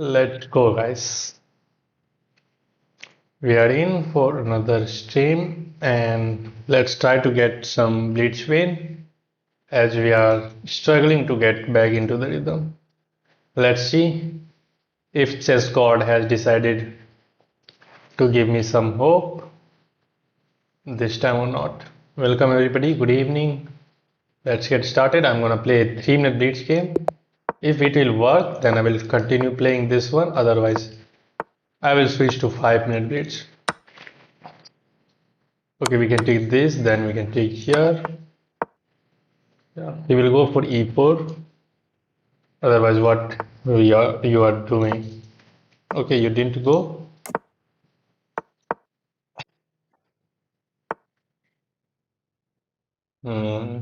Let's go, guys. We are in for another stream and let's try to get some blitz win as we are struggling to get back into the rhythm. Let's see if Chess God has decided to give me some hope this time or not. Welcome, everybody. Good evening. Let's get started. I'm gonna play a 3-minute blitz game. If it will work, then I will continue playing this one. Otherwise, I will switch to 5-minute blitz. Okay, we can take this, then we can take here. Yeah, he will go for e4. Otherwise, what you are doing? Okay, you didn't go. Hmm.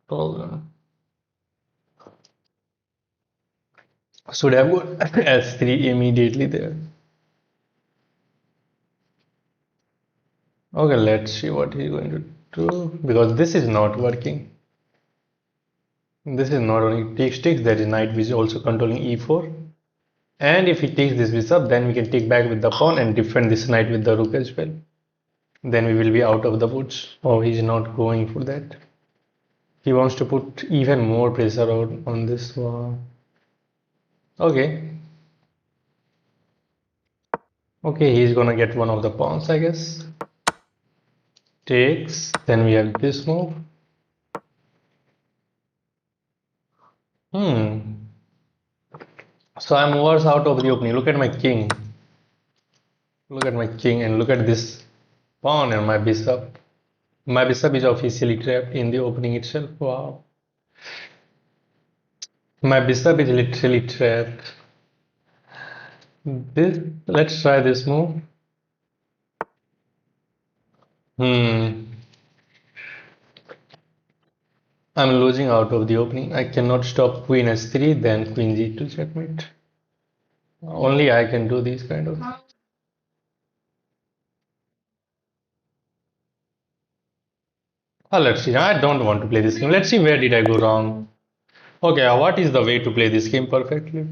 Problem. Should have gone S3 immediately there. Okay, let's see what he's going to do because this is not working. This is not only takes, there is knight which is also controlling e4. And if he takes this bishop, then we can take back with the pawn and defend this knight with the rook as well. Then we will be out of the woods. Oh, he's not going for that. He wants to put even more pressure on this one. Okay. Okay, he's gonna get one of the pawns, I guess. Takes. Then we have this move. Hmm. So I'm worse out of the opening. Look at my king. Look at my king and look at this pawn and my bishop. My bishop is officially trapped in the opening itself. Wow. My bishop is literally trapped. Let's try this move. Hmm. I'm losing out of the opening. I cannot stop queen s3, then queen g2 checkmate. Only I can do these kind of. Let's see. I don't want to play this game. Let's see where did I go wrong. Okay, what is the way to play this game perfectly?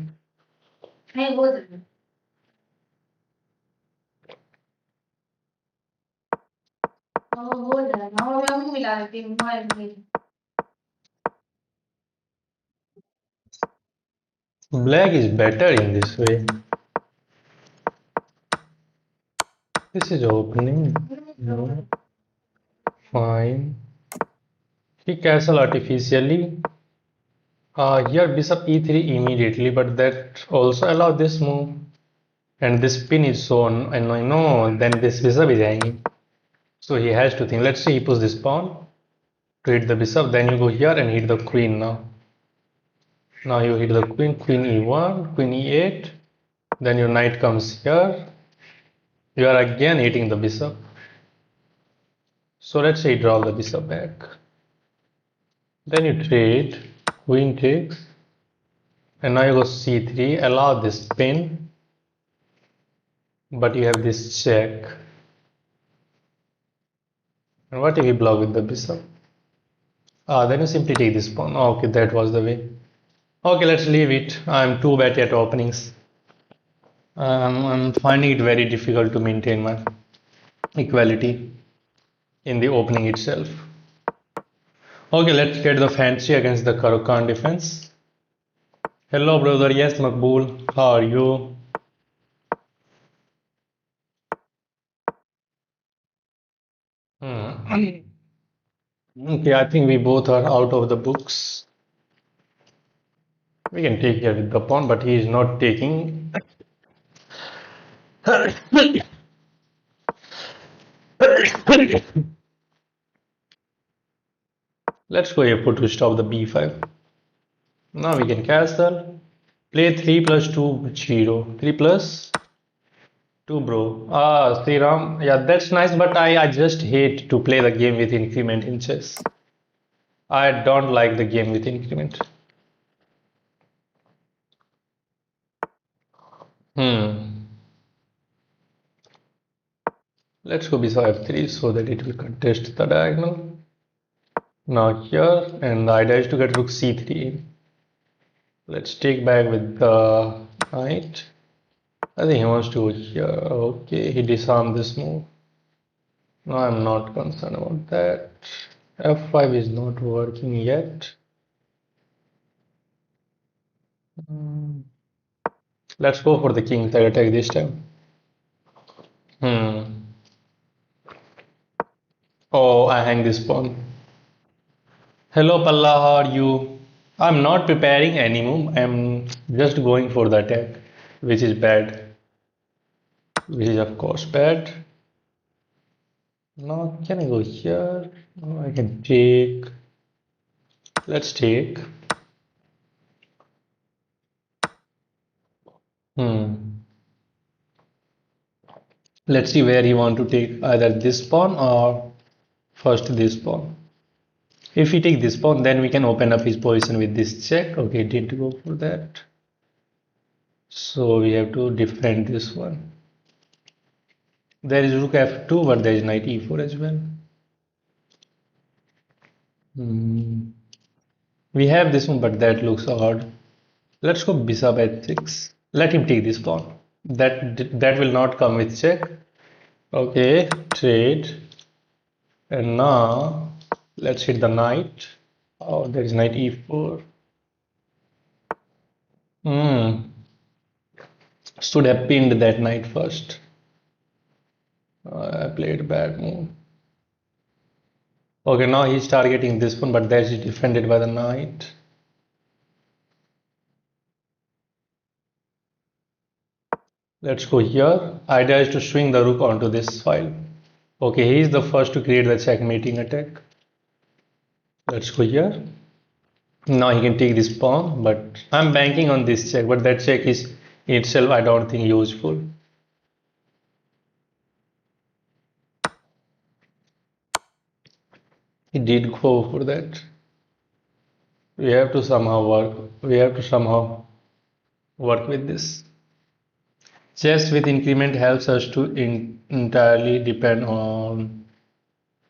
Black is better in this way. This is opening. No. Fine. He castle artificially. Here bishop e3 immediately, but that also allow this move. And this pin is so annoying. No, then this bishop is hanging. So he has to think. Let's say he puts this pawn to hit the bishop. Then you go here and hit the queen now. Now you hit the queen, queen e1, queen e8. Then your knight comes here. You are again hitting the bishop. So let's say you draw the bishop back. Then you trade, queen takes. And now you go c3, allow this pin. But you have this check. And what if you block with the bishop? Then you simply take this pawn. Okay, that was the way. Okay, let's leave it. I'm too bad at openings. I'm finding it very difficult to maintain my equality in the opening itself. Okay, let's get the fancy against the Karakan defense. Hello, brother. Yes, Makbul. How are you? Okay, I think we both are out of the books. We can take here with the pawn, but he is not taking. Let's go f4 to stop the b5. Now we can castle. Play 3 plus 2 0. 3 plus 2, bro. Sri Ram. Yeah, that's nice, but I just hate to play the game with increment in chess. I don't like the game with increment. Let's go bishop f3 so that it will contest the diagonal. Now here, and the idea is to get rook c3 in. Let's take back with the knight. I think he wants to go here. Okay, he disarmed this move. No, I'm not concerned about that. F5 is not working yet. Hmm. Let's go for the king side attack this time. Hmm. Oh, I hang this pawn. Hello, Palla, how are you? I'm not preparing any move. I'm just going for the attack, which is bad. Which is of course bad. Now, can I go here? No, I can take. Let's take. Hmm. Let's see where you want to take either this pawn or first this pawn. If we take this pawn, then we can open up his position with this check. Okay, didn't go for that. So we have to defend this one. There is rook f2, but there is knight e4 as well. Hmm. We have this one, but that looks odd. Let's go bishop h6. Let him take this pawn. That will not come with check. Okay, trade. And now let's hit the knight. Oh, there is knight e4. Hmm. Should have pinned that knight first. I played a bad move. Okay, now he's targeting this one, but that is defended by the knight. Let's go here. Idea is to swing the rook onto this file. Okay, he is the first to create the checkmating attack. Let's go here. Now he can take this pawn, but I'm banking on this check, but that check is itself I don't think useful. He did go for that. We have to somehow work. We have to somehow work with this. Chess with increment helps us to entirely depend on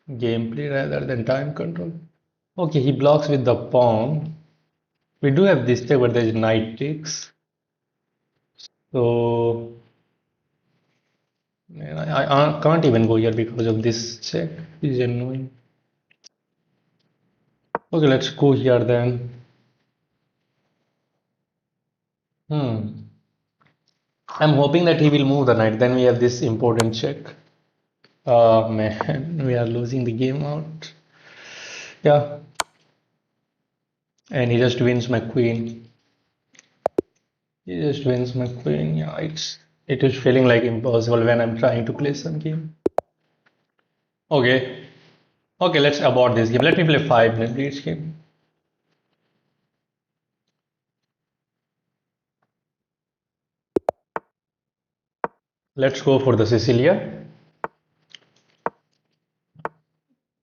gameplay rather than time control. Okay, he blocks with the pawn. We do have this check, but there is knight takes. So man, I can't even go here because of this check. It's annoying. Okay, let's go here then. Hmm. I'm hoping that he will move the knight. Then we have this important check. Man, we are losing the game out. Yeah, and he just wins my queen. He just wins my queen. Yeah, it is feeling like impossible when I'm trying to play some game. Okay, okay, let's abort this game. Let me play 5 minute each game. Let's go for the Sicilian.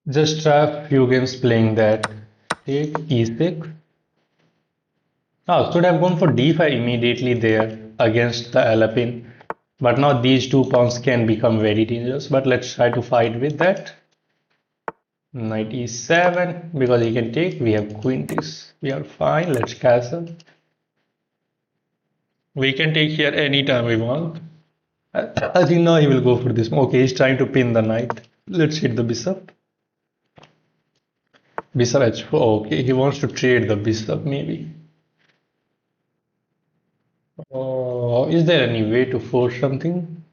Just try a few games playing that. Take e6. Ah, should have gone for d5 immediately there against the Alapin. But now these two pawns can become very dangerous. But let's try to fight with that. Knight e7 because he can take. We have queen takes. We are fine. Let's castle. We can take here anytime we want. I think now he will go for this. Okay, he's trying to pin the knight. Let's hit the bishop. Bishop h4. Okay, he wants to trade the bishop maybe. Oh, is there any way to force something?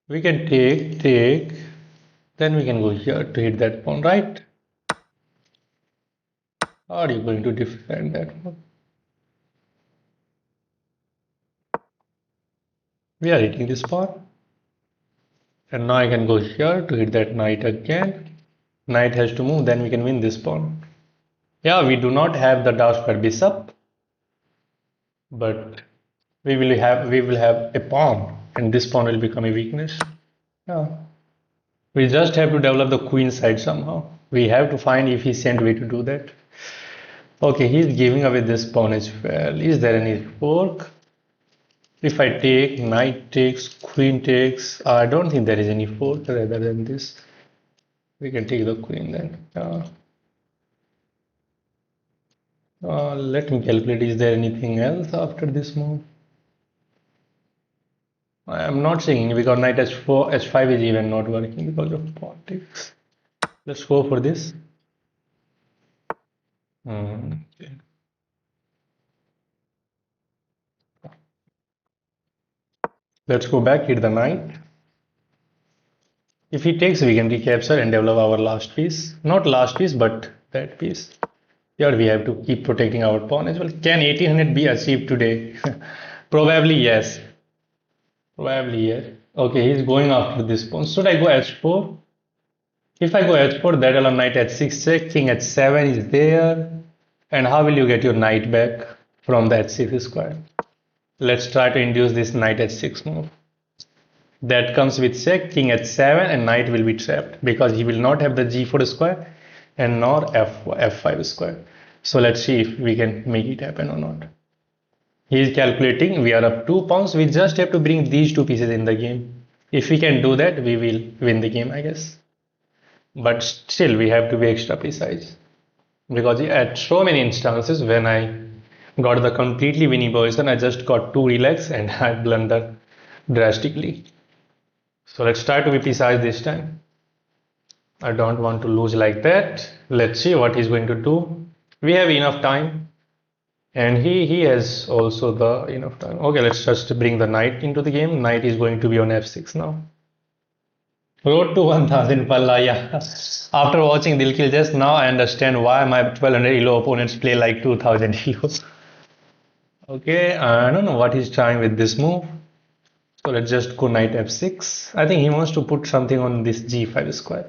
We can take. Then we can go here to hit that pawn, right? How are you going to defend that one? We are hitting this pawn. And now I can go here to hit that knight again. Knight has to move, then we can win this pawn. Yeah, we do not have the dark square bishop, but we will have a pawn, and this pawn will become a weakness. Yeah. We just have to develop the queen side somehow. We have to find efficient way to do that. Okay, he's giving away this pawn as well. Is there any fork? If I take, knight takes, queen takes, I don't think there is any fork rather than this. We can take the queen then. Let me calculate. Is there anything else after this move? I am not seeing because knight h4, h5 is even not working because of politics. Let's go for this. Okay. Let's go back, hit the knight. If he takes, we can recapture and develop our last piece. Not last piece, but that piece. Here we have to keep protecting our pawn as well. Can 1800 be achieved today? Probably yes. Probably yes. Okay, he's going after this pawn. Should I go h4? If I go h4, that allow knight h6 check, king h7 is there. And how will you get your knight back from the h6 square? Let's try to induce this knight h6 move. That comes with check, king h7, and knight will be trapped because he will not have the g4 square and nor f5 square. So let's see if we can make it happen or not. He is calculating, we are up 2 pawns, we just have to bring these two pieces in the game. If we can do that, we will win the game, I guess. But still, we have to be extra precise. Because at so many instances, when I got the completely winning position, I just got too relaxed and I blundered drastically. So let's try to be precise this time. I don't want to lose like that. Let's see what he's going to do. We have enough time. And he has also the enough time. Okay, let's just bring the knight into the game. Knight is going to be on f6 now. Road to 1000 Palla, yeah. After watching Dil Kill just now, I understand why my 1200 elo opponents play like 2000 elo. Okay, I don't know what he's trying with this move. So let's just go knight f6. I think he wants to put something on this g5 square.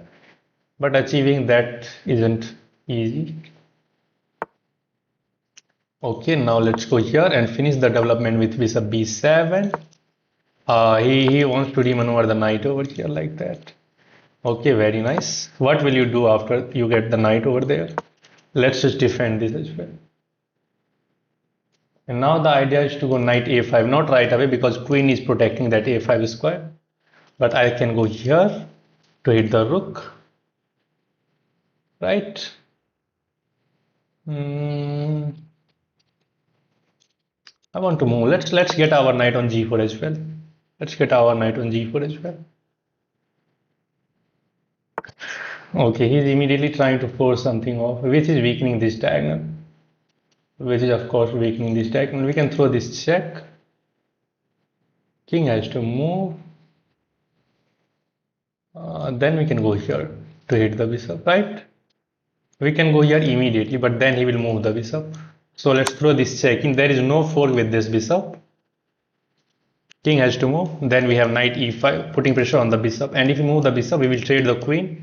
But achieving that isn't easy. Okay, now let's go here and finish the development with bishop b7. He wants to remaneuver the knight over here like that. Okay, very nice. What will you do after you get the knight over there? Let's just defend this as well. And now the idea is to go knight a5, not right away because queen is protecting that a5 square. But I can go here to hit the rook. Right? I want to move. Let's get our knight on g4 as well. Let's get our knight on g4 as well. Okay, he's immediately trying to force something off, which is weakening this diagonal. Which is of course weakening this diagonal. We can throw this check. King has to move. Then we can go here to hit the bishop, right? We can go here immediately, but then he will move the bishop. So let's throw this check in. There is no fork with this bishop. King has to move. Then we have knight e5, putting pressure on the bishop. And if we move the bishop, we will trade the queen.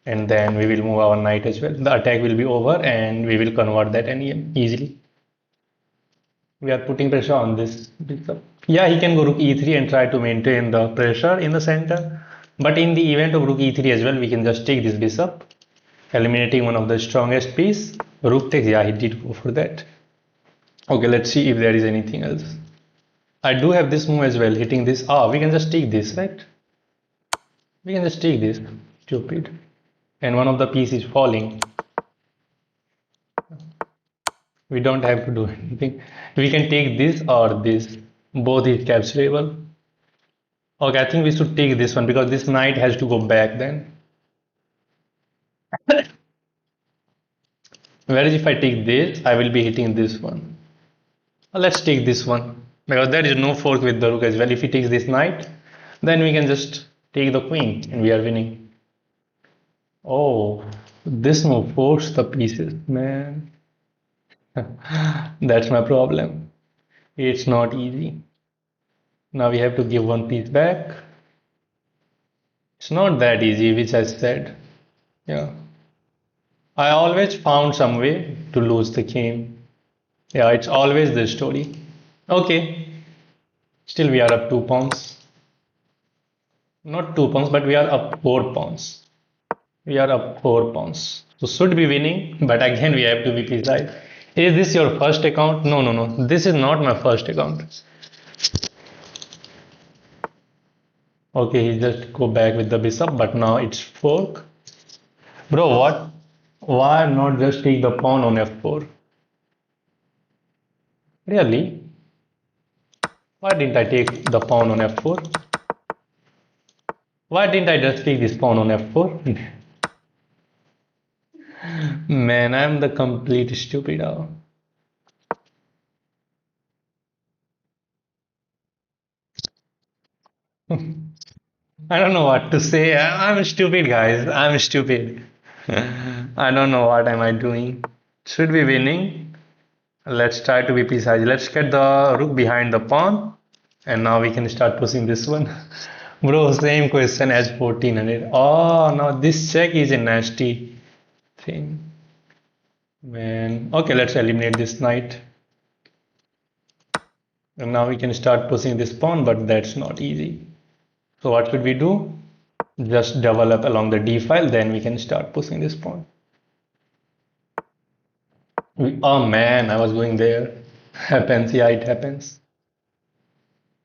And then we will move our knight as well. The attack will be over and we will convert that NEM easily. We are putting pressure on this bishop. Yeah, he can go rook e3 and try to maintain the pressure in the center. But in the event of rook e3 as well, we can just take this bishop, eliminating one of the strongest piece. Rook takes, yeah, he did go for that. Okay, let's see if there is anything else. I do have this move as well, hitting this. We can just take this, right? We can just take this. Stupid. And one of the pieces is falling. We don't have to do anything. We can take this or this. Both is capturable. Okay, I think we should take this one because this knight has to go back then. Whereas if I take this, I will be hitting this one. Let's take this one because there is no fork with the rook as well. If he takes this knight, then we can just take the queen and we are winning. Oh, this move forced the pieces, man. That's my problem. It's not easy. Now we have to give one piece back. It's not that easy, which I said. Yeah. I always found some way to lose the game. Yeah, it's always the story. Okay. Still we are up 2 pawns. Not 2 pawns, but we are up 4 pawns. We are up 4 pawns. So should be winning, but again we have to be precise. Is this your first account? No, no, no. This is not my first account. Okay, he just go back with the bishop, but now it's fork. Bro, what? Why not just take the pawn on f4? Really? Why didn't I take the pawn on f4? Why didn't I just take this pawn on f4? Man, I'm the complete stupid. I don't know what to say. I'm stupid, guys. I'm stupid. I don't know what am I doing. Should be winning. Let's try to be precise. Let's get the rook behind the pawn. And now we can start pushing this one. Bro, same question as 1400. Oh, no, this check is a nasty thing. Man. Okay, let's eliminate this knight. And now we can start pushing this pawn, but that's not easy. So what should we do? Just develop along the d file, then we can start pushing this pawn. Oh man, I was going there. Happens, yeah, it happens.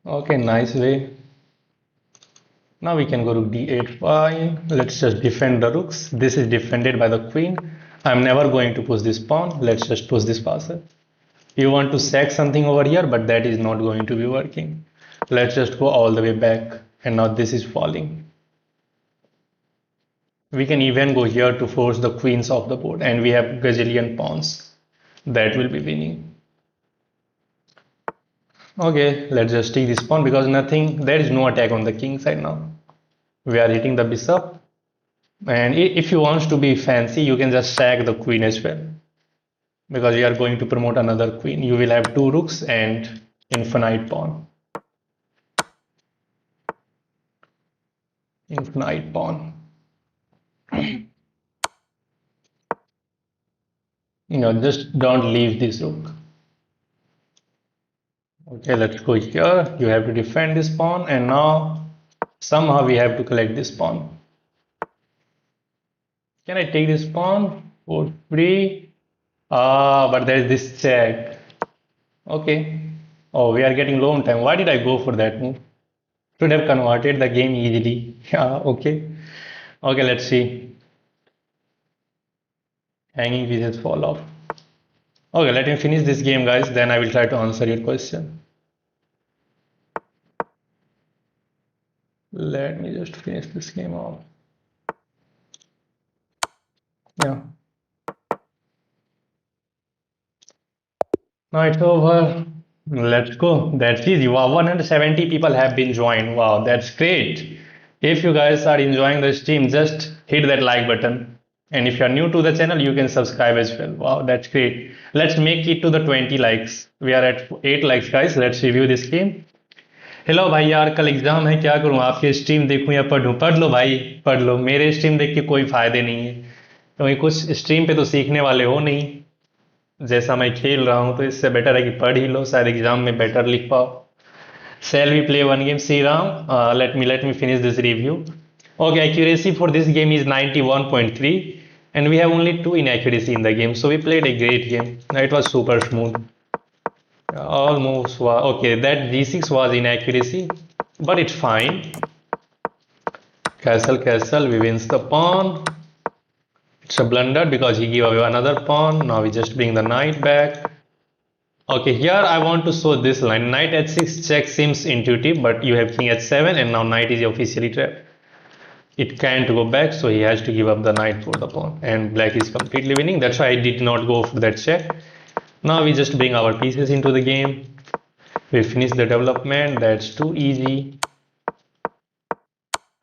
Okay, nice way. Now we can go to d8 fine. Let's just defend the rooks. This is defended by the queen. I'm never going to push this pawn. Let's just push this passer. You want to sack something over here, but that is not going to be working. Let's just go all the way back. And now this is falling. We can even go here to force the queens off the board. And we have gazillion pawns. That will be winning. Okay, let's just take this pawn because there is no attack on the king side now. We are hitting the bishop. And if you want to be fancy, you can just sack the queen as well. Because you are going to promote another queen. You will have two rooks and infinite pawn. Infinite pawn. Just don't leave this rook. Okay, let's go here. You have to defend this pawn, and now somehow we have to collect this pawn. Can I take this pawn for free? But there is this check. Okay. Oh, we are getting low on time. Why did I go for that move? Should have converted the game easily. Yeah, okay. Okay, let's see. Hanging pieces fall off. Okay, let me finish this game, guys. Then I will try to answer your question. Let me just finish this game off. Yeah. Now it's over. Let's go. That's easy. Wow, 170 people have been joined. Wow, that's great. If you guys are enjoying the stream, just hit that like button. And if you are new to the channel, you can subscribe as well. Wow, that's great. Let's make it to the 20 likes. We are at 8 likes, guys. Let's review this game. Hello भाई यार, कल exam है, क्या करूं? आपकी stream देखूं या पढ़ूं? पढ़ लो भाई, पढ़ लो। मेरे स्ट्रीम देख के कोई फायदे नहीं है, क्योंकि कुछ स्ट्रीम पे तो सीखने वाले हो नहीं। जैसा मैं खेल रहा हूं, तो इससे बेटर है कि पढ़ ही लो, शायद एग्जाम में बेटर लिख पाओ। Shall we play one game? See Ram, let me finish this review. Okay, accuracy for this game is 91.3, and we have only 2 inaccuracy in the game, so we played a great game. It was super smooth. All moves were okay. That d6 was inaccuracy, but it's fine. Castle, we wins the pawn. It's a blunder because he gave away another pawn. Now we just bring the knight back. Okay, here I want to show this line. Knight h6 check seems intuitive, but you have king h7 and now knight is officially trapped. It can't go back, so he has to give up the knight for the pawn. And black is completely winning. That's why I did not go for that check. Now we just bring our pieces into the game. We finish the development. That's too easy.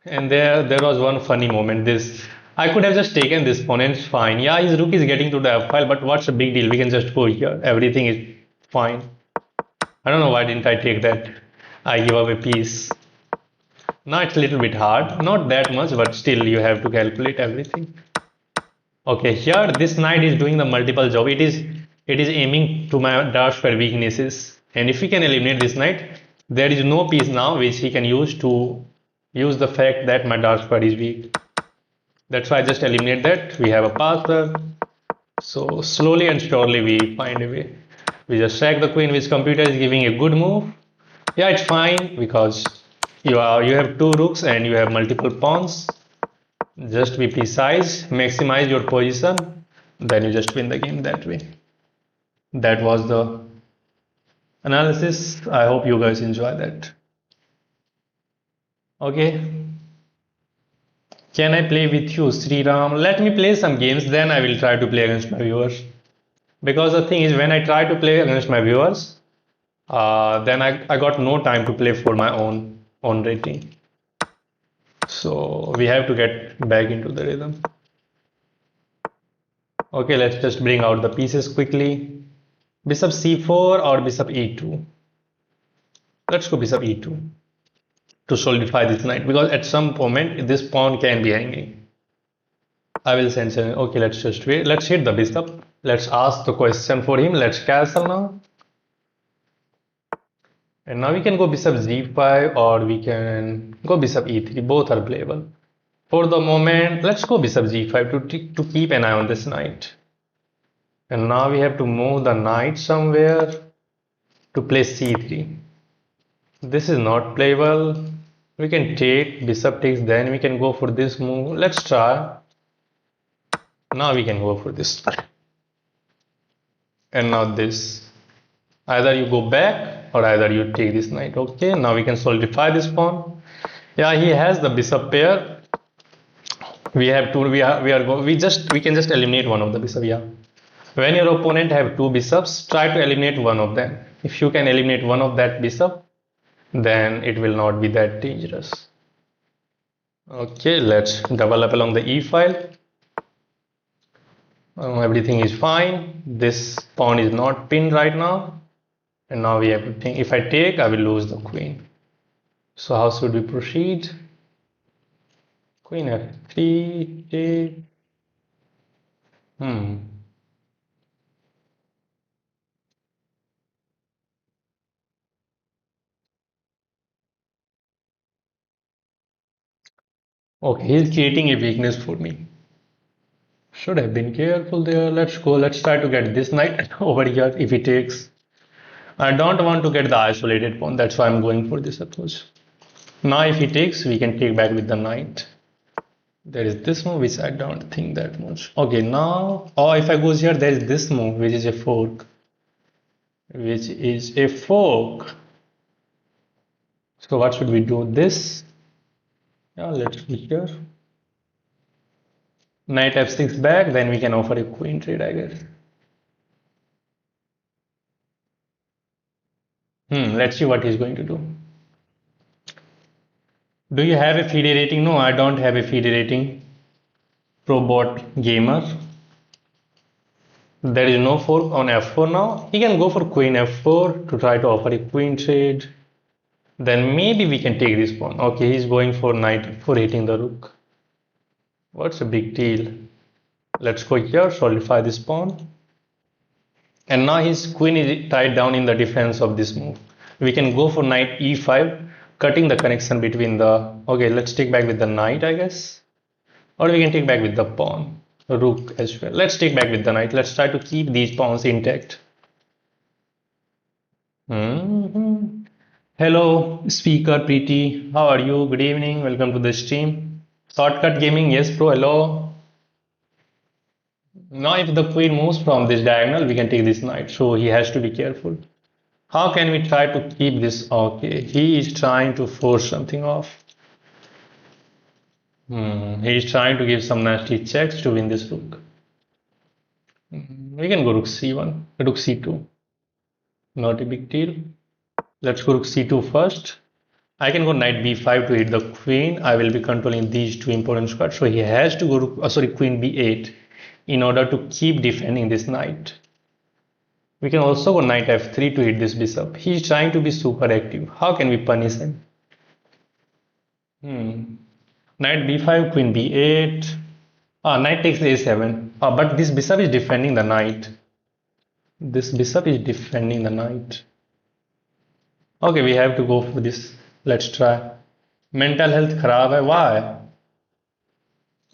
And there was one funny moment. I could have just taken this pawn and it's fine. Yeah, his rook is getting to the f file, but what's the big deal? We can just go here. Everything is fine. I don't know why didn't I take that. I give away piece. Now it's a little bit hard. Not that much, but still you have to calculate everything. Okay, here this knight is doing the multiple job. It is aiming to my dark square weaknesses. And if we can eliminate this knight, there is no piece now which he can use to use the fact that my dark square is weak. That's why I just eliminate that. We have a passer. So slowly and surely we find a way. We just sack the queen, which computer is giving a good move. Yeah, it's fine because you have 2 rooks and you have multiple pawns. Just be precise, maximize your position, then you just win the game that way. That was the analysis. I hope you guys enjoy that. Okay. Can I play with you, Sri Ram? Let me play some games, then I will try to play against my viewers. Because the thing is, when I try to play against my viewers, then I got no time to play for my own rating. So we have to get back into the rhythm. Okay, let's just bring out the pieces quickly. Bishop c4 or bishop e2. Let's go bishop e2 to solidify this knight because at some moment this pawn can be hanging. I will send. Okay, let's just wait. Let's hit the bishop. Let's ask the question for him. Let's castle now. And now we can go bishop g5 or we can go bishop e3. Both are playable. For the moment, let's go bishop g5 to keep an eye on this knight. And now we have to move the knight somewhere to play c3. This is not playable. We can take bishop takes, then we can go for this move. Let's try. Now we can go for this. And now this. Either you go back or either you take this knight. Okay, now we can solidify this pawn. Yeah, he has the bishop pair. We have two. We can just eliminate one of the bishop. Yeah. When your opponent have two bishops, try to eliminate one of them. If you can eliminate one of that bishop, then it will not be that dangerous. Okay, let's develop along the e file. Everything is fine. This pawn is not pinned right now. And now we have to think, if I take, I will lose the queen. So how should we proceed? Queen f3, take. Okay, he's creating a weakness for me. Should have been careful there. Let's go. Let's try to get this knight over here if he takes. I don't want to get the isolated pawn. That's why I'm going for this approach. Now if he takes, we can take back with the knight. There is this move which I don't think that much. Okay, now, oh, if I goes here, there is this move which is a fork. Which is a fork. So what should we do? This. Yeah, let's go here. Knight f6 back, then we can offer a queen trade, I guess. Let's see what he's going to do. Do you have a FIDE rating? No, I don't have a FIDE rating. Probot gamer. There is no fork on f4 now. He can go for queen f4 to try to offer a queen trade. Then maybe we can take this pawn. Okay, he's going for knight f4 hitting the rook. What's a big deal? Let's go here, solidify this pawn. And now his queen is tied down in the defense of this move. We can go for knight e5, cutting the connection between the... Okay, let's take back with the knight, I guess. Or we can take back with the pawn, rook as well. Let's take back with the knight. Let's try to keep these pawns intact. Hello, speaker Preeti. How are you? Good evening. Welcome to the stream. Shortcut gaming. Yes, bro. Hello. Now, if the queen moves from this diagonal, we can take this knight. So he has to be careful. How can we try to keep this? Okay, he is trying to force something off. He is trying to give some nasty checks to win this rook. We can go rook c1, rook c2. Not a big deal. Let's go rook c2 first. I can go knight b5 to hit the queen. I will be controlling these two important squares. So he has to go rook, queen b8 in order to keep defending this knight. We can also go knight f3 to hit this bishop. He is trying to be super active. How can we punish him? Knight b5, queen b8. Knight takes a7. But this bishop is defending the knight. This bishop is defending the knight. Okay, we have to go for this. Let's try. Mental health kharab hai. Why?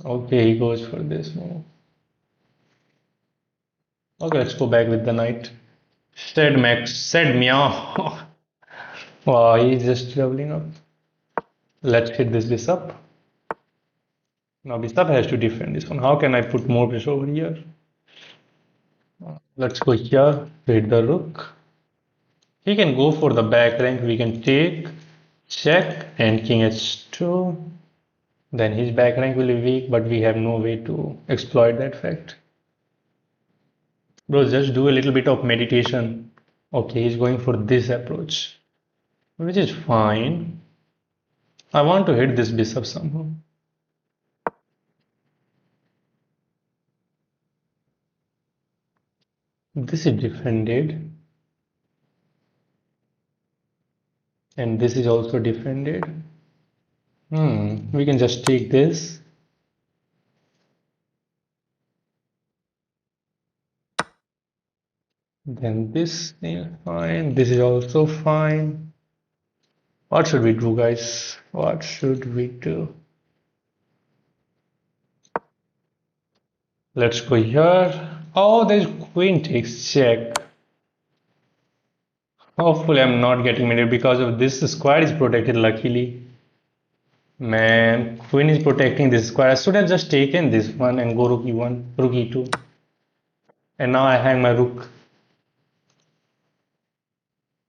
Okay, he goes for this move. Okay, let's go back with the knight. Said meow. Wow, he's just doubling up. Let's hit this bishop. Now bishop has to defend this one. How can I put more pressure over here? Let's go here to hit the rook. He can go for the back rank. We can take check and king h2. Then his back rank will be weak, but we have no way to exploit that fact. Bro, just do a little bit of meditation. Okay, he's going for this approach, which is fine. I want to hit this bishop somehow. This is defended, and this is also defended. We can just take this. Then this is fine. This is also fine. What should we do, guys? What should we do? Let's go here. Oh, there's queen takes check. Hopefully, I'm not getting mated because of this square is protected, luckily. Man, queen is protecting this square. I should have just taken this one and go rook e1, rook e2. And now I hang my rook.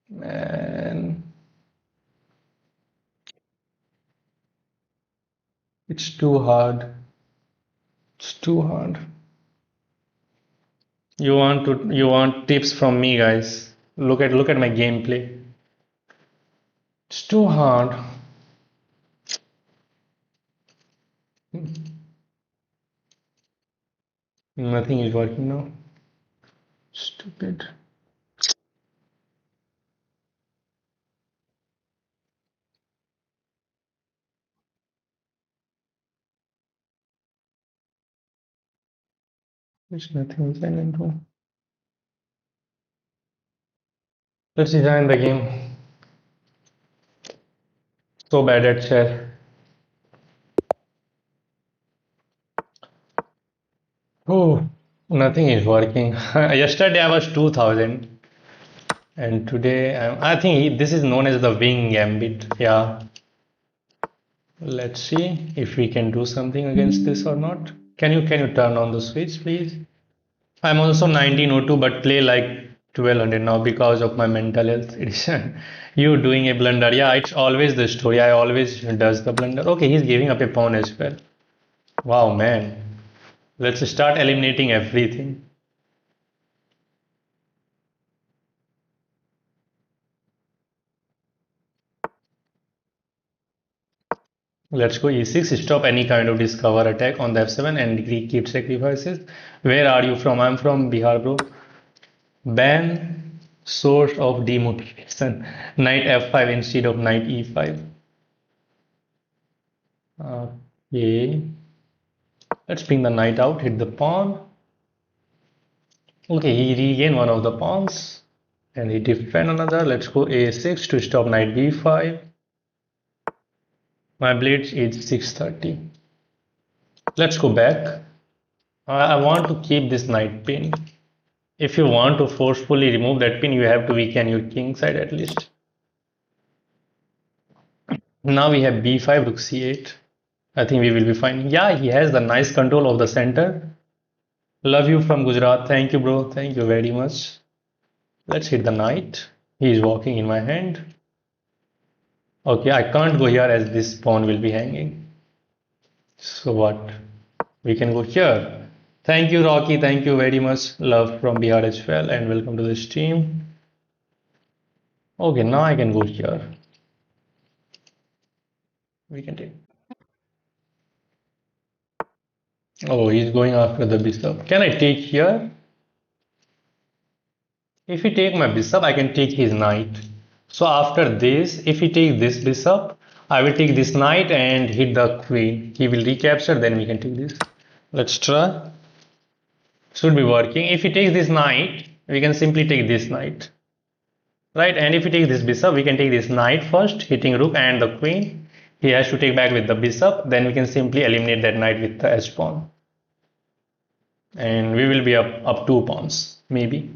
Man, it's too hard. It's too hard. You want tips from me, guys. Look at my gameplay. It's too hard. Nothing is working now. Stupid. There's nothing I can do. Let's design the game. So bad at chess. Oh, nothing is working. Yesterday I was 2000, and today I think this is known as the wing gambit. Yeah. Let's see if we can do something against this or not. Can you turn on the switch, please? I'm also 1902, but play like 1200 now because of my mental health. It's you doing a blunder. Yeah, it's always the story. I always does the blunder. Okay, he's giving up a pawn as well. Wow, man. Let's start eliminating everything. Let's go e6. Stop any kind of discover attack on the f7 and keep sacrifices. Where are you from? I'm from Bihar, bro. Ban source of demotivation. Knight f5 instead of knight e5. Okay. Let's bring the knight out, hit the pawn. Okay, he regained one of the pawns and he defend another. Let's go a6 to stop knight b5. My blade is 630. Let's go back. I want to keep this knight pin. If you want to forcefully remove that pin, you have to weaken your king side at least. Now we have b5, rook c8. I think we will be fine. Yeah, he has the nice control of the center. Love you from Gujarat. Thank you, bro. Thank you very much. Let's hit the knight. He is walking in my hand. Okay, I can't go here as this pawn will be hanging. So what? We can go here. Thank you, Rocky. Thank you very much. Love from Bihar as well. And welcome to the stream. Okay, now I can go here. We can take. Oh, he's going after the bishop. Can I take here? If he take my bishop, I can take his knight. So after this, if he takes this bishop, I will take this knight and hit the queen. He will recapture, then we can take this. Let's try. Should be working. If he takes this knight, we can simply take this knight. Right, and if he takes this bishop, we can take this knight first, hitting rook and the queen. He has to take back with the bishop, then we can simply eliminate that knight with the h-pawn. And we will be up 2 pawns, maybe.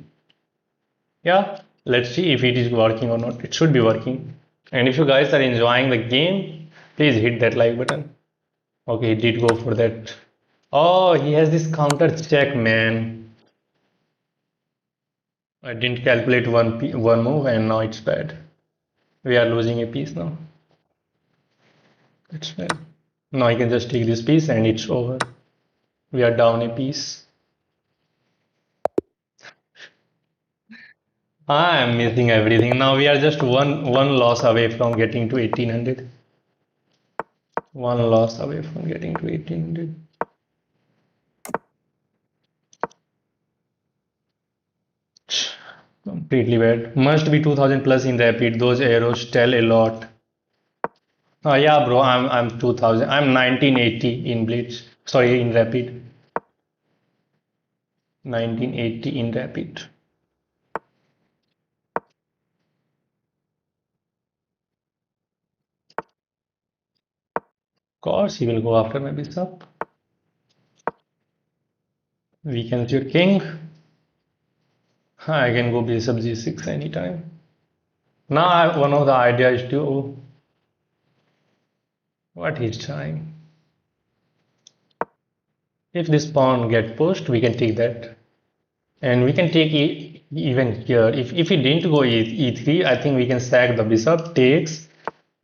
Yeah, let's see if it is working or not. It should be working. And if you guys are enjoying the game, please hit that like button. Okay, he did go for that. Oh, he has this counter check, man. I didn't calculate one move and now it's bad. We are losing a piece now. That's bad. Now I can just take this piece and it's over. We are down a piece. I am missing everything. Now we are just one loss away from getting to 1800. One loss away from getting to 1800. Completely bad. Must be 2000 plus in rapid. Those arrows tell a lot. Yeah, bro. I'm 2000. I'm 1980 in blitz. Sorry, in rapid. 1980 in rapid. Of course, he will go after my bishop. Weakens your king. I can go bishop g6 anytime. Now one of the ideas is to what he's trying. If this pawn get pushed, we can take that. And we can take even here. If he didn't go e3, I think we can sack the bishop, takes,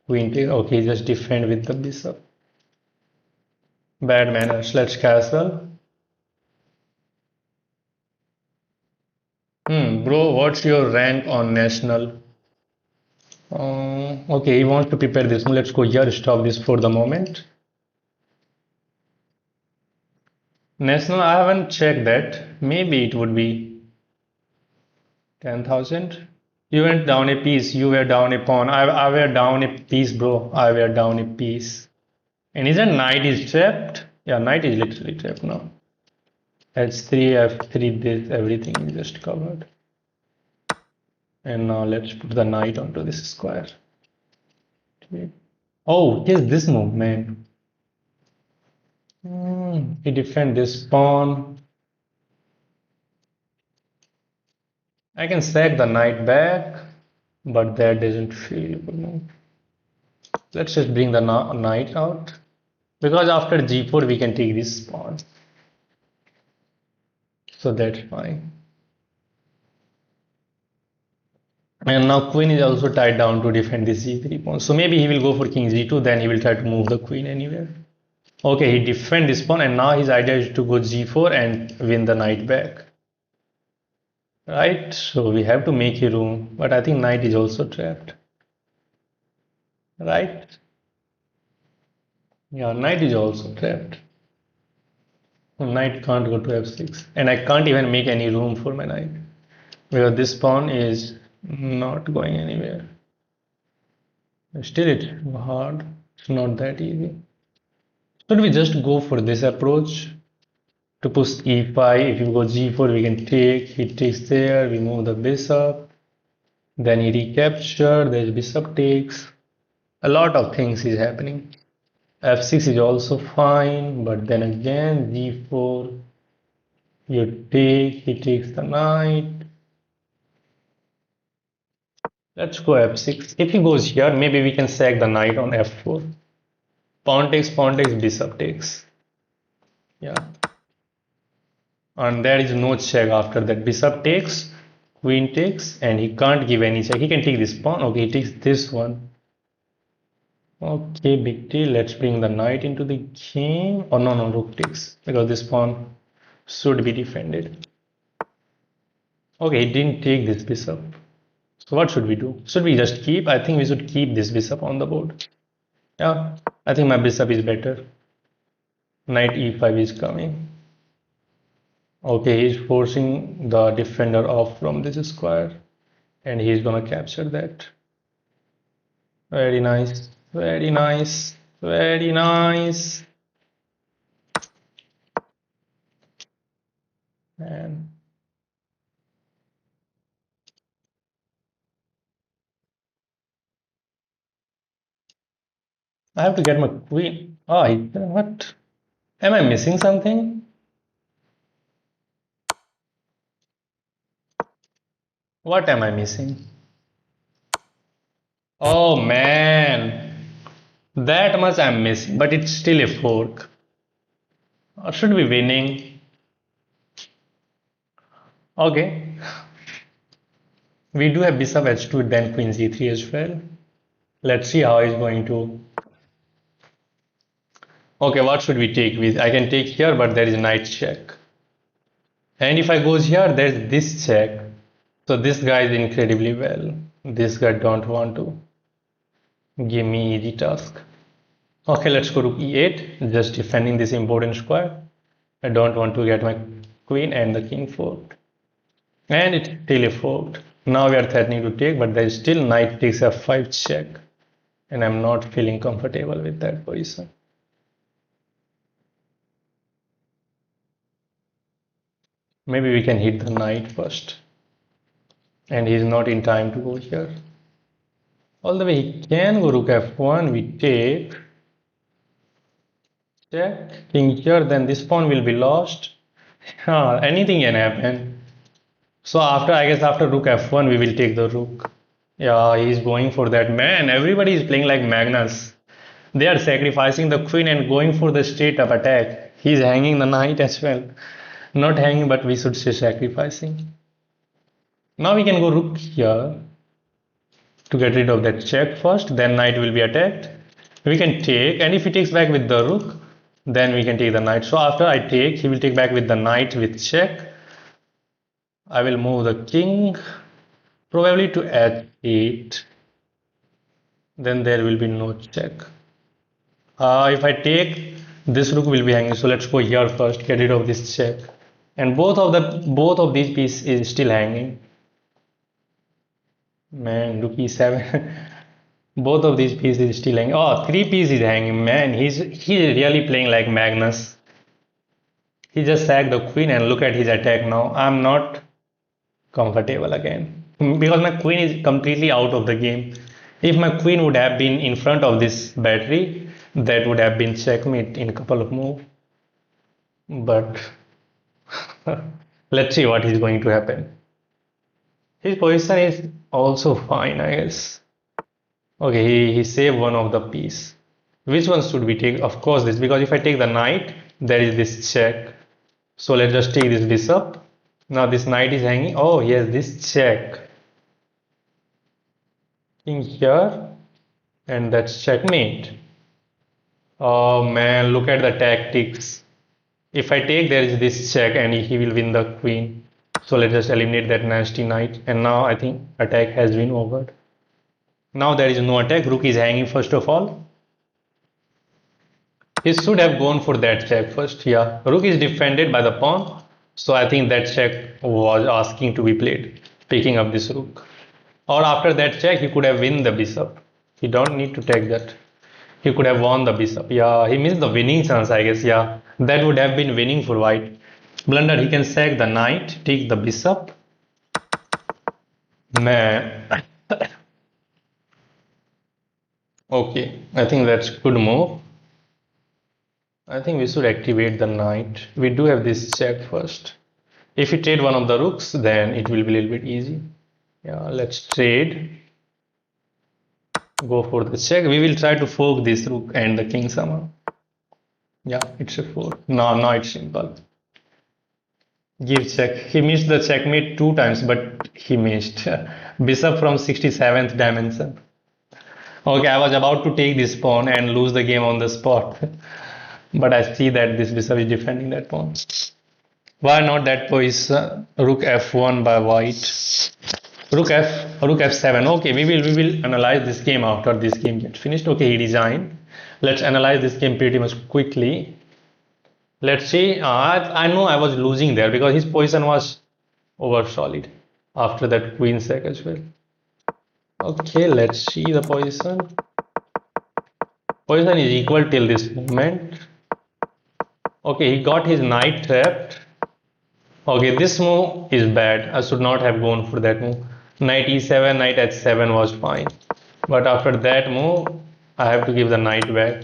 queen takes. Okay, just defend with the bishop. Bad manners. Let's castle. Bro, what's your rank on national? Okay, he wants to prepare this. Let's go here. Stop this for the moment. National, I haven't checked that. Maybe it would be 10,000. You went down a piece. You were down a pawn. I were down a piece, bro. I were down a piece. And isn't knight is trapped? Yeah, knight is literally trapped now. H3, F3, this everything is just covered. And now let's put the knight onto this square. Oh, here's this move, man. He defend this pawn. I can sack the knight back, but that doesn't feel good. Let's just bring the knight out. Because after g4 we can take this pawn. So that's fine. And now queen is also tied down to defend this g3 pawn. So maybe he will go for king g2, then he will try to move the queen anywhere. Okay, he defend this pawn and now his idea is to go g4 and win the knight back. Right, so we have to make a room, but I think knight is also trapped. Right? Yeah, knight is also trapped. Knight can't go to f6, and I can't even make any room for my knight because this pawn is not going anywhere. Still, it's hard. It's not that easy. Should we just go for this approach to push e5? If you go g4, we can take. He takes there. We move the bishop. Then he recapture. There's bishop takes. A lot of things is happening. f6 is also fine, but then again g4. You take. He takes the knight. Let's go f6. If he goes here, maybe we can sack the knight on f4. Pawn takes, bishop takes. Yeah. And there is no check after that. Bishop takes, queen takes, and he can't give any check. He can take this pawn. Okay, he takes this one. Okay, big deal. Let's bring the knight into the game. Oh, no, rook takes. Because this pawn should be defended. Okay, he didn't take this bishop. So what should we do? Should we just keep? I think we should keep this bishop on the board. Yeah, I think my bishop is better. Knight e5 is coming. Okay, he's forcing the defender off from this square and he's gonna capture that. Very nice, very nice, very nice. And I have to get my queen. Oh, what? Am I missing something? What am I missing? Oh man, that much I'm missing, but it's still a fork. Or should be winning. Okay. We do have bishop h2, then queen c3 as well. Let's see how he's going to. Okay, what should we take with? I can take here, but there is knight check. And if I goes here, there's this check. So this guy is incredibly well. This guy don't want to give me easy task. Okay, let's go to e8, just defending this important square. I don't want to get my queen and the king forked. And it's still a forked. Now we are threatening to take, but there is still knight takes f5 check. And I'm not feeling comfortable with that position. Maybe we can hit the knight first. And he's not in time to go here. Although he can go rook f1, we take check, king here, then this pawn will be lost. Anything can happen. So after, I guess after rook f1, we will take the rook. Yeah, he's going for that. Man, everybody is playing like Magnus. They are sacrificing the queen and going for the straight up attack. He's hanging the knight as well. Not hanging, but we should say sacrificing. Now we can go rook here to get rid of that check first, then knight will be attacked. We can take, and if he takes back with the rook, then we can take the knight. So after I take, he will take back with the knight with check. I will move the king probably to h8. Then there will be no check. If I take, this rook will be hanging. So let's go here first, get rid of this check. And both of these pieces is still hanging. Man, rook e7. Both of these pieces is still hanging. Oh, three pieces is hanging. Man, he's really playing like Magnus. He just sacked the queen and look at his attack now. I'm not comfortable again because my queen is completely out of the game. If my queen would have been in front of this battery, that would have been checkmate in a couple of moves. But let's see what is going to happen. His position is also fine, I guess. Okay, he saved one of the piece. Which one should we take? Of course this, because if I take the knight, there is this check. So let's just take this bishop. Now this knight is hanging. Oh, he has this check. King here, and that's checkmate. Oh man, look at the tactics. If I take, there is this check and he will win the queen. So let's just eliminate that nasty knight. And now I think attack has been over. Now there is no attack. Rook is hanging first of all. He should have gone for that check first. Yeah, rook is defended by the pawn. So I think that check was asking to be played, picking up this rook. Or after that check, he could have won the bishop. He don't need to take that. He could have won the bishop. Yeah, he missed the winning chance, I guess. Yeah, that would have been winning for white. Blunder, he can sack the knight, take the bishop. Man. Okay, I think that's good move. I think we should activate the knight. We do have this check first. If we trade one of the rooks, then it will be a little bit easy. Yeah, let's trade. Go for the check. We will try to fork this rook and the king somehow. Yeah, it's a fork. No, it's simple. Give check. He missed the checkmate 2 times, but he missed. Bishop from 67th dimension. Okay, I was about to take this pawn and lose the game on the spot. But I see that this bishop is defending that pawn. Why not that position? Rook f1 by white. Rook f7. Okay, we will analyze this game after this game gets finished. Okay, he designed. Let's analyze this game pretty much quickly. Let's see. I know I was losing there because his position was over solid after that queen sack as well. Okay, let's see the position. Position is equal till this moment. Okay, he got his knight trapped. Okay, this move is bad. I should not have gone for that move. Knight e7, knight h7 was fine. But after that move, I have to give the knight back.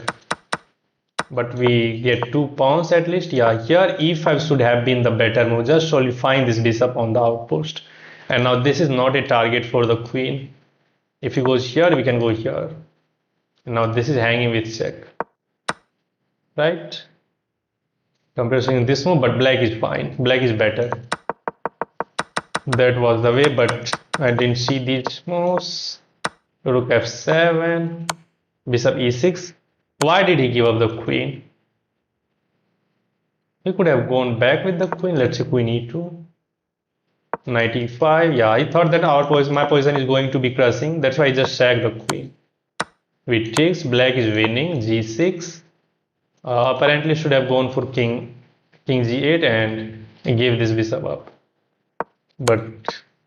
But we get 2 pawns at least. Yeah, here e5 should have been the better move. Just solidifying this bishop on the outpost. And now this is not a target for the queen. If he goes here, we can go here. Now this is hanging with check. Right? Compressing this move, but black is fine. Black is better. That was the way, but I didn't see these moves. Rook f7, bishop e6. Why did he give up the queen? He could have gone back with the queen. Let's say queen e2. Knight e5. Yeah, I thought that my position is going to be crushing. That's why I just sacked the queen. With takes, black is winning. g6. Apparently should have gone for king g8 and gave this bishop up. But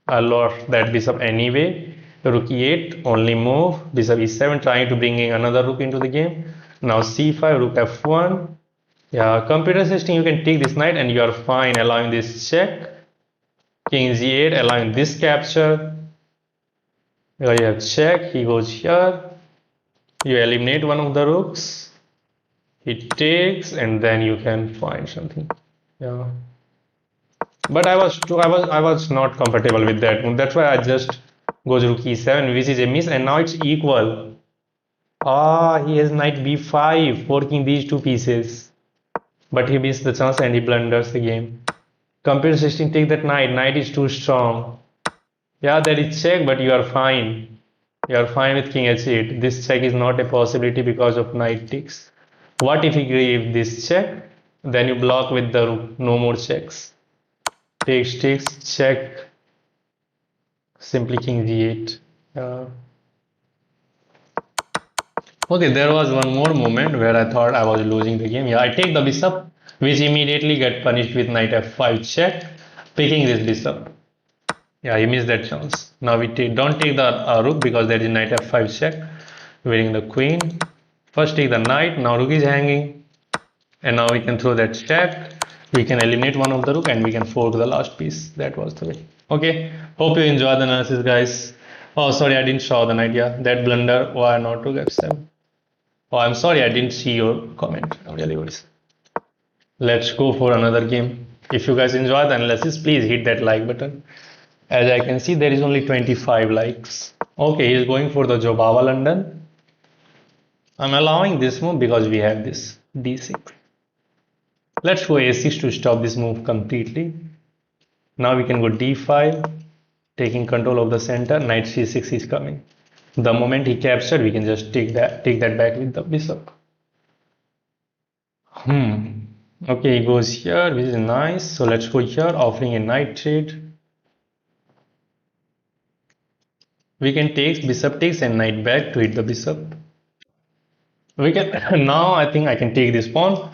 I lost that bishop anyway. Rook e8, only move. Bishop e7, trying to bring in another rook into the game. Now c5, rook f1. Yeah, computer system, you can take this knight and you are fine, allowing this check. King g8, allowing this capture. Here you have check, he goes here. You eliminate one of the rooks. He takes, and then you can find something. Yeah. But I was not comfortable with that move. That's why I just goes rook e7, which is a miss, and now it's equal. Ah, he has knight b5, forking these two pieces. But he missed the chance and he blunders the game. Computer system, take that knight. Knight is too strong. Yeah, that is check, but you are fine. You are fine with king h8. This check is not a possibility because of knight takes. What if he gave this check? Then you block with the rook. No more checks. Takes, check. Simply king g8. Okay, there was one more moment where I thought I was losing the game. Yeah, I take the bishop, which immediately get punished with knight f5 check, picking this bishop. Yeah, he missed that chance. Now we don't take the rook because there is knight f5 check, winning the queen. First take the knight, now rook is hanging, and now we can throw that check. We can eliminate one of the rook and we can fork the last piece. That was the way. Okay, hope you enjoyed the analysis, guys. Oh, sorry, I didn't show the knight. Yeah, that blunder. Why not rook f7? Oh, I'm sorry, I didn't see your comment. I'm really sorry. Let's go for another game. If you guys enjoy the analysis, please hit that like button. As I can see, there is only 25 likes. Okay, he's going for the Jobava London. I'm allowing this move because we have this d6. Let's go a6 to stop this move completely. Now we can go d5, taking control of the center. Knight c6 is coming. The moment he captured, we can just take that back with the bishop. Okay, he goes here, which is nice. So let's go here, offering a knight trade. We can take bishop takes and knight back to hit the bishop. We can now I think I can take this pawn.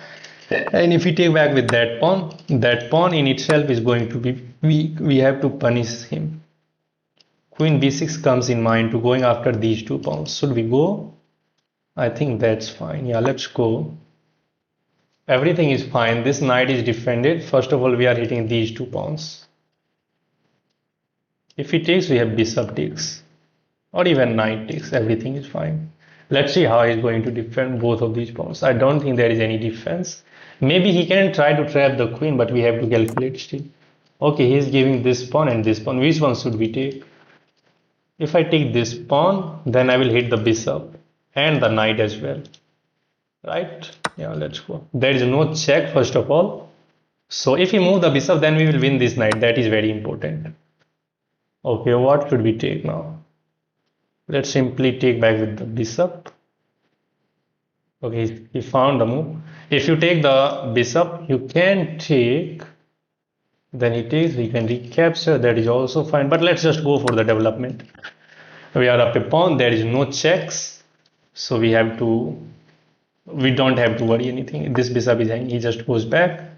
And if we take back with that pawn in itself is going to be weak. We have to punish him. Queen b6 comes in mind to going after these two pawns. Should we go? I think that's fine. Yeah, let's go. Everything is fine. This knight is defended. First of all, we are hitting these two pawns. If he takes, we have bishop takes. Or even knight takes. Everything is fine. Let's see how he's going to defend both of these pawns. I don't think there is any defense. Maybe he can try to trap the queen, but we have to calculate still. Okay, he's giving this pawn and this pawn. Which one should we take? If I take this pawn, then I will hit the bishop and the knight as well. Right? Yeah, let's go. There is no check, first of all. So if we move the bishop, then we will win this knight. That is very important. Okay, what should we take now? Let's simply take back with the bishop. Okay, he found the move. If you take the bishop, you can take. Then he takes, we can recapture. That is also fine. But let's just go for the development. We are up a pawn. There is no checks. So we don't have to worry anything. This bishop is hanging. He just goes back.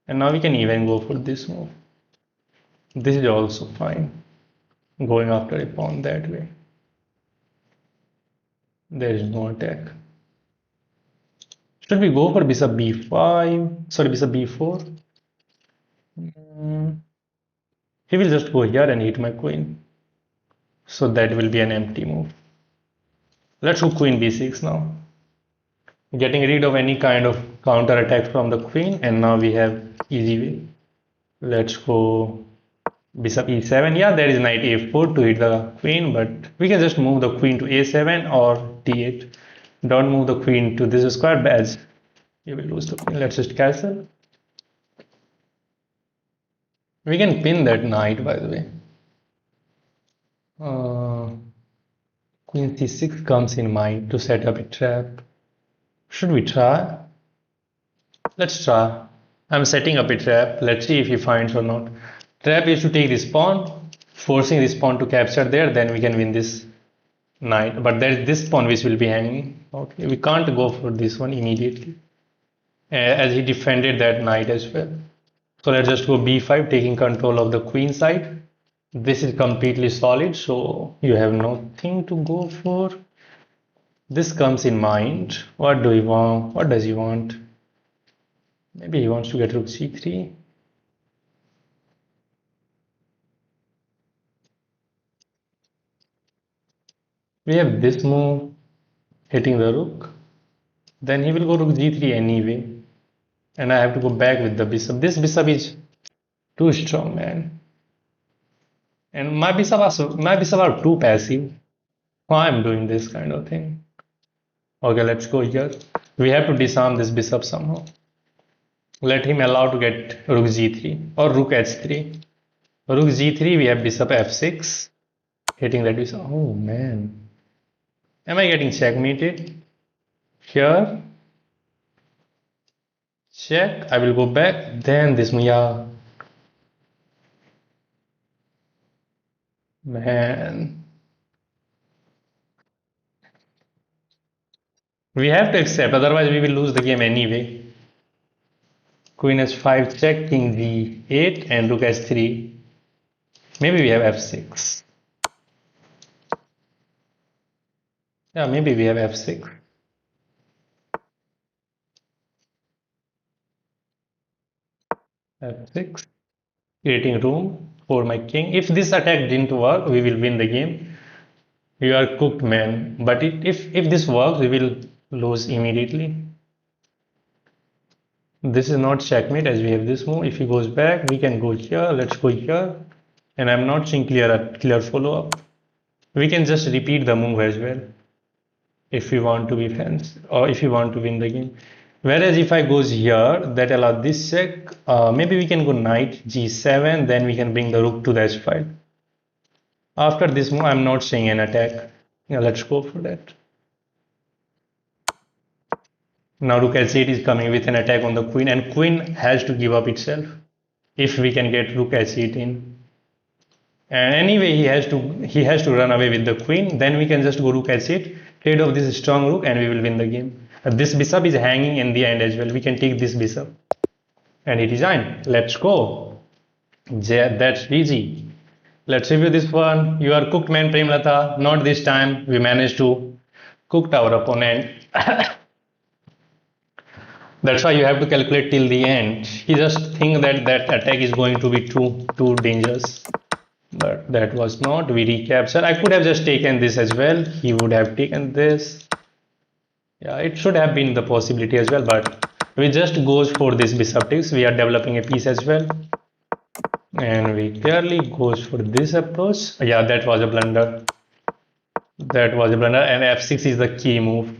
And now we can even go for this move. This is also fine. Going after a pawn that way. There is no attack. Should we go for bishop b5? Sorry, bishop b4? He will just go here and hit my queen. So that will be an empty move. Let's go queen b6 now. Getting rid of any kind of counter attack from the queen, and now we have easy way. Let's go bishop e7. Yeah, there is knight a4 to hit the queen, but we can just move the queen to a7 or d8. Don't move the queen to this square badge. You will lose the queen. Let's just castle. We can pin that knight, by the way. Queen c6 comes in mind to set up a trap. Should we try? Let's try. I'm setting up a trap. Let's see if he finds or not. Trap is to take this pawn, forcing this pawn to capture there, then we can win this knight. But there is this pawn which will be hanging. Okay, we can't go for this one immediately, as he defended that knight as well. So let's just go b5, taking control of the queen side. This is completely solid, so you have nothing to go for. This comes in mind. What do he want? What does he want? Maybe he wants to get rook c3. We have this move hitting the rook. Then he will go rook g3 anyway. And I have to go back with the bishop. This bishop is too strong, man. And my bishop are too passive. Why I'm doing this kind of thing? Okay, let's go here. We have to disarm this bishop somehow. Let him allow to get rook g3 or rook h3. Rook g3, we have bishop f6. Hitting that bishop. Oh man. Am I getting checkmated? Here. Check. I will go back. Then this, yeah. Man. We have to accept, otherwise we will lose the game anyway. Queen h5 check, king g8 and rook h3. Maybe we have f6. Yeah, maybe we have f6. f6. Creating room for my king. If this attack didn't work, we will win the game. You are cooked, man. But if this works, we will lose immediately. This is not checkmate as we have this move. If he goes back, we can go here. Let's go here. And I'm not seeing clear follow-up. We can just repeat the move as well if we want to be fans or if you want to win the game. Whereas if I goes here, that allows this check. Maybe we can go knight g7, then we can bring the rook to the h5. After this move, I'm not seeing an attack. Yeah, let's go for that. Now rook h8 is coming with an attack on the queen, and queen has to give up itself if we can get rook h8 in. And anyway, he has to run away with the queen. Then we can just go rook h8, trade off this strong rook, and we will win the game. This bishop is hanging in the end as well. We can take this bishop, and it is in. Let's go. That's easy. Let's review this one. You are cooked, man, Premlata. Not this time. We managed to cook our opponent. That's why you have to calculate till the end. He just think that attack is going to be too dangerous. But that was not. We recapture. I could have just taken this as well. He would have taken this. Yeah, it should have been the possibility as well. But we just goes for this bishop takes. We are developing a piece as well. And we clearly goes for this approach. Yeah, that was a blunder. That was a blunder. And f6 is the key move.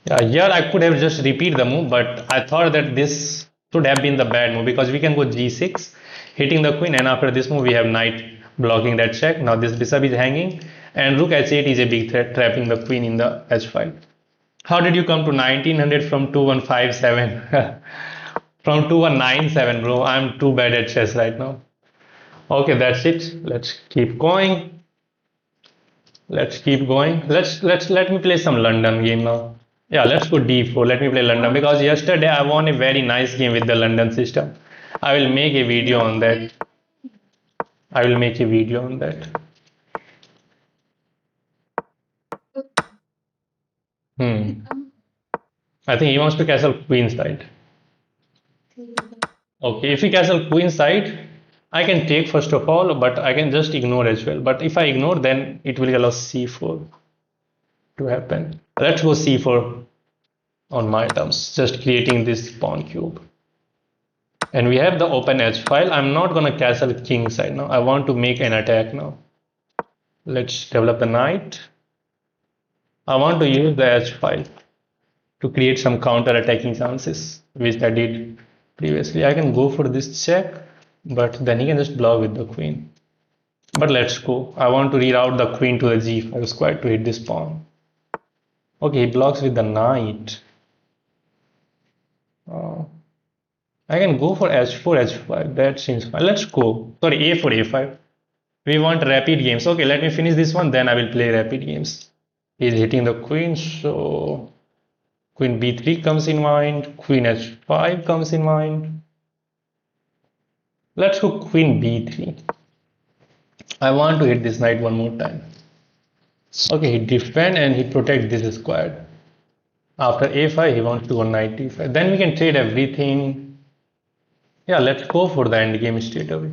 Yeah, here I could have just repeat the move, but I thought that this should have been the bad move because we can go g6, hitting the queen, and after this move we have knight blocking that check. Now this bishop is hanging, and rook h8 is a big threat, trapping the queen in the h5. How did you come to 1900 from 2157? From 2197, bro. I'm too bad at chess right now. Okay, that's it. Let's keep going. Let me play some London game now. Yeah, let's go d4. Let me play London because yesterday I won a very nice game with the London system. I will make a video on that. I think he wants to castle queen side. Okay, if he castle queen side, I can take first of all, but I can just ignore as well. But if I ignore, then it will allow c4 to happen. Let's go c4 on my terms, just creating this pawn cube. And we have the open h file. I'm not gonna castle king side now. I want to make an attack now. Let's develop the knight. I want to use the h file to create some counter attacking chances, which I did previously. I can go for this check, but then he can just block with the queen. But let's go. I want to reroute the queen to the g5 square to hit this pawn. Okay, he blocks with the knight. Uh, I can go for h4, h5. That seems fine. Let's go. Sorry, a4, a5. We want rapid games. Okay, let me finish this one, then I will play rapid games. He's hitting the queen, so queen b3 comes in mind, queen h5 comes in mind. Let's go queen b3. I want to hit this knight one more time. Okay, he defend and he protect this square. After a5, he wants to go knight d5. Then we can trade everything. Yeah, let's go for the endgame straight away.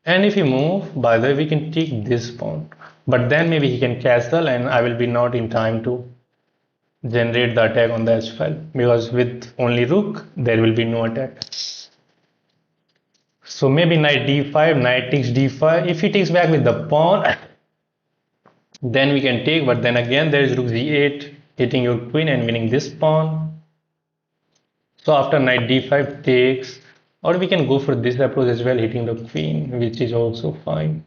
And if he move, by the way, we can take this pawn. But then maybe he can castle and I will be not in time to generate the attack on the h file. Because with only rook, there will be no attack. So maybe knight d5, knight takes d5. If he takes back with the pawn, then we can take. But then again, there is rook g8, hitting your queen and winning this pawn. So after knight d5 takes, or we can go for this approach as well, hitting the queen, which is also fine.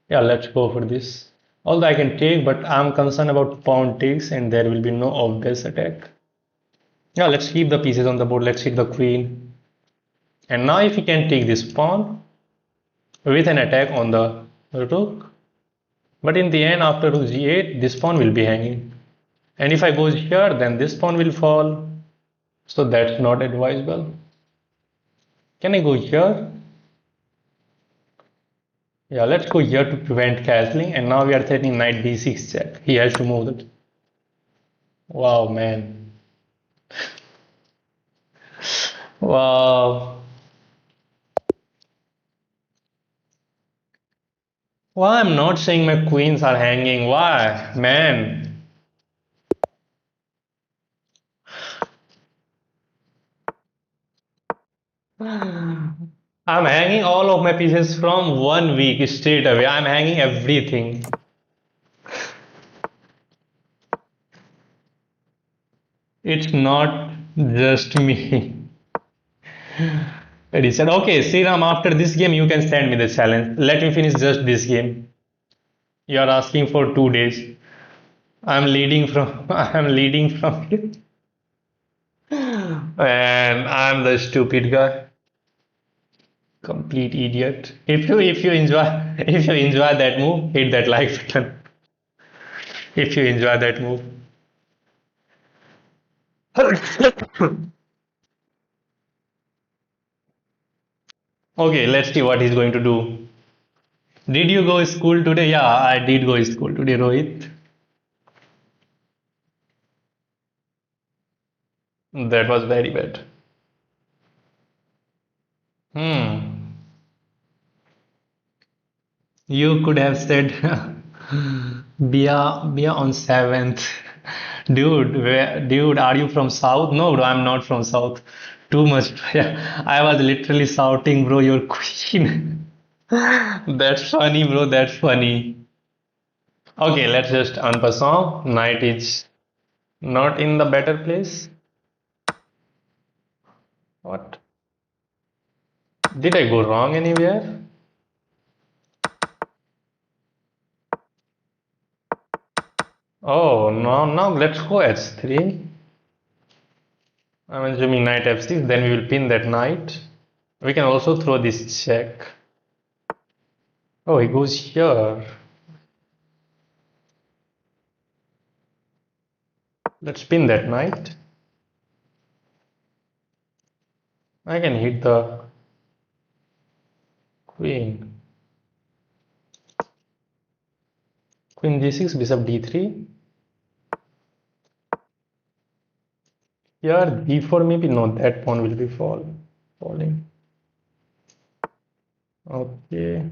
Yeah, let's go for this. Although I can take, but I'm concerned about pawn takes and there will be no obvious attack. Yeah, let's keep the pieces on the board. Let's hit the queen. And now if we can take this pawn with an attack on the rook. But in the end, after rook g8, this pawn will be hanging. And if I go here, then this pawn will fall. So that's not advisable. Can I go here? Yeah, let's go here to prevent castling. And now we are threatening knight d6 check. He has to move it. Wow, man. Wow. Why I'm not saying my queens are hanging? Why, man? I'm hanging all of my pieces from 1 week straight away. I'm hanging everything. It's not just me. He said, okay, Sriram, after this game, you can send me the challenge. Let me finish just this game. You are asking for 2 days. I'm leading from I'm leading from you. And I'm the stupid guy. Complete idiot. If you enjoy that move, hit that like button. If you enjoy that move. Okay, let's see what he's going to do. Did you go school today? Yeah, I did go school today, Rohit. That was very bad. Hmm. You could have said Bia on 7th. Dude, are you from South? No, bro, I'm not from South. Too much. Yeah, I was literally shouting, bro, your queen. That's funny, bro. That's funny. Okay, let's just unpassant. Knight is not in the better place. What? Did I go wrong anywhere? Oh, no, now let's go h3. I'm assuming knight f6, then we will pin that knight. We can also throw this check. Oh, he goes here. Let's pin that knight. I can hit the queen. Queen g6, bishop d3. Here, d4 maybe. No, that pawn will be falling. Okay.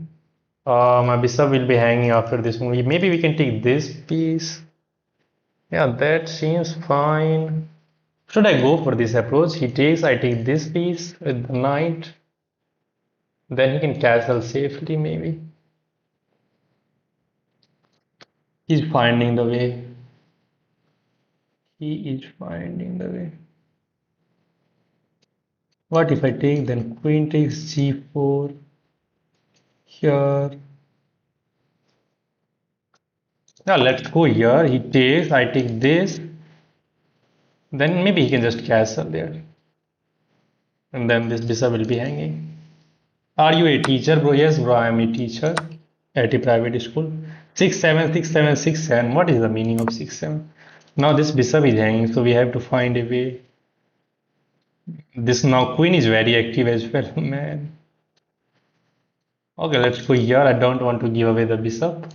My bishop will be hanging after this move. Maybe we can take this piece. Yeah, that seems fine. Should I go for this approach? He takes, I take this piece with the knight. Then he can castle safely, maybe. He's finding the way. He is finding the way. What if I take then queen takes g4 here? Now let's go here. He takes, I take this. Then maybe he can just castle there. And then this bishop will be hanging. Are you a teacher, bro? Yes, bro, I am a teacher at a private school. 6 7 6 7 6 7. What is the meaning of 6 7? Now this bishop is hanging, so we have to find a way. This now queen is very active as well, man. Okay, let's go here. I don't want to give away the bishop.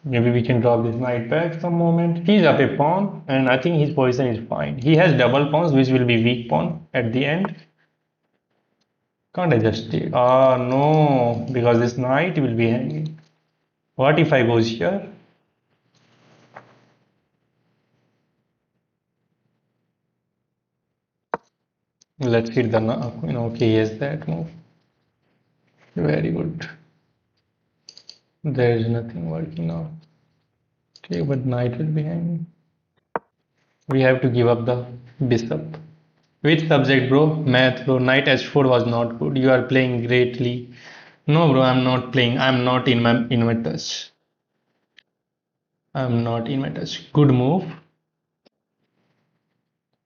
Maybe we can drop this knight back some moment. He's up a pawn, and I think his position is fine. He has double pawns, which will be weak pawn at the end. Can't I just take? Ah, no, because this knight will be hanging. What if I goes here? Let's hit the queen. Okay, yes, that move. Very good. There is nothing working now. Okay, but knight will be hanging. We have to give up the bishop. Which subject, bro? Math, bro. Knight h4 was not good. You are playing greatly. No, bro, I'm not playing. I'm not in my touch. I'm not in my touch. Good move.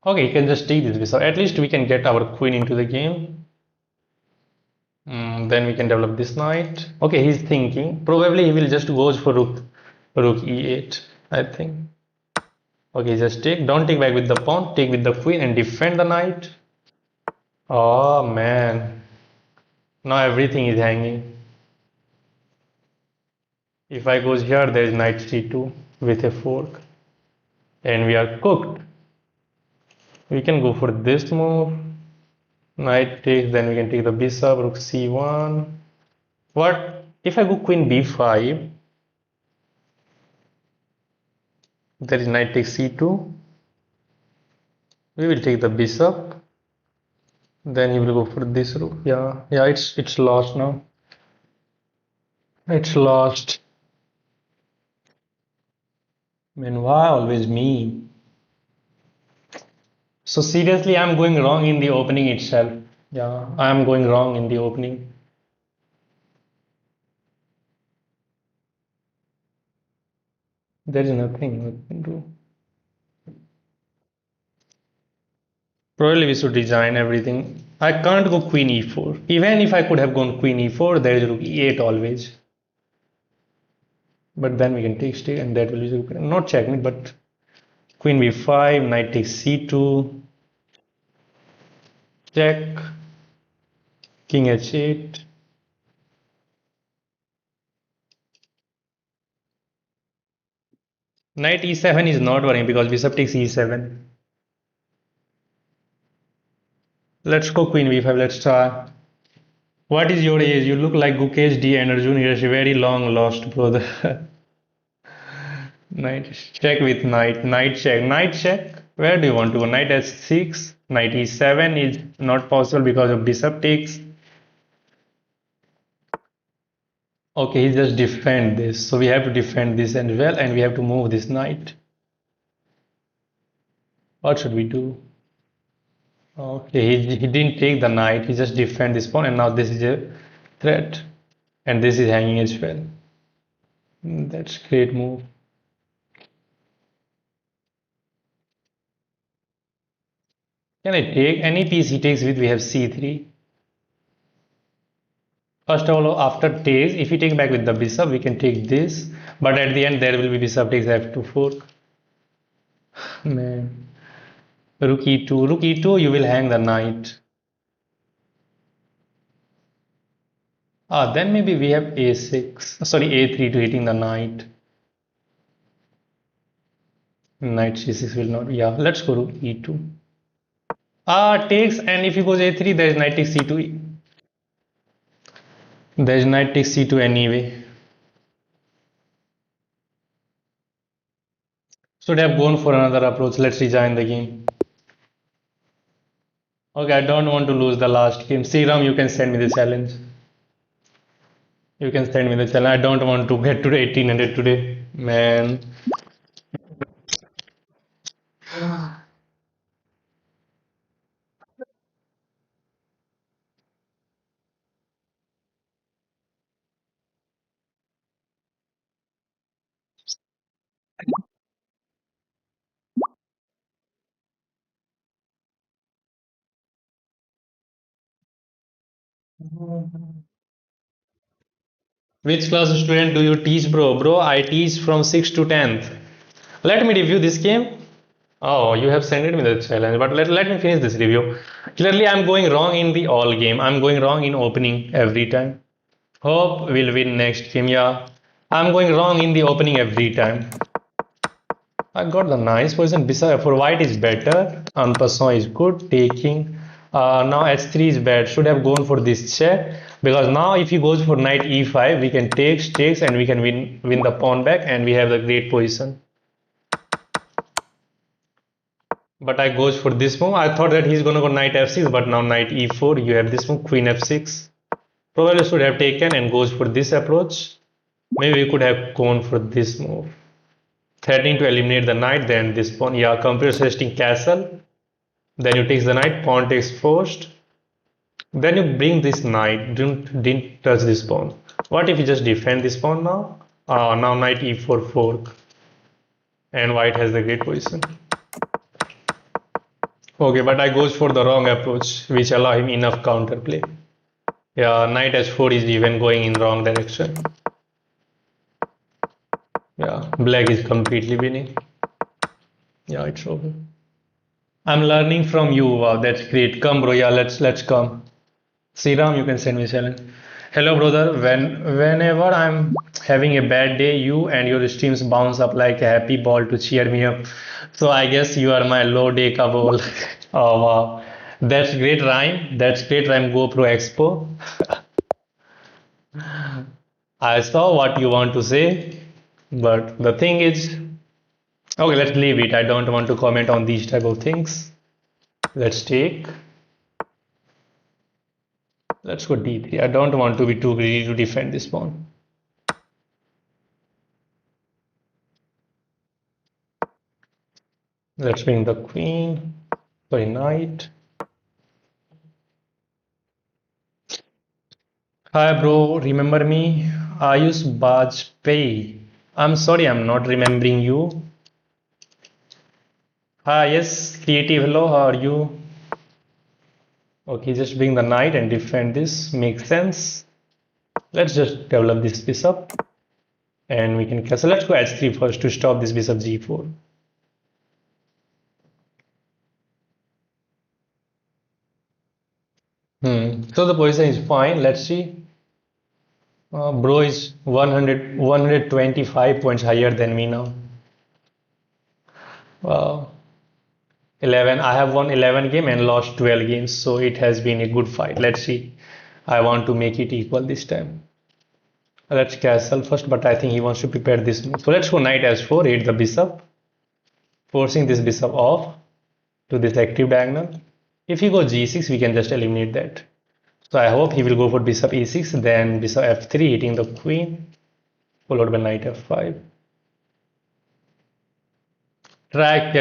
Okay, you can just take this bishop. At least we can get our queen into the game. Then we can develop this knight. Okay, he's thinking. Probably he will just go for rook e8, I think. Okay, just take. Don't take back with the pawn. Take with the queen and defend the knight. Oh man. Now everything is hanging. If I goes here, there is knight c2 with a fork. And we are cooked. We can go for this move. Knight takes, then we can take the bishop, rook c1. What? If I go queen b5, there is knight takes c2. We will take the bishop. Then he will go for this rook. Yeah, it's lost now. It's lost. Man, why always me? So seriously, I'm going wrong in the opening itself. Yeah, I'm going wrong in the opening. There is nothing I can do. Probably we should resign everything. I can't go queen e4. Even if I could have gone queen e4, there is rook e8 always. But then we can take straight and that will be not checkmate, but queen b5, knight takes c2, check, king h8. Knight e7 is not worrying because bishop takes e7. Let's go queen b5, let's try. What is your age? You look like Gukesh D and Arjun Hirashi, very long lost brother. Knight check with knight, knight check, knight check. Where do you want to go? Knight h6, knight e7 is not possible because of bishop takes. Okay, he just defend this. So we have to defend this as well, and we have to move this knight. What should we do? Okay, he didn't take the knight, he just defend this pawn, and now this is a threat. And this is hanging as well. That's great move. Can I take any piece he takes with? We have c3. First of all, after takes, if we take back with the bishop, we can take this. But at the end, there will be bishop takes f2 fork. Man. Rook e2. Rook e2, you will hang the knight. Then maybe we have a6. Sorry, a3 to hitting the knight. Knight c6 will not. Yeah, let's go rook e2. Takes, and if he goes a3, there is knight takes c2. There is knight takes c2 anyway. Should have gone for another approach. Let's rejoin the game. Okay, I don't want to lose the last game. Sriram, you can send me the challenge. You can send me the challenge. I don't want to get to 1800 today. Man. Which class student do you teach, bro? Bro, I teach from 6th to 10th. Let me review this game. Oh, you have sent me the challenge, but let me finish this review. Clearly, I'm going wrong in the all game. I'm going wrong in opening every time. Hope we'll win next game. Yeah, I'm going wrong in the opening every time. I got the nice position. Bishop for white is better. En passant is good. Taking. Now h3 is bad. Should have gone for this check because now if he goes for knight e5, we can takes, and we can win the pawn back, and we have the great position. But I goes for this move. I thought that he's gonna go knight f6, but now knight e4. You have this move, queen f6. Probably should have taken and goes for this approach. Maybe we could have gone for this move. Threatening to eliminate the knight, then this pawn. Yeah, computer suggesting castle. Then you take the knight, pawn takes first. Then you bring this knight, didn't touch this pawn. What if you just defend this pawn now? Now knight e4 fork. And white has the great position. Okay, but I goes for the wrong approach, which allow him enough counterplay. Yeah, knight h4 is even going in wrong direction. Yeah, black is completely winning. Yeah, it's over. I'm learning from you. Wow, that's great. Come, bro. Yeah, let's come. Sriram, you can send me challenge. Hello, brother. Whenever I'm having a bad day, you and your streams bounce up like a happy ball to cheer me up. So I guess you are my low day ka ball. Oh wow, that's great rhyme. That's great rhyme. GoPro Expo. I saw what you want to say, but the thing is, okay, let's leave it. I don't want to comment on these type of things. Let's take. Let's go d3. I don't want to be too greedy to defend this pawn. Let's bring the queen. Sorry, knight. Hi, bro. Remember me? Ayush Bajpayee. I'm sorry, I'm not remembering you. Hi, yes, creative. Hello, how are you? Okay, just bring the knight and defend this. Makes sense. Let's just develop this bishop. And we can castle. Let's go h3 first to stop this bishop g4. So the position is fine. Let's see. Bro is 125 points higher than me now. Wow. 11. I have won 11 game and lost 12 games. So it has been a good fight. Let's see. I want to make it equal this time. Let's castle first, but I think he wants to prepare this move. So let's go knight h4, hit the bishop, forcing this bishop off to this active diagonal. If he goes g6, we can just eliminate that. So I hope he will go for bishop e6, then bishop f3, hitting the queen, followed by knight f5. Try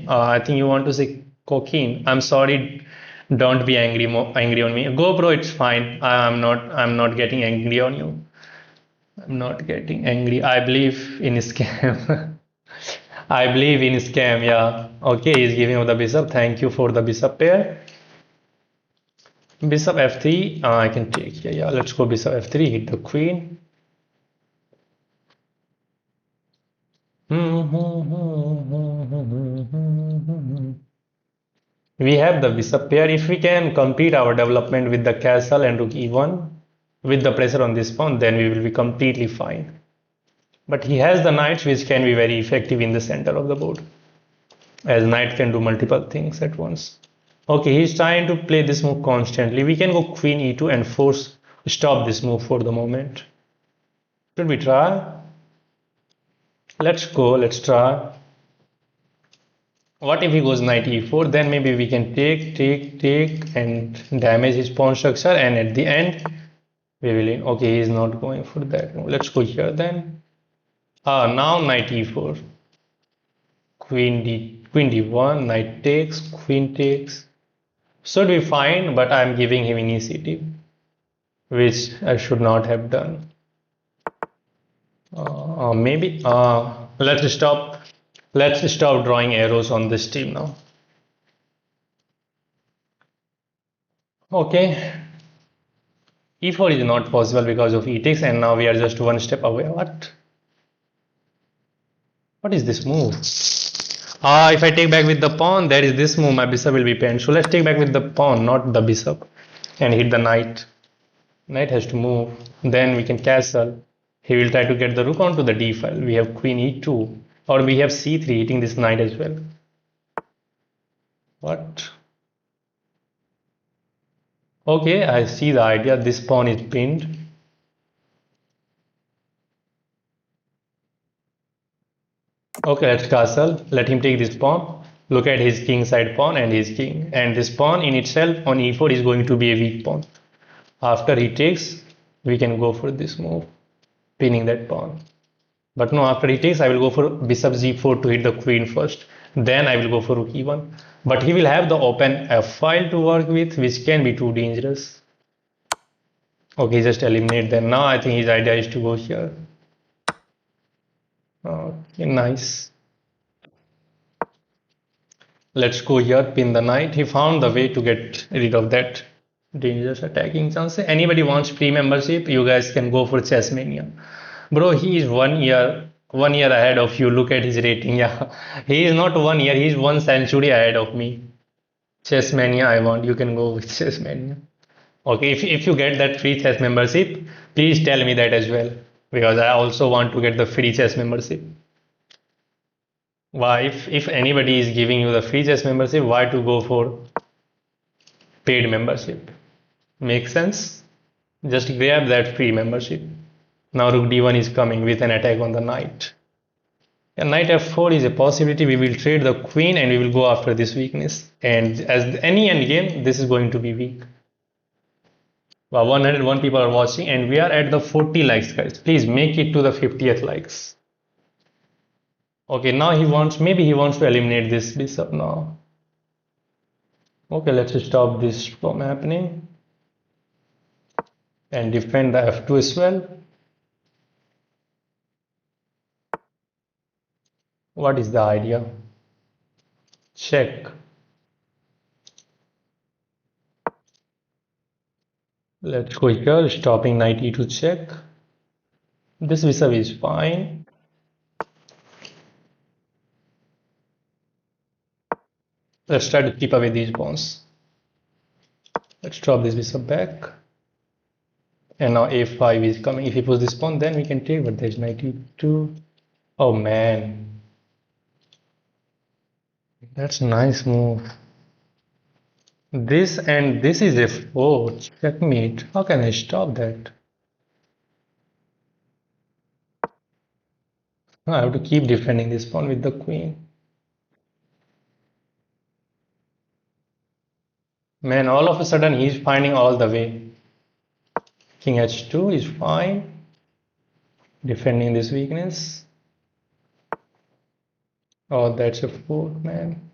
I think you want to say cocaine. I'm sorry. Don't be angry on me. Go, bro. It's fine. I'm not getting angry on you. I'm not getting angry. I believe in scam. I believe in scam. Yeah. Okay. He's giving up the bishop. Thank you for the bishop pair. Bishop f3. I can take. Yeah. Yeah. Let's go bishop f3. Hit the queen. We have the bishop pair. If we can complete our development with the castle and rook e1 with the pressure on this pawn, then we will be completely fine. But he has the knights which can be very effective in the center of the board, as knight can do multiple things at once. Okay, he's trying to play this move constantly. We can go queen e2 and stop this move for the moment. Should we try? Let's go, let's try. What if he goes knight e4? Then maybe we can take and damage his pawn structure, and at the end we will win. Okay, he's not going for that. Let's go here then. Now knight e4. Queen d1, knight takes, queen takes. Should be fine, but I'm giving him initiative, which I should not have done. Maybe let's stop drawing arrows on this team now. Okay, e4 is not possible because of e takes, and now we are just one step away. What is this move? Ah, if I take back with the pawn, there is this move, my bishop will be pinned. So let's take back with the pawn, not the bishop, and hit the knight. Knight has to move. Then we can castle. He will try to get the rook onto the d file. We have queen e2, or we have c3 hitting this knight as well. What? Okay, I see the idea. This pawn is pinned. Okay, let's castle. Let him take this pawn. Look at his king side pawn and his king. And this pawn in itself on e4 is going to be a weak pawn. After he takes, we can go for this move, pinning that pawn. But no, after he takes, I will go for bishop g4 to hit the queen first. Then I will go for rook e1. But he will have the open f file to work with, which can be too dangerous. Okay, just eliminate them. Now I think his idea is to go here. Okay, nice. Let's go here, pin the knight. He found the way to get rid of that dangerous attacking chance. Anybody wants free membership, you guys can go for Chess Mania. Bro, he is 1 year ahead of you. Look at his rating. Yeah, he is not 1 year, he is 1 century ahead of me. Chess Mania, I want. You can go with Chess Mania. Okay, if you get that free chess membership, please tell me that as well. Because I also want to get the free chess membership. Why, if anybody is giving you the free chess membership, why to go for paid membership? Makes sense? Just grab that free membership. Now rook d1 is coming with an attack on the knight. And knight f4 is a possibility. We will trade the queen and we will go after this weakness. And as any endgame, this is going to be weak. Wow, 101 people are watching and we are at the 40 likes, guys. Please make it to the 50th likes. Okay, now maybe he wants to eliminate this bishop now. Okay, let's stop this from happening. And defend the f2 as well. What is the idea? Check. Let's go here, stopping knight e2 check. This bishop is fine. Let's try to keep away these pawns. Let's drop this bishop back. And now a5 is coming. If he puts this pawn, then we can take, but there's knight e2. Oh man. That's a nice move. This and this is f4. Checkmate. How can I stop that? I have to keep defending this pawn with the queen. Man, all of a sudden he's finding all the way. King h2 is fine. Defending this weakness. Oh, that's a 4, man.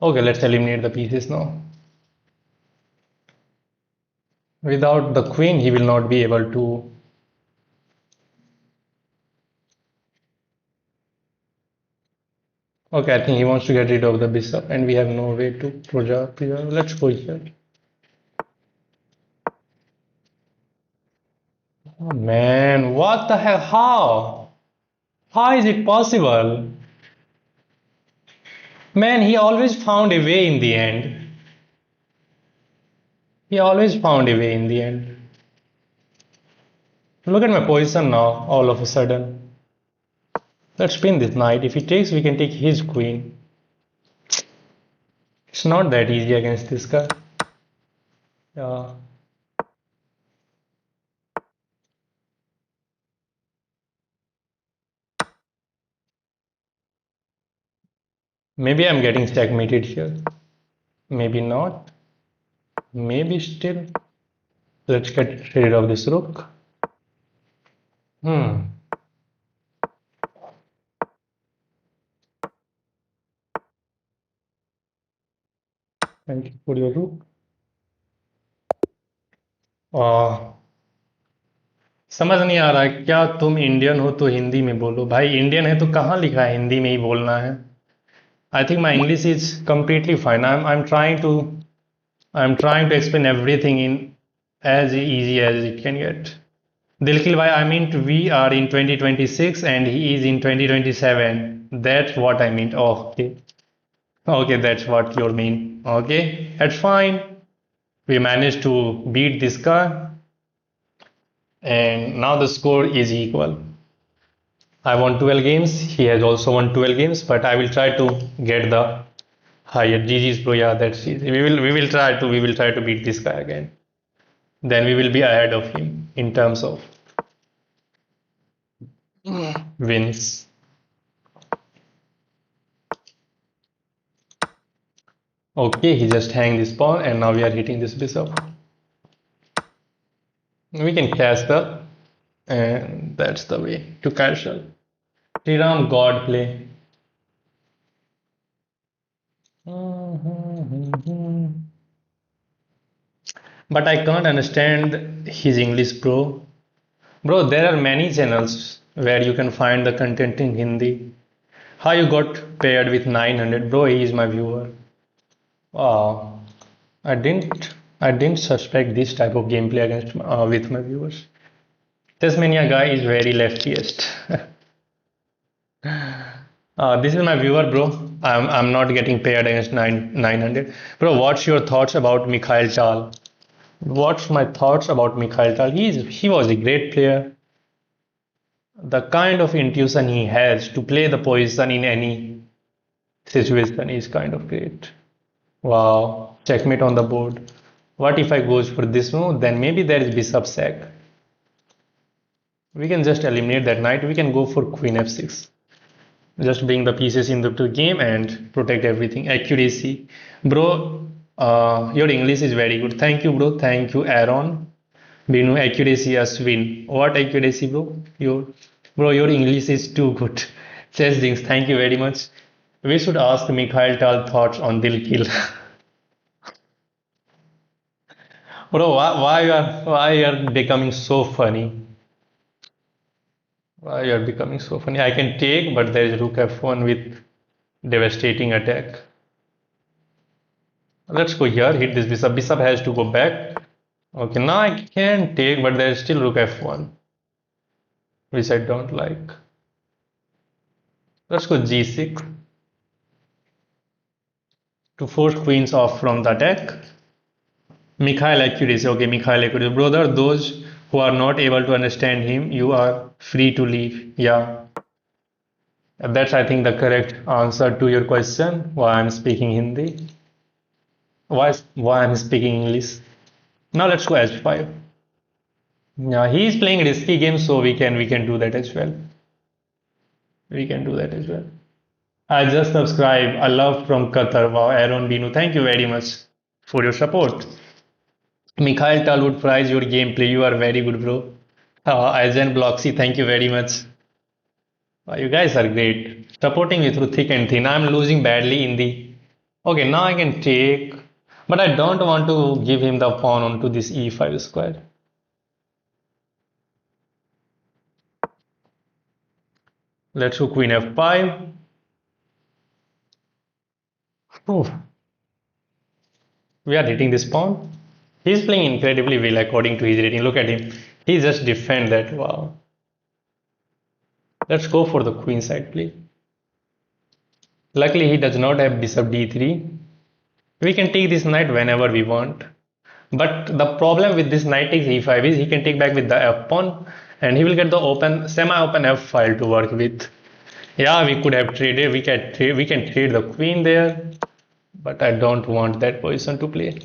Okay, let's eliminate the pieces now. Without the queen, he will not be able to. Okay, I think he wants to get rid of the bishop and we have no way to preserve. Let's go here. Oh man, what the hell? How? How is it possible? Man, he always found a way in the end. He always found a way in the end. Look at my position now, all of a sudden. Let's pin this knight. If he takes, we can take his queen. It's not that easy against this guy. Yeah. Maybe I'm getting stagnated here. Maybe not. Maybe still. Let's get rid of this rook. Thank you for your rook. समझ नहीं आ रहा है क्या तुम Indian हो तो हिंदी में बोलो भाई इंडियन है तो कहाँ लिखा है हिंदी में ही बोलना है I think my English is completely fine. I'm trying to I'm trying to explain everything in as easy as it can get. Dilkil bhai, I mean we are in 2026 and he is in 2027. That's what I mean. Oh, okay. Okay, that's what you mean. Okay, that's fine. We managed to beat this guy, and now the score is equal. I won 12 games. He has also won 12 games, but I will try to get the higher GG's bro. Yeah, that's easy. We will try to beat this guy again. Then we will be ahead of him in terms of wins. Okay, he just hang this pawn, and now we are hitting this bishop. We can castle, and that's the way to castle. Sriram God play. But I can't understand his English, bro. Bro, there are many channels where you can find the content in Hindi. How you got paired with 900? Bro, he is my viewer. Wow. I didn't suspect this type of gameplay against with my viewers. Tasmania guy is very leftiest. This is my viewer, bro. I'm not getting paired against 900. Bro, what's your thoughts about Mikhail Tal? What's my thoughts about Mikhail Tal? He was a great player. The kind of intuition he has to play the position in any situation is kind of great. Wow, checkmate on the board. What if I goes for this move? Then maybe there is bishop sack. We can just eliminate that knight. We can go for queen f6. Just bring the pieces in the game and protect everything. Accuracy. Bro, your English is very good. Thank you, bro. Thank you, Aaron. Binu, accuracy, Aswin. What accuracy, bro? Your English is too good. Chess Jinx, thank you very much. We should ask Mikhail Tal thoughts on Dil Kill. Bro, why you are becoming so funny? Why you are becoming so funny? I can take, but there is Rook F1 with devastating attack. Let's go here, hit this bishop. Bishop has to go back. Okay, now I can take, but there is still Rook F1, which I don't like. Let's go G6 to force queens off from the attack. Mikhail accuracy. Okay, Mikhail accuracy. Brother, those who are not able to understand him, you are free to leave. Yeah, that's I think the correct answer to your question. Why I'm speaking Hindi? Why I'm speaking English? Now let's go H5. Yeah, he is playing risky games, so we can do that as well. We can do that as well. I just subscribe. I love from Qatar. Wow, Aaron Binu, thank you very much for your support. Mikhail Tal would prize your gameplay. You are very good, bro. Aizen Bloxy, thank you very much. You guys are great. Supporting me through thick and thin. I'm losing badly in the. Okay, now I can take. But I don't want to give him the pawn onto this e5 square. Let's go queen f5. Ooh. We are hitting this pawn. He's playing incredibly well according to his rating. Look at him. He just defend that. Wow. Let's go for the queen side play. Luckily, he does not have bishop d3. We can take this knight whenever we want. But the problem with this knight takes e5 is he can take back with the f pawn and he will get the open semi-open f file to work with. Yeah, we could have traded. We can trade the queen there, but I don't want that position to play.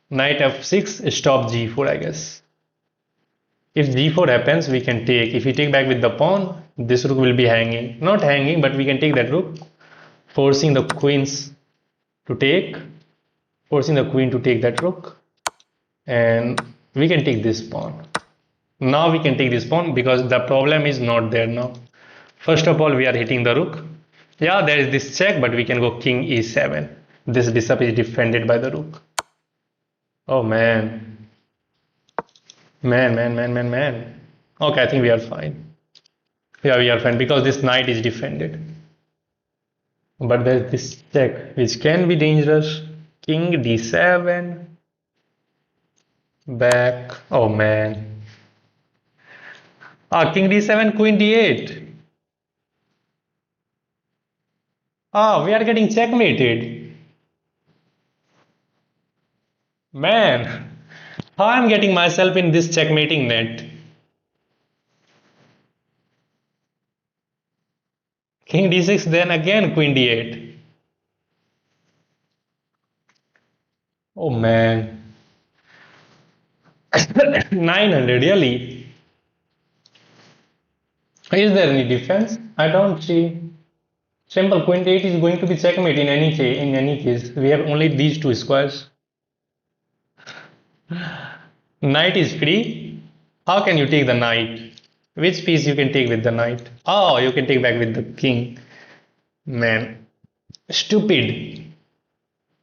Knight f6, stop g4, I guess. If g4 happens, we can take. If we take back with the pawn, this rook will be hanging. Not hanging, but we can take that rook, forcing the queens to take, forcing the queen to take that rook, and we can take this pawn. Now we can take this pawn because the problem is not there now. First of all, we are hitting the rook. Yeah, there is this check, but we can go king e7. This bishop is defended by the rook. Oh man. Man. Okay, I think we are fine. Yeah, we are fine because this knight is defended. But there's this check which can be dangerous. King d7. Back. Oh man. Ah, king d7, queen d8. Ah, we are getting checkmated. Man, how I'm getting myself in this checkmating net? King d6, then again queen d8. Oh man. 900, really? Is there any defense? I don't see. Simple queen d8 is going to be checkmate in any case. In any case, we have only these two squares. Knight is free. How can you take the knight? Which piece you can take with the knight? Oh, you can take back with the king. Man, stupid.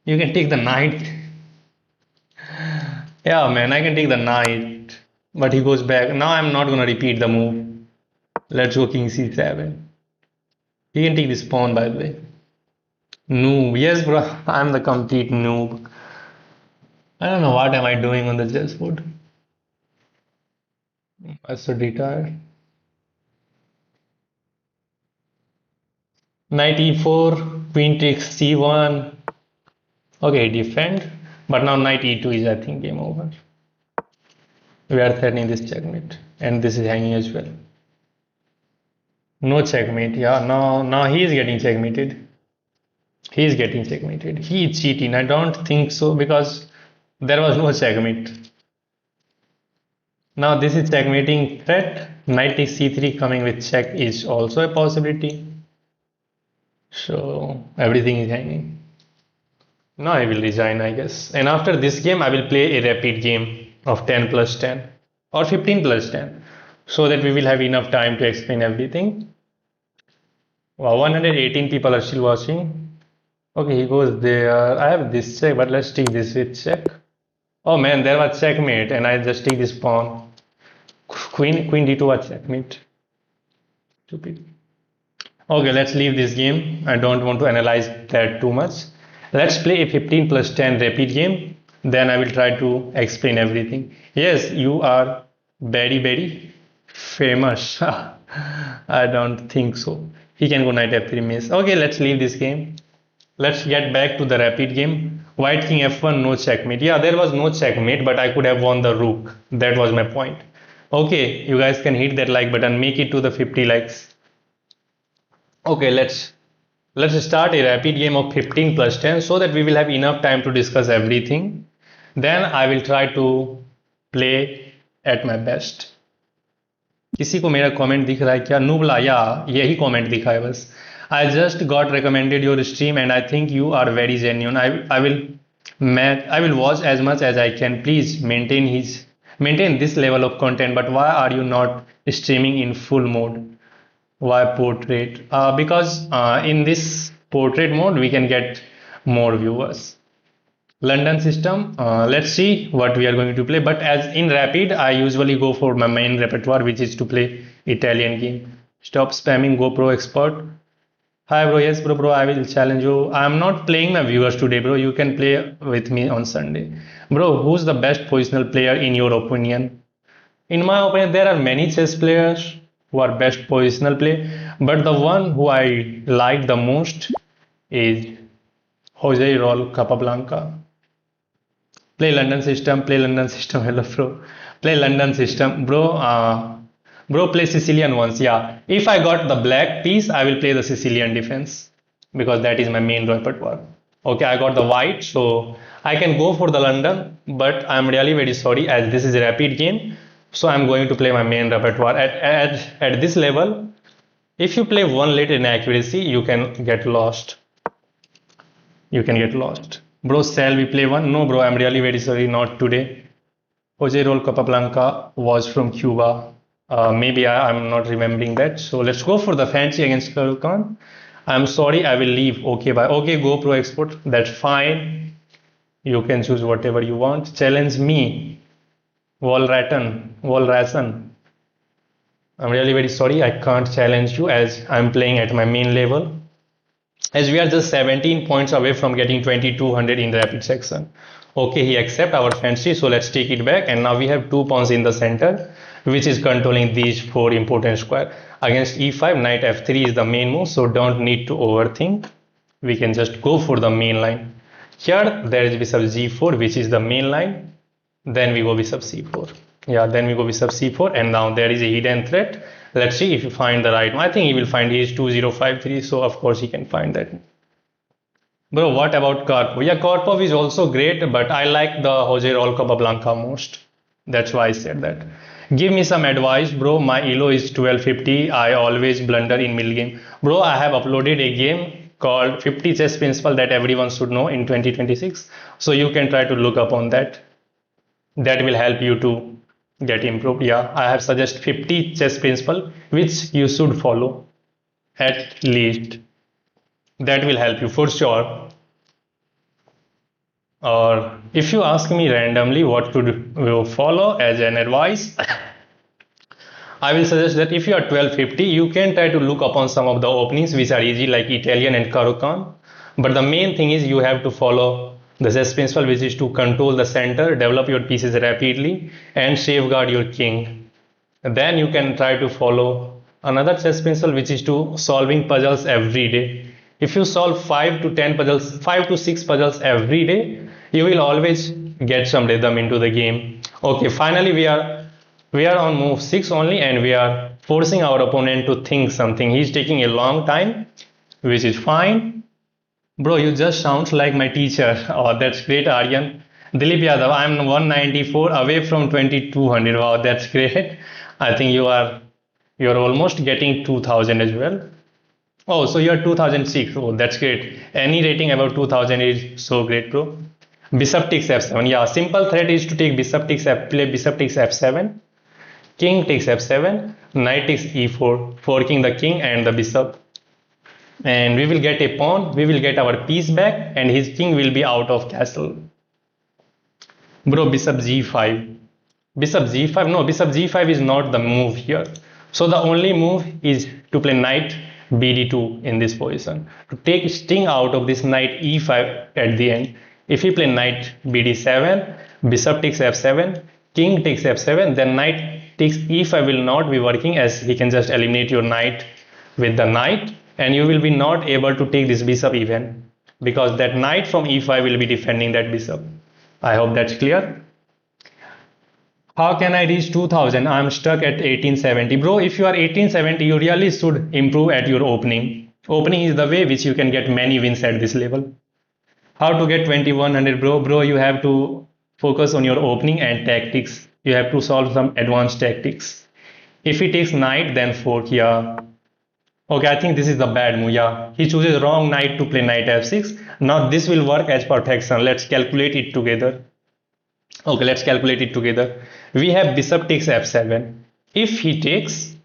You can take the knight. Yeah, man, I can take the knight. But he goes back. Now I'm not gonna repeat the move. Let's go king c7. He can take this pawn, by the way. Noob. Yes, bro. I'm the complete noob. I don't know what am I doing on the chessboard. I should retire. Knight e4, queen takes c1. Okay, defend. But now knight e2 is, I think, game over. We are threatening this checkmate. And this is hanging as well. No checkmate. Yeah, now he is getting checkmated. He is getting checkmated. He is cheating. I don't think so because there was no checkmate. Now this is checkmating threat. Knight takes c3 coming with check is also a possibility. So everything is hanging. Now I will resign, I guess. And after this game, I will play a rapid game of 10 plus 10 or 15 plus 10 so that we will have enough time to explain everything. Wow, 118 people are still watching. Okay, he goes there. I have this check, but let's take this with check. Oh man, there was checkmate, and I just take this pawn. Queen d2 was checkmate. Stupid. Okay, let's leave this game. I don't want to analyze that too much. Let's play a 15 plus 10 rapid game. Then I will try to explain everything. Yes, you are very famous. I don't think so. He can go knight f3 miss. Okay, let's leave this game. Let's get back to the rapid game. White king f1, no checkmate. Yeah, there was no checkmate, but I could have won the rook. That was my point. Okay, you guys can hit that like button. Make it to the 50 likes. Okay, let's start a rapid game of 15 plus 10 so that we will have enough time to discuss everything. Then I will try to play at my best. किसी को मेरा comment दिख रहा है क्या? नूबला, या यही comment दिखा है बस. I just got recommended your stream and I think you are very genuine. I will watch as much as I can. Please maintain this level of content. But why are you not streaming in full mode? Why portrait? Because in this portrait mode we can get more viewers. London system. Let's see what we are going to play. But as in rapid, I usually go for my main repertoire, which is to play Italian game. Stop spamming GoPro expert. Hi bro, yes bro, I will challenge you. I am not playing my viewers today, bro. You can play with me on Sunday. Bro, who's the best positional player in your opinion? In my opinion, there are many chess players who are best positional play, but the one who I like the most is Jose Rol Capablanca. Play London system, hello bro. Play London system, bro. Bro, play Sicilian once. Yeah, if I got the black piece, I will play the Sicilian defense because that is my main repertoire. Okay, I got the white, so I can go for the London, but I'm really very sorry as this is a rapid game, so I'm going to play my main repertoire. At this level, if you play one late inaccuracy, you can get lost. Bro, shall we play one? No, bro, I'm really very sorry, not today. Jose Rol Capablanca was from Cuba. Maybe I'm not remembering that. So let's go for the fancy against Khan. I'm sorry, I will leave. Okay, bye. Okay, GoPro export. That's fine. You can choose whatever you want. Challenge me. Walrason. I'm really very sorry. I can't challenge you as I'm playing at my main level. As we are just 17 points away from getting 2200 in the rapid section. Okay, he accept our fancy, so let's take it back. And now we have two pawns in the center, which is controlling these four important square. Against e5, knight f3 is the main move, so don't need to overthink. We can just go for the main line. Here, there is bishop g4, which is the main line. Then we go bishop c4. Yeah, then we go bishop c4, and now there is a hidden threat. Let's see if you find the right one. I think he will find he is 2053, so of course he can find that. Bro, what about Karpov? Yeah, Karpov is also great, but I like the Jose Roll Capablanca most. That's why I said that. Give me some advice, bro. My elo is 1250. I always blunder in middle game. Bro, I have uploaded a game called 50 Chess Principle that everyone should know in 2026. So you can try to look up on that. That will help you to get improved. Yeah, I have suggested 50 Chess Principle which you should follow at least. That will help you for sure. Or if you ask me randomly what could you follow as an advice, I will suggest that if you are 1250, you can try to look upon some of the openings which are easy like Italian and Caro-Kann. But the main thing is you have to follow the chess principle, which is to control the center, develop your pieces rapidly, and safeguard your king. Then you can try to follow another chess principle, which is to solving puzzles every day. If you solve 5 to 10 puzzles, 5 to 6 puzzles every day, you will always get some rhythm into the game. Okay, finally we are on move 6 only, and we are forcing our opponent to think something. He's taking a long time, which is fine. Bro, you just sounds like my teacher. Oh, that's great, Aryan. Dilip Yadav, I'm 194 away from 2200. Wow, that's great. I think you're almost getting 2000 as well. Oh, so you're 2006. Oh, that's great. Any rating above 2000 is so great, bro. Bishop takes f7. Yeah, simple threat is to take bishop takes play bishop takes f7. King takes f7. Knight takes e4, forking the king and the bishop. And we will get a pawn. We will get our piece back, and his king will be out of castle. Bro, bishop g5. Bishop g5. No, bishop g5 is not the move here. So the only move is to play knight bd2 in this position to take sting out of this knight e5 at the end. If we play knight bd7, bishop takes f7, king takes f7, then knight takes e5 will not be working, as he can just eliminate your knight with the knight, and you will be not able to take this bishop even, because that knight from e5 will be defending that bishop. I hope that's clear. How can I reach 2000? I'm stuck at 1870. Bro, if you are 1870, you really should improve at your opening. Opening is the way which you can get many wins at this level. How to get 2100, bro? Bro, you have to focus on your opening and tactics. You have to solve some advanced tactics. If he takes knight, then fork. Yeah. Okay, I think this is the bad move. Yeah. He chooses wrong knight to play knight f6. Now this will work as perfection. Let's calculate it together. Okay, let's calculate it together. We have bishop takes f7. If he takes,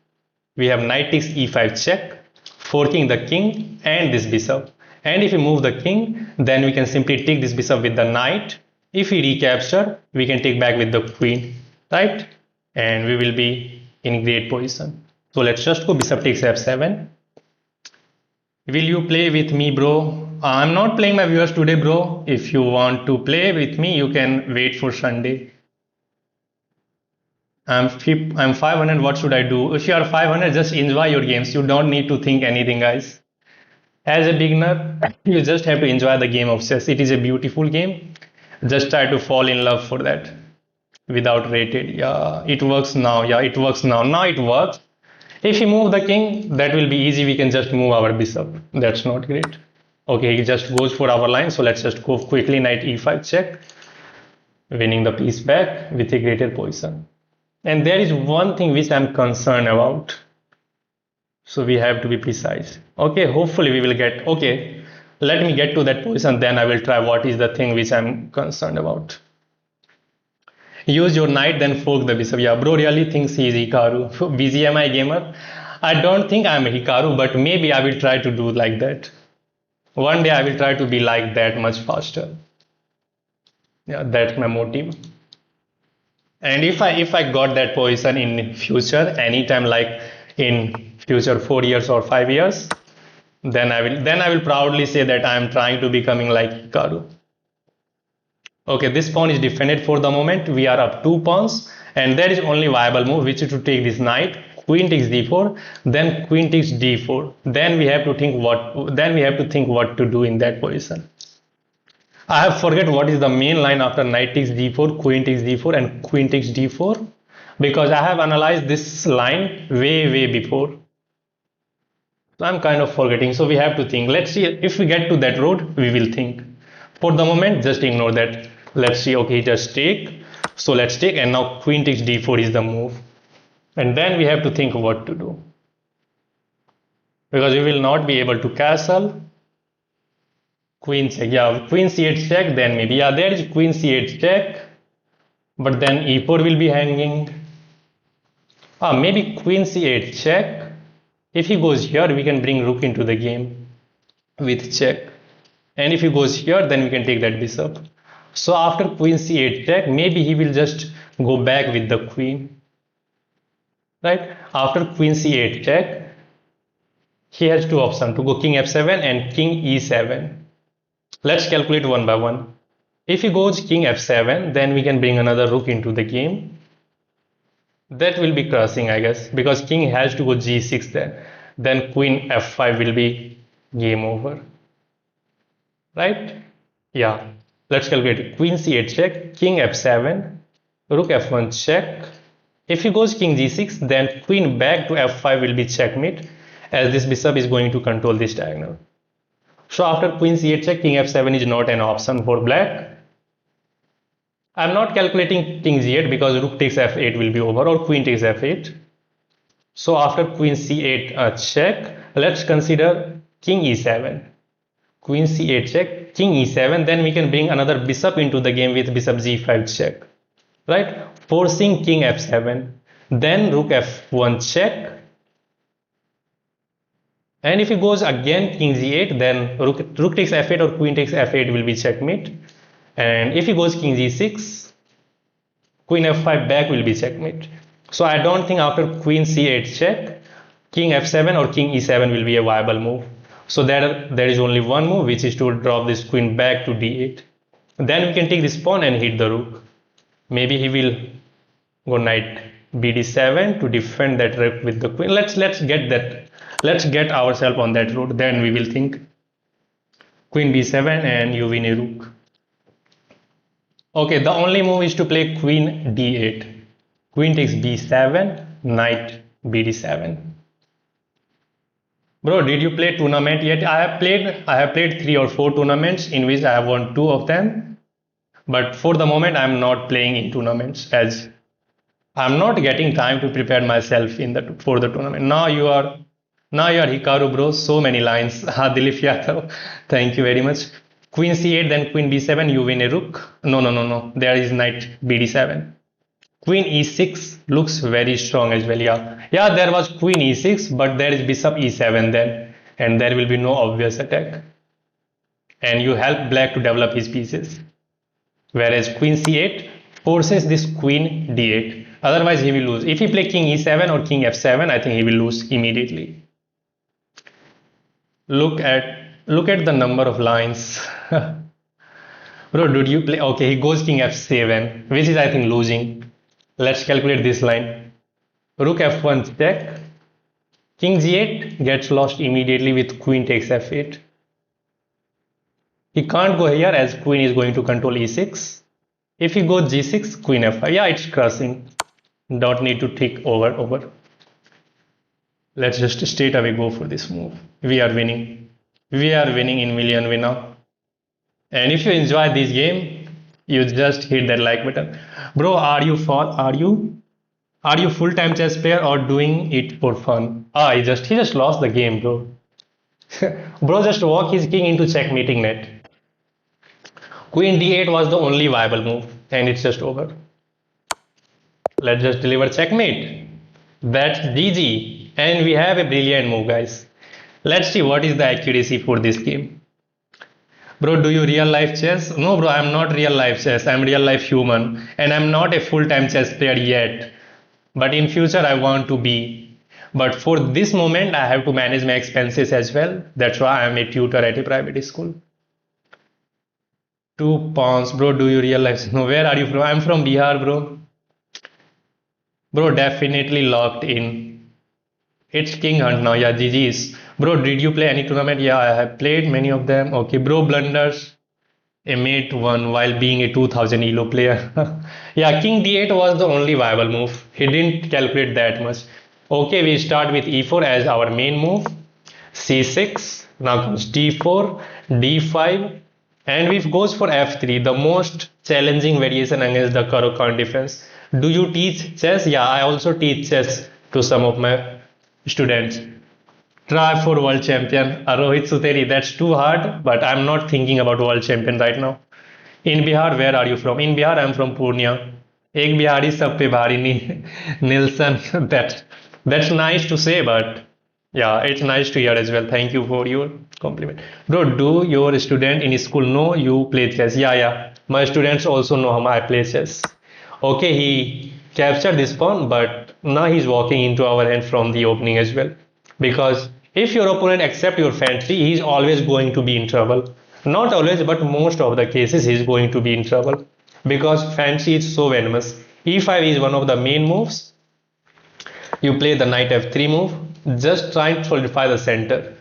we have knight takes e5 check, forking the king and this bishop. And if we move the king, then we can simply take this bishop with the knight. If we recapture, we can take back with the queen, right? And we will be in great position. So let's just go bishop takes f7. Will you play with me, bro? I'm not playing my viewers today, bro. If you want to play with me, you can wait for Sunday. I'm 500. What should I do? If you are 500, just enjoy your games. You don't need to think anything, guys. As a beginner, you just have to enjoy the game of chess. It is a beautiful game. Just try to fall in love for that. Without rated. Yeah, it works now. Yeah, it works now. Now it works. If we move the king, that will be easy. We can just move our bishop. That's not great. Okay, he just goes for our line. So let's just go quickly. Knight e5 check. Winning the piece back with a greater position. And there is one thing which I'm concerned about. So we have to be precise. Okay, hopefully we will get. Okay, let me get to that position. Then I will try what is the thing which I'm concerned about. Use your knight, then fork the bishop. Yeah, bro really thinks he is Hikaru. BGMI gamer. I don't think I'm a Hikaru, but maybe I will try to do like that. One day I will try to be like that much faster. Yeah, that's my motive. And if I got that position in future, anytime like in future 4 years or 5 years, then I will proudly say that I am trying to becoming like Hikaru. Okay, this pawn is defended for the moment. We are up 2 pawns, and there is only viable move, which is to take this knight. Queen takes d4, then queen takes d4. Then we have to think what. Then we have to think what to do in that position. I have forget what is the main line after knight takes d4, queen takes d4, and queen takes d4, because I have analyzed this line way before. So I'm kind of forgetting. So we have to think. Let's see if we get to that road, we will think. For the moment, just ignore that. Let's see. Okay, just take. So let's take, and now queen takes d4 is the move, and then we have to think what to do, because we will not be able to castle. Queen check, yeah, queen c8 check, then maybe, yeah, there is queen c8 check, but then e4 will be hanging. Maybe queen c8 check. If he goes here, we can bring rook into the game with check, and if he goes here, then we can take that bishop. So after queen c8 check, maybe he will just go back with the queen, right? After queen c8 check, he has two options, to go king f7 and king e7. Let's calculate one by one. If he goes king f7, then we can bring another rook into the game. That will be crossing, I guess, because king has to go g6 then. Then queen f5 will be game over, right? Yeah. Let's calculate. Queen c8 check, king f7, rook f1 check. If he goes king g6, then queen back to f5 will be checkmate, as this bishop is going to control this diagonal. So after queen c8 check, king f7 is not an option for black. I'm not calculating king g8 because rook takes f8 will be over, or queen takes f8. So after queen c8 check, let's consider king e7. Queen c8 check, king e7, then we can bring another bishop into the game with bishop g5 check, right? Forcing king f7, then rook f1 check. And if he goes again king g8, then rook takes f8 or queen takes f8 will be checkmate. And if he goes king g6, queen f5 back will be checkmate. So I don't think after queen c8 check, king f7 or king e7 will be a viable move. So there is only one move, which is to drop this queen back to d8. Then we can take this pawn and hit the rook. Maybe he will go knight bd7 to defend that rook with the queen. Let's get that. Let's get ourselves on that road. Then we will think queen b7 and you win a rook. Okay, the only move is to play queen d8. Queen takes b7, knight bd7. Bro, did you play tournament yet? I have played 3 or 4 tournaments in which I have won 2 of them. But for the moment, I am not playing in tournaments, as I'm not getting time to prepare myself for the tournament. Now you are Hikaru, bro. So many lines. Dilip Yadav, thank you very much. Queen c8, then queen b7, you win a rook. No. There is knight bd7. Queen e6 looks very strong as well. Yeah, there was queen e6, but there is bishop e7 then, and there will be no obvious attack. And you help black to develop his pieces. Whereas queen c8 forces this queen d8. Otherwise, he will lose. If he play king e7 or king f7, I think he will lose immediately. Look at the number of lines. Bro, did you play? Okay, he goes king f7, which is I think losing. Let's calculate this line. Rook f1 check. King g8 gets lost immediately with queen takes f8. He can't go here as queen is going to control e6. If he goes g6, queen f5. Yeah, it's crossing. Don't need to think over. Let's just straight away go for this move. We are winning. We are winning in million winner. And if you enjoy this game, you just hit that like button. Bro, are you full-time chess player or doing it for fun? He just lost the game, bro. Bro just walk his king into checkmating net. Queen d8 was the only viable move, and it's just over. Let's just deliver checkmate. That's GG, and we have a brilliant move, guys. Let's see what is the accuracy for this game. Bro, do you real life chess? No, bro, I'm not real life chess. I'm real life human, and I'm not a full-time chess player yet. But in future, I want to be. But for this moment, I have to manage my expenses as well. That's why I'm a tutor at a private school. Two pawns, bro. Do you realize? No, where are you from? I'm from Bihar, bro. Bro, definitely locked in. It's King Hunt now. Yeah, GG's. Bro, did you play any tournament? Yeah, I have played many of them. Okay, bro, blunders. A mate won while being a 2000 elo player. Yeah, King D8 was the only viable move. He didn't calculate that much. Okay, we start with E4 as our main move. C6. Now comes D4, D5, and we goes for F3, the most challenging variation against the Caro-Kann defense. Do you teach chess? Yeah, I also teach chess to some of my students. Try for world champion. Rohit Suteri, that's too hard, but I'm not thinking about world champion right now. In Bihar, where are you from? In Bihar, I'm from Purnia. एक बिहारी सब पे भारी Nilsson. That's nice to say, but yeah, it's nice to hear as well. Thank you for your compliment. Bro, do your student in school know you play chess? Yeah. My students also know how I play chess. Okay, he captured this pawn, but now he's walking into our hand from the opening as well. Because if your opponent accepts your fancy, he's always going to be in trouble. Not always, but most of the cases he's going to be in trouble. Because fancy is so venomous. E5 is one of the main moves. You play the knight f3 move, just trying to solidify the center.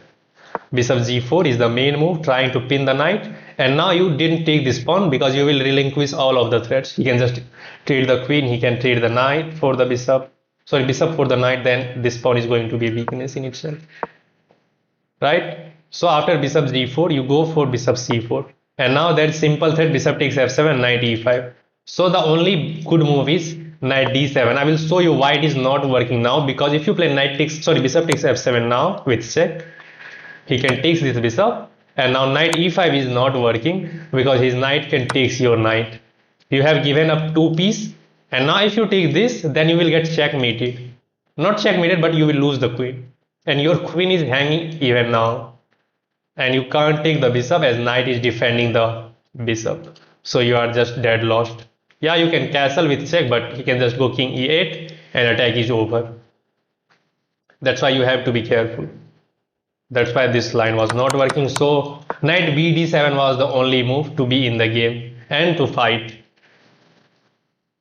Bishop g4 is the main move, trying to pin the knight. And now you didn't take this pawn because you will relinquish all of the threats. He can just trade the queen, he can trade the knight for the bishop. Sorry, bishop for the knight, then this pawn is going to be a weakness in itself. Right? So after bishop g4, you go for bishop c4. And now that simple threat, bishop takes f7, knight e5. So the only good move is knight d7. I will show you why it is not working now, because if you play bishop takes f7 now with check, he can take this bishop, and now knight e5 is not working because his knight can take your knight. You have given up two pieces, and now if you take this, then you will get checkmated. Not checkmated, but you will lose the queen, and your queen is hanging even now, and you can't take the bishop as knight is defending the bishop. So you are just dead lost. Yeah, you can castle with check, but he can just go king e8 and attack is over. That's why you have to be careful. That's why this line was not working. So knight b d7 was the only move to be in the game and to fight.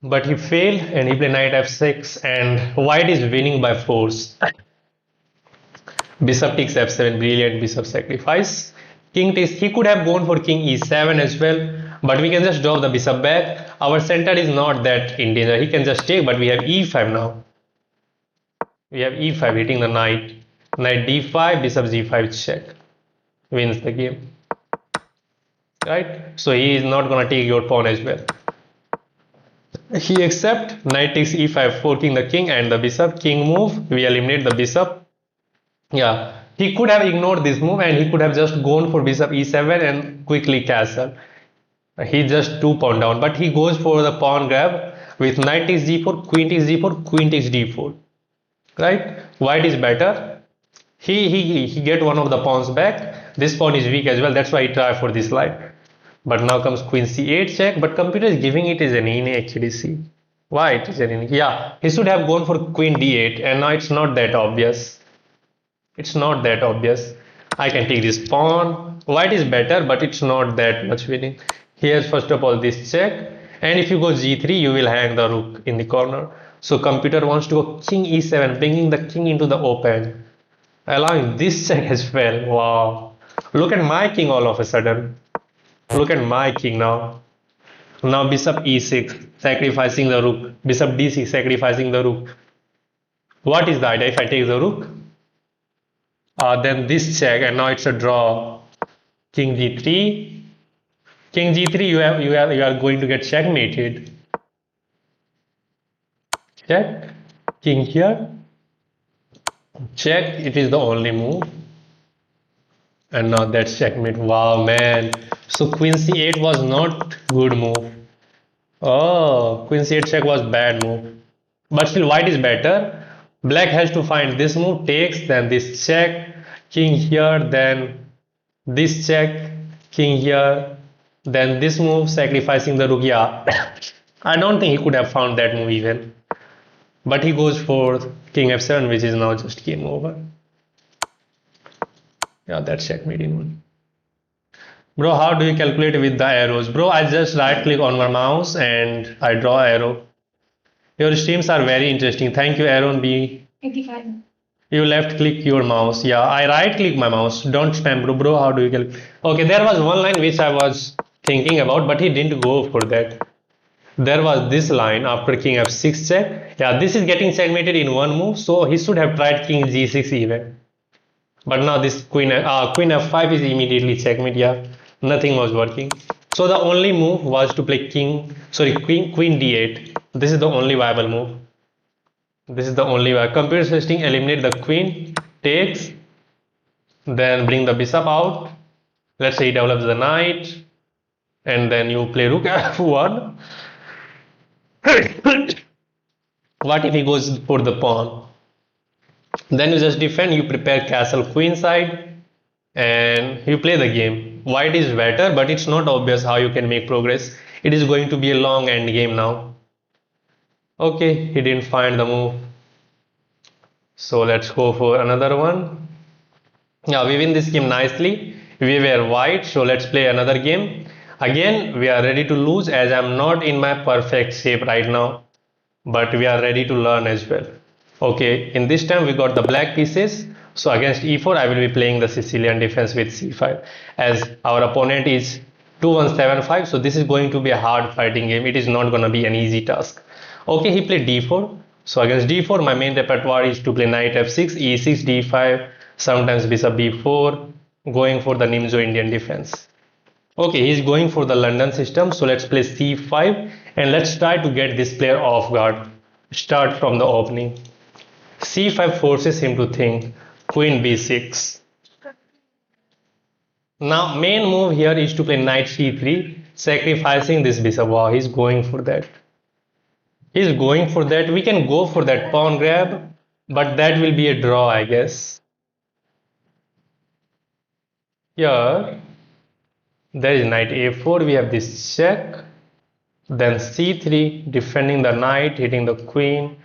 But he failed and he played knight f6, and white is winning by force. Bishop takes f7, brilliant bishop sacrifice. King takes, he could have gone for king e7 as well, but we can just drop the bishop back. Our center is not that in danger. He can just take, but we have e5 now. We have e5 hitting the knight. Knight d5, bishop g5 check. Wins the game. Right? So he is not gonna take your pawn as well. He accept, knight takes e5, forking the king and the bishop. King move, we eliminate the bishop. Yeah, he could have ignored this move and he could have just gone for bishop e7 and quickly castle. He just two pawn down, but he goes for the pawn grab with knight takes g4, queen takes g4, queen takes d4. Right? White is better. He get one of the pawns back. This pawn is weak as well. That's why he try for this line. But now comes queen c8 check. But computer is giving it as an in actually. See why it is an in. Yeah, he should have gone for queen d8, and now it's not that obvious. It's not that obvious. I can take this pawn. White is better, but it's not that much winning. Here's first of all this check, and if you go g3, you will hang the rook in the corner. So computer wants to go king e7, bringing the king into the open, allowing this check as well. Wow! Look at my king all of a sudden. Look at my king now. Now bishop e6, sacrificing the rook. Bishop d6, sacrificing the rook. What is the idea if I take the rook? Then this check, and now it's a draw. King g3. King g3, you are going to get checkmated. Check. King here. Check. It is the only move. And now that's checkmate. Wow, man. So queen c8 was not good move. Oh, queen c8 check was bad move. But still white is better. Black has to find this move, takes, then this check, king here, then this check, king here, then this move, sacrificing the rook. Yeah, I don't think he could have found that move even. But he goes for king f7, which is now just game over. Yeah, that's checkmate in one. Bro, how do you calculate with the arrows? Bro, I just right click on my mouse and I draw arrow. Your streams are very interesting. Thank you, Aaron B. 85. You left click your mouse. Yeah, I right click my mouse. Don't spam, bro. Bro, how do you calculate? Okay, there was one line which I was thinking about, but he didn't go for that. There was this line after king f6 check. Yeah, this is getting checkmated in one move, so he should have tried king g6 even. But now this queen f5 is immediately checkmate. Yeah, nothing was working. So the only move was to play queen d8. This is the only viable move. This is the only way. Computer system eliminate the queen, takes, then bring the bishop out. Let's say he develops the knight, and then you play rook f1. What if he goes for the pawn? Then you just defend, you prepare castle queen side, and you play the game. White is better, but it's not obvious how you can make progress. It is going to be a long end game now. Okay, he didn't find the move. So let's go for another one. Yeah, we win this game nicely. We were white, so let's play another game. Again, we are ready to lose as I'm not in my perfect shape right now, but we are ready to learn as well. Okay, in this time we got the black pieces. So against e4, I will be playing the Sicilian defense with c5 as our opponent is 2175. So this is going to be a hard fighting game. It is not going to be an easy task. Okay, he played d4. So against d4, my main repertoire is to play knight f6, e6, d5, sometimes bishop b4, going for the Nimzo Indian defense. Okay, he's going for the London system. So let's play c5 and let's try to get this player off guard. Start from the opening. c5 forces him to think queen b6. Now main move here is to play knight c3, sacrificing this bishop. Wow, he's going for that. He's going for that. We can go for that pawn grab, but that will be a draw, I guess. Here, there is knight a4. We have this check. Then c3, defending the knight, hitting the queen.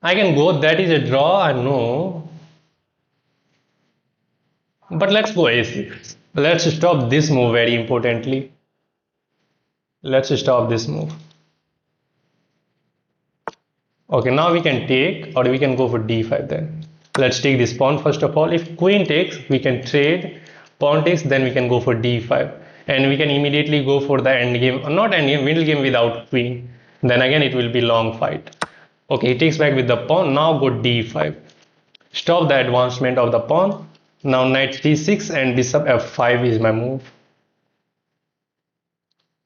I can go. That is a draw, I know. But let's go a6. Let's stop this move very importantly. Let's stop this move. Okay, now we can take or we can go for d5 then. Let's take this pawn first of all. If queen takes, we can trade. Pawn takes, then we can go for d5. And we can immediately go for the end game, not end game, middle game without queen. Then again it will be long fight. Okay, he takes back with the pawn. Now go d5. Stop the advancement of the pawn. Now knight c6 and bishop f5 is my move.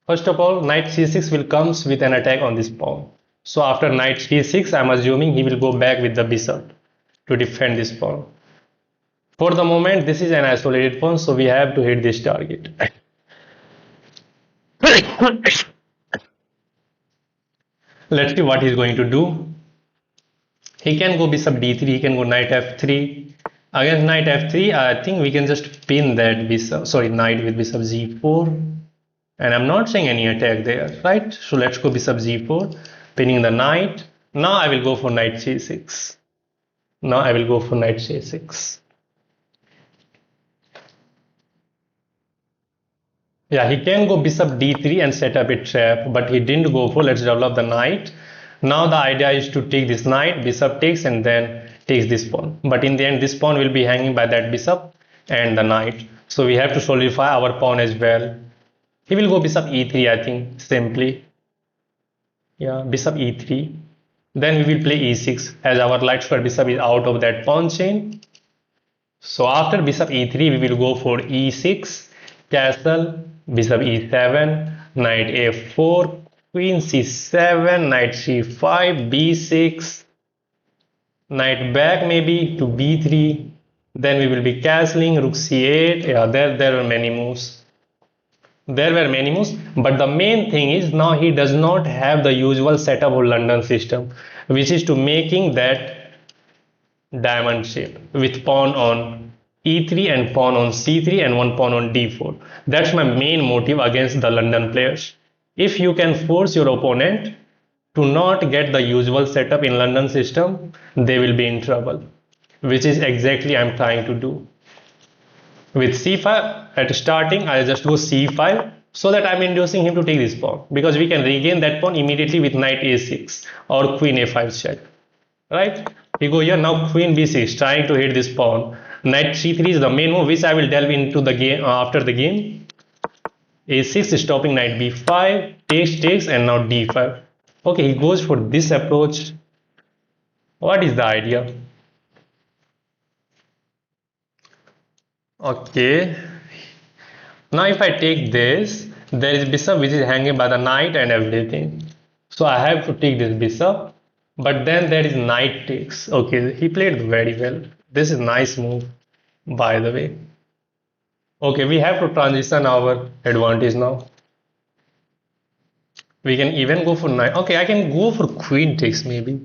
First of all, knight c6 will comes with an attack on this pawn. So after knight c6, I'm assuming he will go back with the bishop to defend this pawn. For the moment, this is an isolated pawn, so we have to hit this target. Let's see what he's going to do. He can go bishop d3, he can go knight f3. Against knight f3, I think we can just pin that bishop, knight with bishop g4. And I'm not saying any attack there, right? So let's go bishop g4, pinning the knight. Now I will go for knight c6. Now I will go for knight c6. Yeah, he can go bishop d3 and set up a trap, but he didn't go for let's develop the knight. Now the idea is to take this knight, bishop takes, and then takes this pawn. But in the end, this pawn will be hanging by that bishop and the knight. So we have to solidify our pawn as well. He will go bishop e3, I think, simply. Yeah, bishop e3. Then we will play e6 as our light square bishop is out of that pawn chain. So after bishop e3, we will go for e6, castle, bishop e7, knight a4, queen c7, knight c5, b6, knight back maybe to b3. Then we will be castling, rook c8. Yeah, there were many moves. There were many moves, but the main thing is now he does not have the usual setup of London system, which is to making that diamond shape with pawn on e3 and pawn on c3 and one pawn on d4. That's my main motive against the London players. If you can force your opponent to not get the usual setup in London system, they will be in trouble. which is exactly I'm trying to do. With c5 at starting, I'll just go c5 so that I'm inducing him to take this pawn, because we can regain that pawn immediately with knight a6 or queen a5 check. Right? We go here now, queen b6, trying to hit this pawn. Knight c3 is the main move, which I will delve into the game after the game. a6 is stopping knight b5, takes, and now d5. Okay, he goes for this approach. What is the idea? Okay, now if I take this, there is bishop which is hanging by the knight and everything. So I have to take this bishop, but then there is knight takes. Okay, he played very well. This is nice move, by the way. Okay, we have to transition our advantage now. We can even go for knight. Okay, I can go for queen takes maybe.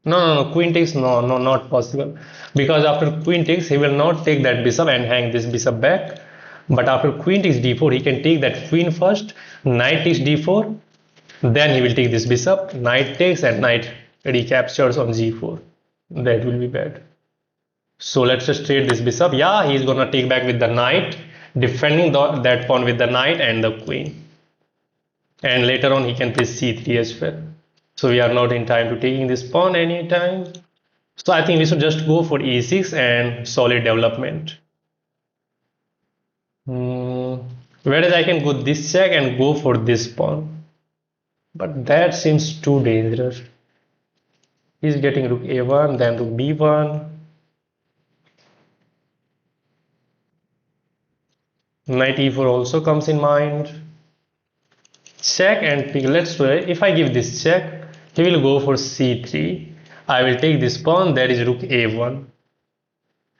No, queen takes, no, not possible. Because after queen takes, he will not take that bishop and hang this bishop back. But after queen takes d4, he can take that queen first, knight takes d4, then he will take this bishop, knight takes, and knight recaptures on g4. That will be bad. So let's just trade this bishop. Yeah, he's gonna take back with the knight, defending that pawn with the knight and the queen. And later on, he can play c3 as well. So we are not in time to taking this pawn anytime. So I think we should just go for e6 and solid development. Whereas I can go this check and go for this pawn. But that seems too dangerous. He's getting rook a1, then rook b1. Knight e4 also comes in mind. Check and pick. Let's do it. If I give this check, he will go for c3. I will take this pawn. There is rook a1.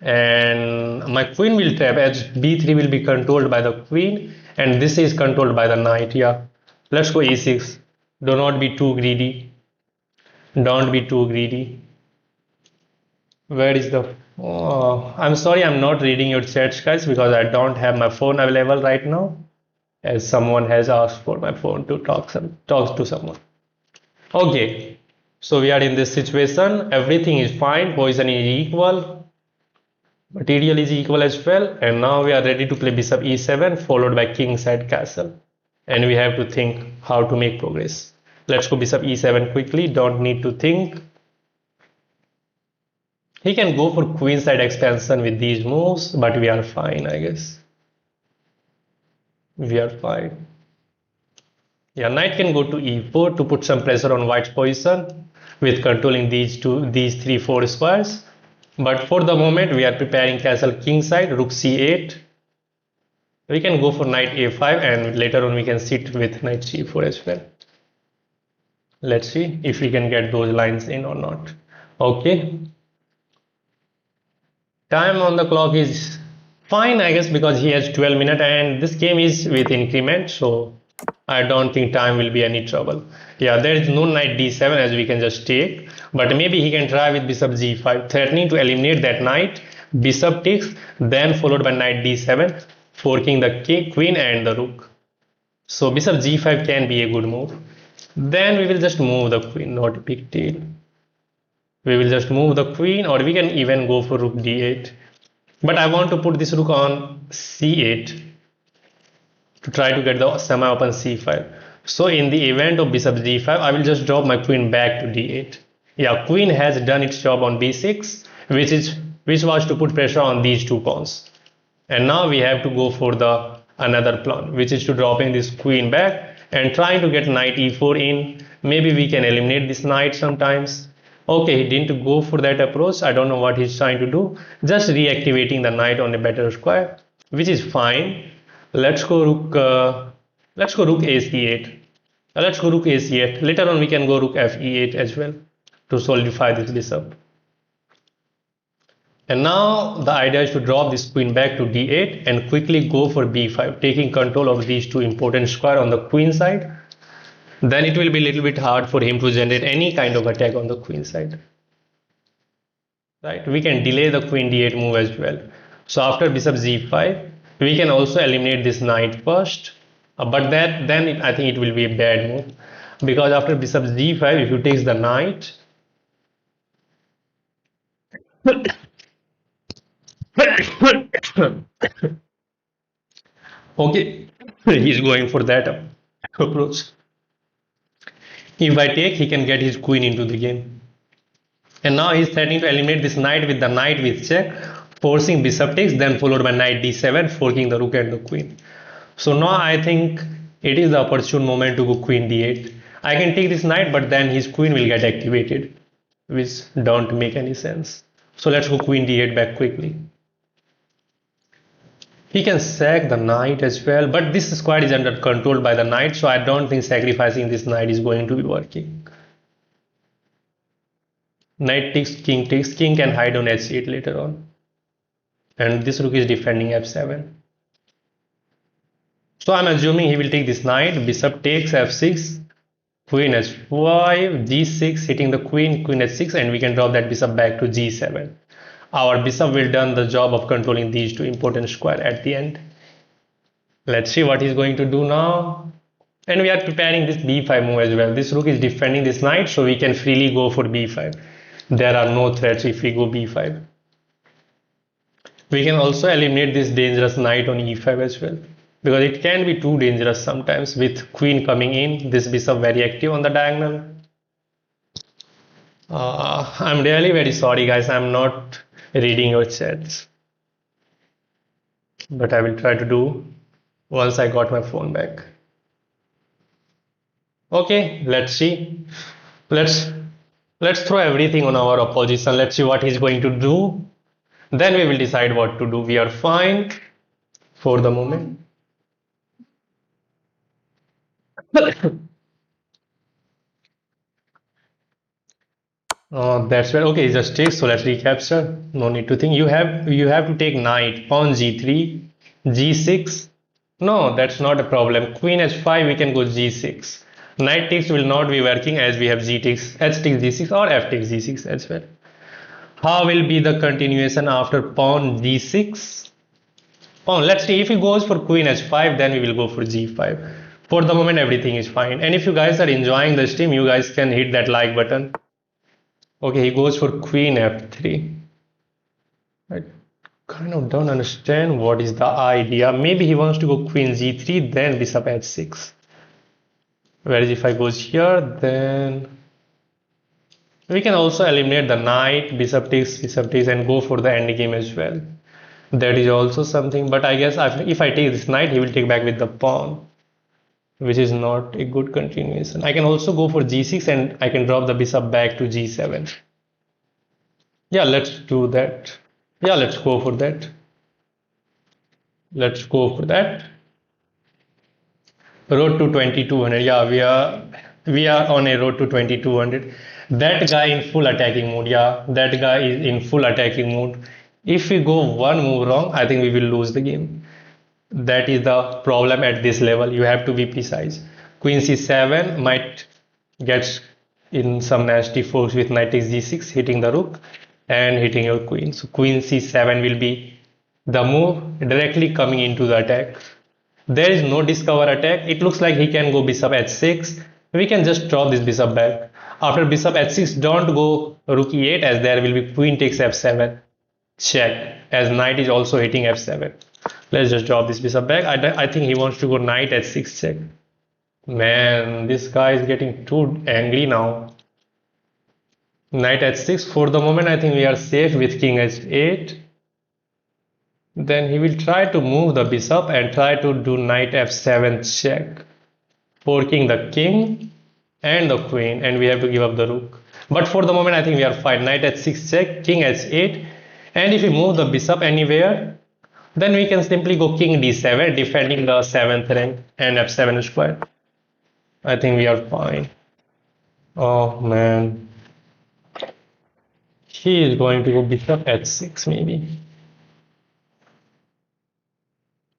And my queen will trap, as b3 will be controlled by the queen. And this is controlled by the knight. Yeah. Let's go e6. Do not be too greedy. Don't be too greedy. Where is the... Oh, I'm sorry, I'm not reading your chats, guys, because I don't have my phone available right now, as someone has asked for my phone to talk to someone. Okay, so we are in this situation. Everything is fine. Position is equal. Material is equal as well. And now we are ready to play bishop e7 followed by kingside castle. And we have to think how to make progress. Let's go bishop e7 quickly. Don't need to think. He can go for queenside expansion with these moves, but we are fine, I guess. We are fine. Yeah, knight can go to e4 to put some pressure on white's position with controlling these 3, 4 squares. But for the moment, we are preparing castle kingside, rook c8. We can go for knight a5, and later on we can sit with knight c4 as well. Let's see if we can get those lines in or not. Okay. Time on the clock is fine, I guess, because he has 12 minutes and this game is with increment, so I don't think time will be any trouble. Yeah, there is no knight d7 as we can just take, but maybe he can try with bishop g5, threatening to eliminate that knight. Bishop takes, then followed by knight d7, forking the queen and the rook. So bishop g5 can be a good move. Then we will just move the queen, not a big deal. We will just move the queen, or we can even go for rook d8. But I want to put this rook on c8 to try to get the semi-open c5. So in the event of bishop d5, I will just drop my queen back to d8. Yeah, queen has done its job on b6, which was to put pressure on these two pawns. And now we have to go for the another plan, which is to dropping this queen back and trying to get knight e4 in. Maybe we can eliminate this knight sometimes. Okay, he didn't go for that approach. I don't know what he's trying to do. Just reactivating the knight on a better square, which is fine. Let's go rook ac8. Let's go rook ac8. Later on we can go rook fe8 as well to solidify this bishop. And now the idea is to drop this queen back to d8 and quickly go for b5, taking control of these two important squares on the queen side. Then it will be a little bit hard for him to generate any kind of attack on the queen side. Right? We can delay the queen d8 move as well. So after bishop g5, we can also eliminate this knight first. But then I think it will be a bad move, because after bishop g5, if you take the knight, Okay, he's going for that approach. If I take, he can get his queen into the game. And now he's threatening to eliminate this knight with the knight with check, forcing bishop takes, then followed by knight d7, forking the rook and the queen. So now I think it is the opportune moment to go queen d8. I can take this knight, but then his queen will get activated, which don't make any sense. So let's go queen d8 back quickly. He can sack the knight as well, but this squad is under control by the knight, so I don't think sacrificing this knight is going to be working. Knight takes, king can hide on h8 later on. And this rook is defending f7. So I'm assuming he will take this knight, bishop takes f6, queen h5, g6 hitting the queen, queen h6, and we can drop that bishop back to g7. Our bishop will done the job of controlling these two important squares at the end. Let's see what he's going to do now. And we are preparing this b5 move as well. This rook is defending this knight, so we can freely go for b5. There are no threats if we go b5. We can also eliminate this dangerous knight on e5 as well, because it can be too dangerous sometimes with queen coming in, this bishop very active on the diagonal. I'm really very sorry guys, I'm not reading your chats, but I will try to do once I got my phone back. Okay, let's see. Let's throw everything on our opposition. Let's see what he's going to do. Then we will decide what to do. We are fine for the moment. That's right. Okay, just takes. So let's recapture. No need to think. You have to take knight, pawn g3, g6. No, that's not a problem. Queen h5. We can go g6. Knight takes will not be working as we have g takes, h takes g6 or f takes g6 as well. How will be the continuation after pawn d6? Pawn. Let's see if he goes for queen h5, then we will go for g5. For the moment, everything is fine. And if you guys are enjoying the stream, you guys can hit that like button. Okay, he goes for queen f3. I kind of don't understand what is the idea. Maybe he wants to go queen g3, then bishop h6. Whereas if I goes here, then we can also eliminate the knight, bishop takes, and go for the end game as well. That is also something, but I guess if I take this knight, he will take back with the pawn, which is not a good continuation. I can also go for g6 and I can drop the bishop back to g7. Yeah, let's do that. Yeah, let's go for that. Let's go for that. Road to 2200. Yeah, we are on a road to 2200. That guy in full attacking mode. Yeah, that guy is in full attacking mode. If we go one move wrong, I think we will lose the game. That is the problem at this level. You have to be precise. Queen c7 might get in some nasty force with knight takes g6, hitting the rook and hitting your queen. So queen c7 will be the move directly coming into the attack. There is no discover attack. It looks like he can go bishop h6. We can just drop this bishop back. After bishop h6, don't go rook e8 as there will be queen takes f7 check, as knight is also hitting f7. Let's just drop this bishop back. I think he wants to go knight h6 check. Man, this guy is getting too angry now. Knight h6. For the moment, I think we are safe with king h8. Then he will try to move the bishop and try to do knight f7 check, forking the king and the queen, and we have to give up the rook. But for the moment, I think we are fine. Knight h6 check, king h8, and if we move the bishop anywhere, then we can simply go king d7, defending the 7th rank and f7 square. I think we are fine. Oh man, he is going to go bishop h6 maybe.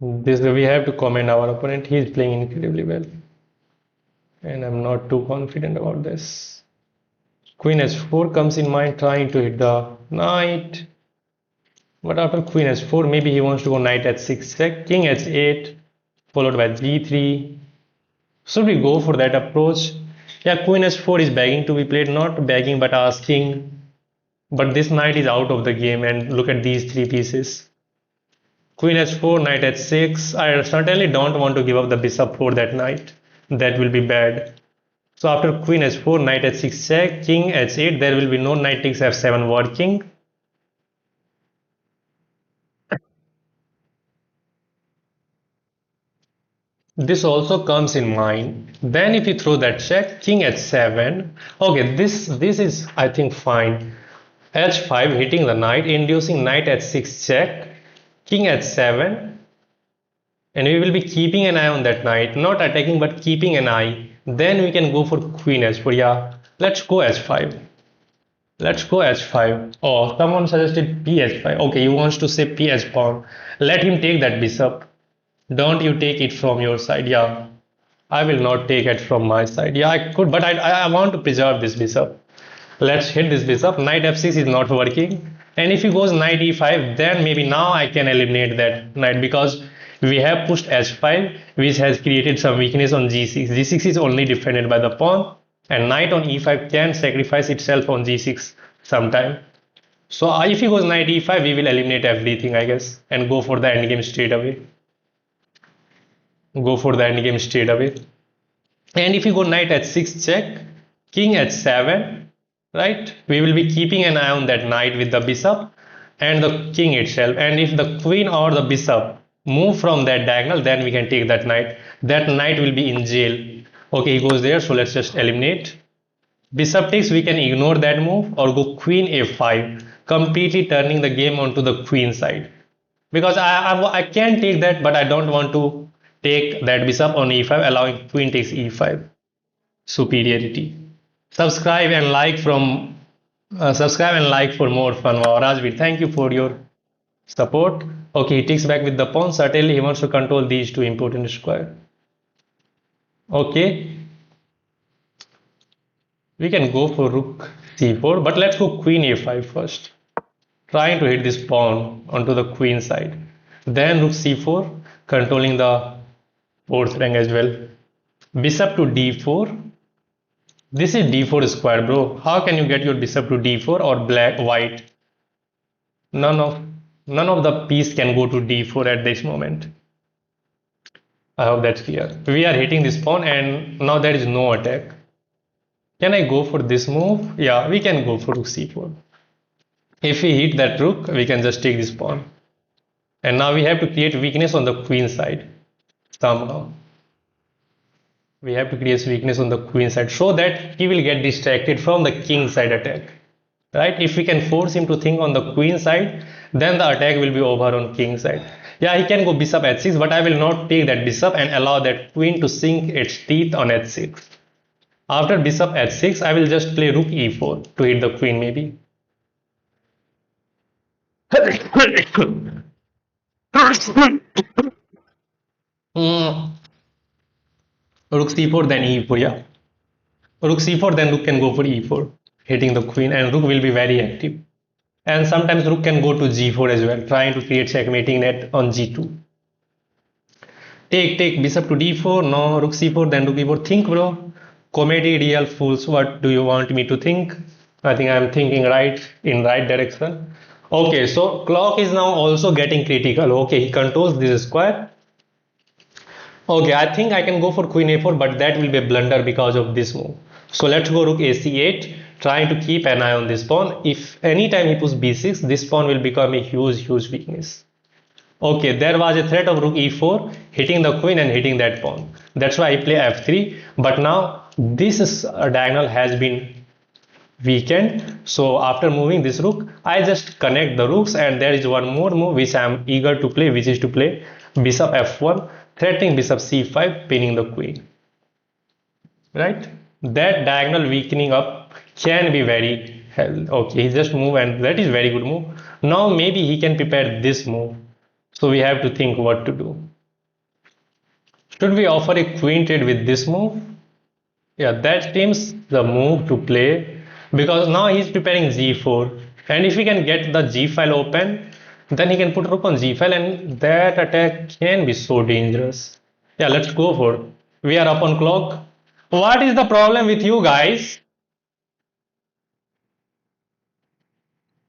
This we have to comment our opponent. He is playing incredibly well, and I'm not too confident about this. Queen h4 comes in mind, trying to hit the knight, but after queen h4, maybe he wants to go knight h6 check, king h8, followed by g3. Should we go for that approach? Yeah, queen h4 is begging to be played, not begging but asking. But this knight is out of the game, and look at these three pieces. Queen h4, knight h6. I certainly don't want to give up the bishop for that knight. That will be bad. So after queen h4, knight h6 check, king h8, there will be no knight takes f7 working. This also comes in mind. Then if you throw that check, king h7. Okay, this is I think fine. h5 hitting the knight, inducing knight h6 check, king h7, and we will be keeping an eye on that knight, not attacking but keeping an eye. Then we can go for queen h4. Yeah, let's go h5. Let's go h5. Oh, someone suggested ph5. Okay, he wants to say ph pawn. Let him take that bishop. Don't you take it from your side. Yeah, I will not take it from my side. Yeah, I could, but I want to preserve this bishop. Let's hit this bishop. Knight f6 is not working. And if he goes knight e5, then maybe now I can eliminate that knight, because we have pushed h5, which has created some weakness on g6. g6 is only defended by the pawn, and knight on e5 can sacrifice itself on g6 sometime. So if he goes knight e5, we will eliminate everything, I guess, and go for the endgame straight away. Go for the endgame straight away. And if you go knight h6 check, king h7, right, we will be keeping an eye on that knight with the bishop and the king itself. And if the queen or the bishop move from that diagonal, then we can take that knight. That knight will be in jail. Okay, he goes there, so let's just eliminate. Bishop takes, we can ignore that move or go queen a5, completely turning the game onto the queen side, because I can take that, but I don't want to take that bishop on e5, allowing queen takes e5. Superiority. Subscribe and like for more fun. Wow, Rajveer, thank you for your support. Okay, he takes back with the pawn. Certainly he wants to control these two important square. Okay, we can go for rook c4, but let's go queen a5 first, trying to hit this pawn onto the queen side. Then rook c4, controlling the fourth rank as well. Bishop to d4. This is d4 square, bro. How can you get your bishop to d4 or white? None of the piece can go to d4 at this moment. I hope that's clear. We are hitting this pawn, and now there is no attack. Can I go for this move? Yeah, we can go for rook c4. If we hit that rook, we can just take this pawn. And now we have to create weakness on the queen side somehow. We have to create weakness on the queen side so that he will get distracted from the king side attack, right? If we can force him to think on the queen side, then the attack will be over on king side. Yeah, he can go bishop h6, but I will not take that bishop and allow that queen to sink its teeth on h6. After bishop h6, I will just play rook e4 to hit the queen maybe. Rook c4, then e4. Yeah, rook c4, then rook can go for e4, hitting the queen, and rook will be very active. And sometimes rook can go to g4 as well, trying to create checkmating net on g2. Take bishop to d4. No, rook c4, then rook e4. Think, bro. Comedy, real fools. What do you want me to think? I think I'm thinking in right direction. Okay, so clock is now also getting critical. Okay, he controls this square. Okay, I think I can go for queen a4, but that will be a blunder because of this move. So let's go rook ac8, trying to keep an eye on this pawn. If anytime he puts b6, this pawn will become a huge weakness. Okay, there was a threat of rook e4, hitting the queen and hitting that pawn. That's why I play f3. But now this diagonal has been weakened. So after moving this rook, I just connect the rooks, and there is one more move which I am eager to play, which is to play bishop f1, threatening bishop c5, pinning the queen. Right? That diagonal weakening up can be very hell. Okay, he just moved, and that is very good move. Now maybe he can prepare this move. So we have to think what to do. Should we offer a queen trade with this move? Yeah, that seems the move to play, because now he's preparing g4, and if we can get the g file open, then he can put rook on g file, and that attack can be so dangerous. Yeah, let's go for it. We are up on clock. What is the problem with you guys?